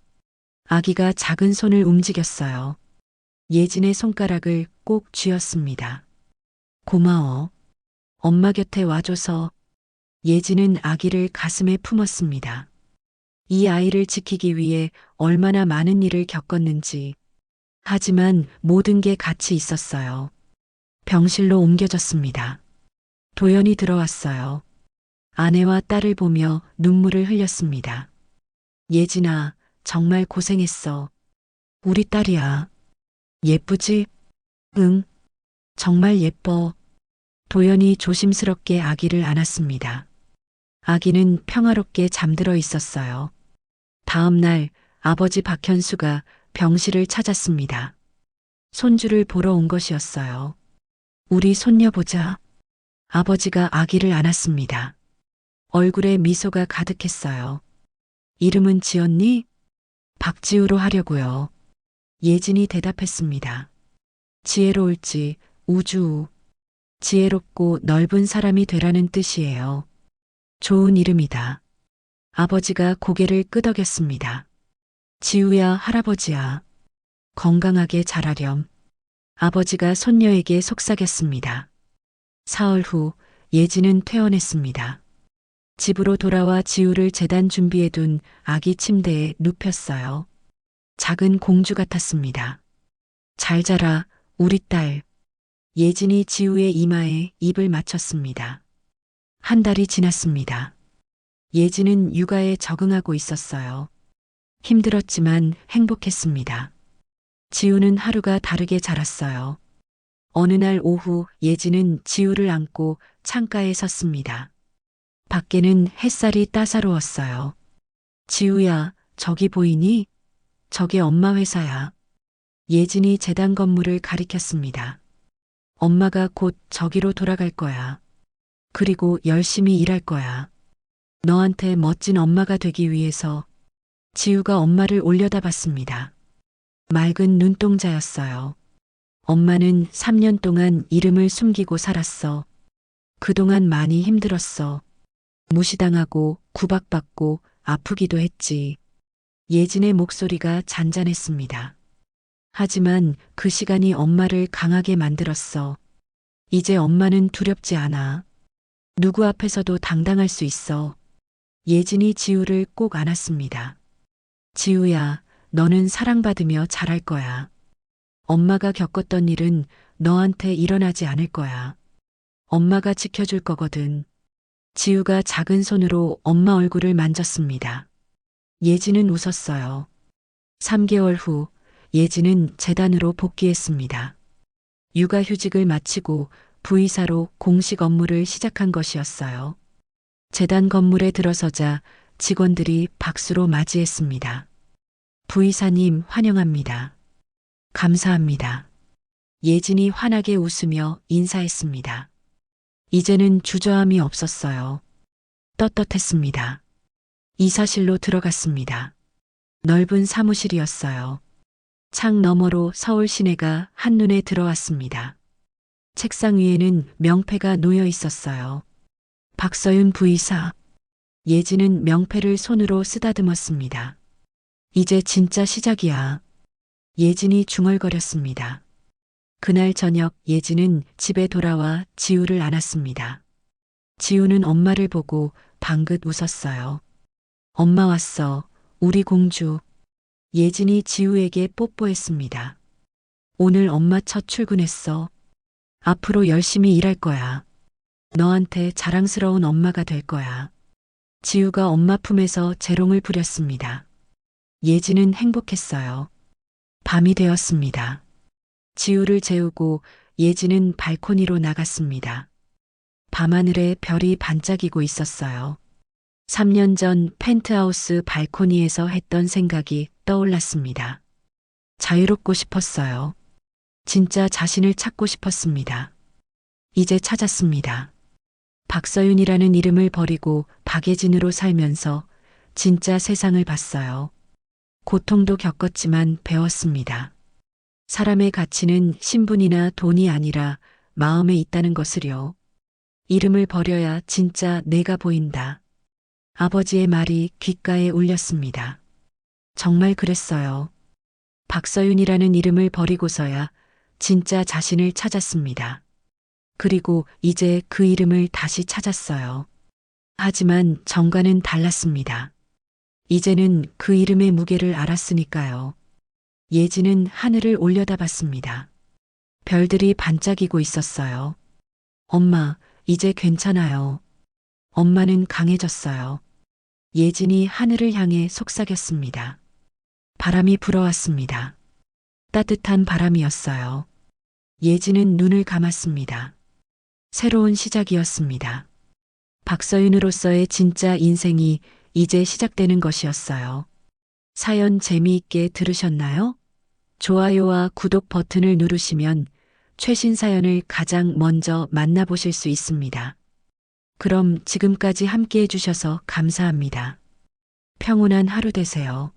아기가 작은 손을 움직였어요. 예진의 손가락을 꼭 쥐었습니다. 고마워. 엄마 곁에 와줘서. 예진은 아기를 가슴에 품었습니다. 이 아이를 지키기 위해 얼마나 많은 일을 겪었는지. 하지만 모든 게 가치 있었어요. 병실로 옮겨졌습니다. 도연이 들어왔어요. 아내와 딸을 보며 눈물을 흘렸습니다. 예진아, 정말 고생했어. 우리 딸이야. 예쁘지? 응, 정말 예뻐. 도연이 조심스럽게 아기를 안았습니다. 아기는 평화롭게 잠들어 있었어요. 다음 날 아버지 박현수가 병실을 찾았습니다. 손주를 보러 온 것이었어요. 우리 손녀 보자. 아버지가 아기를 안았습니다. 얼굴에 미소가 가득했어요. 이름은 지었니? 박지우로 하려고요. 예진이 대답했습니다. 지혜로울지 우주. 지혜롭고 넓은 사람이 되라는 뜻이에요. 좋은 이름이다. 아버지가 고개를 끄덕였습니다. 지우야, 할아버지야. 건강하게 자라렴. 아버지가 손녀에게 속삭였습니다. 사흘 후 예진은 퇴원했습니다. 집으로 돌아와 지우를 재단 준비해둔 아기 침대에 눕혔어요. 작은 공주 같았습니다. 잘 자라, 우리 딸. 예진이 지우의 이마에 입을 맞췄습니다. 한 달이 지났습니다. 예진은 육아에 적응하고 있었어요. 힘들었지만 행복했습니다. 지우는 하루가 다르게 자랐어요. 어느 날 오후 예진은 지우를 안고 창가에 섰습니다. 밖에는 햇살이 따사로웠어요. 지우야, 저기 보이니? 저게 엄마 회사야. 예진이 재단 건물을 가리켰습니다. 엄마가 곧 저기로 돌아갈 거야. 그리고 열심히 일할 거야. 너한테 멋진 엄마가 되기 위해서. 지우가 엄마를 올려다봤습니다. 맑은 눈동자였어요. 엄마는 3년 동안 이름을 숨기고 살았어. 그동안 많이 힘들었어. 무시당하고 구박받고 아프기도 했지. 예진의 목소리가 잔잔했습니다. 하지만 그 시간이 엄마를 강하게 만들었어. 이제 엄마는 두렵지 않아. 누구 앞에서도 당당할 수 있어. 예진이 지우를 꼭 안았습니다. 지우야, 너는 사랑받으며 자랄 거야. 엄마가 겪었던 일은 너한테 일어나지 않을 거야. 엄마가 지켜줄 거거든. 지우가 작은 손으로 엄마 얼굴을 만졌습니다. 예진은 웃었어요. 3개월 후 예진은 재단으로 복귀했습니다. 육아휴직을 마치고 부의사로 공식 업무를 시작한 것이었어요. 재단 건물에 들어서자 직원들이 박수로 맞이했습니다. 부의사님 환영합니다. 감사합니다. 예진이 환하게 웃으며 인사했습니다. 이제는 주저함이 없었어요. 떳떳했습니다. 이사실로 들어갔습니다. 넓은 사무실이었어요. 창 너머로 서울 시내가 한눈에 들어왔습니다. 책상 위에는 명패가 놓여 있었어요. 박서윤 부의사. 예진은 명패를 손으로 쓰다듬었습니다. 이제 진짜 시작이야. 예진이 중얼거렸습니다. 그날 저녁 예진은 집에 돌아와 지우를 안았습니다. 지우는 엄마를 보고 방긋 웃었어요. 엄마 왔어. 우리 공주. 예진이 지우에게 뽀뽀했습니다. 오늘 엄마 첫 출근했어. 앞으로 열심히 일할 거야. 너한테 자랑스러운 엄마가 될 거야. 지우가 엄마 품에서 재롱을 부렸습니다. 예진은 행복했어요. 밤이 되었습니다. 지우를 재우고 예진은 발코니로 나갔습니다. 밤하늘에 별이 반짝이고 있었어요. 3년 전 펜트하우스 발코니에서 했던 생각이 떠올랐습니다. 자유롭고 싶었어요. 진짜 자신을 찾고 싶었습니다. 이제 찾았습니다. 박서윤이라는 이름을 버리고 박예진으로 살면서 진짜 세상을 봤어요. 고통도 겪었지만 배웠습니다. 사람의 가치는 신분이나 돈이 아니라 마음에 있다는 것을요. 이름을 버려야 진짜 내가 보인다. 아버지의 말이 귓가에 울렸습니다. 정말 그랬어요. 박서윤이라는 이름을 버리고서야 진짜 자신을 찾았습니다. 그리고 이제 그 이름을 다시 찾았어요. 하지만 정과는 달랐습니다. 이제는 그 이름의 무게를 알았으니까요. 예진은 하늘을 올려다봤습니다. 별들이 반짝이고 있었어요. 엄마, 이제 괜찮아요. 엄마는 강해졌어요. 예진이 하늘을 향해 속삭였습니다. 바람이 불어왔습니다. 따뜻한 바람이었어요. 예진은 눈을 감았습니다. 새로운 시작이었습니다. 박서윤으로서의 진짜 인생이 이제 시작되는 것이었어요. 사연 재미있게 들으셨나요? 좋아요와 구독 버튼을 누르시면 최신 사연을 가장 먼저 만나보실 수 있습니다. 그럼 지금까지 함께 해주셔서 감사합니다. 평온한 하루 되세요.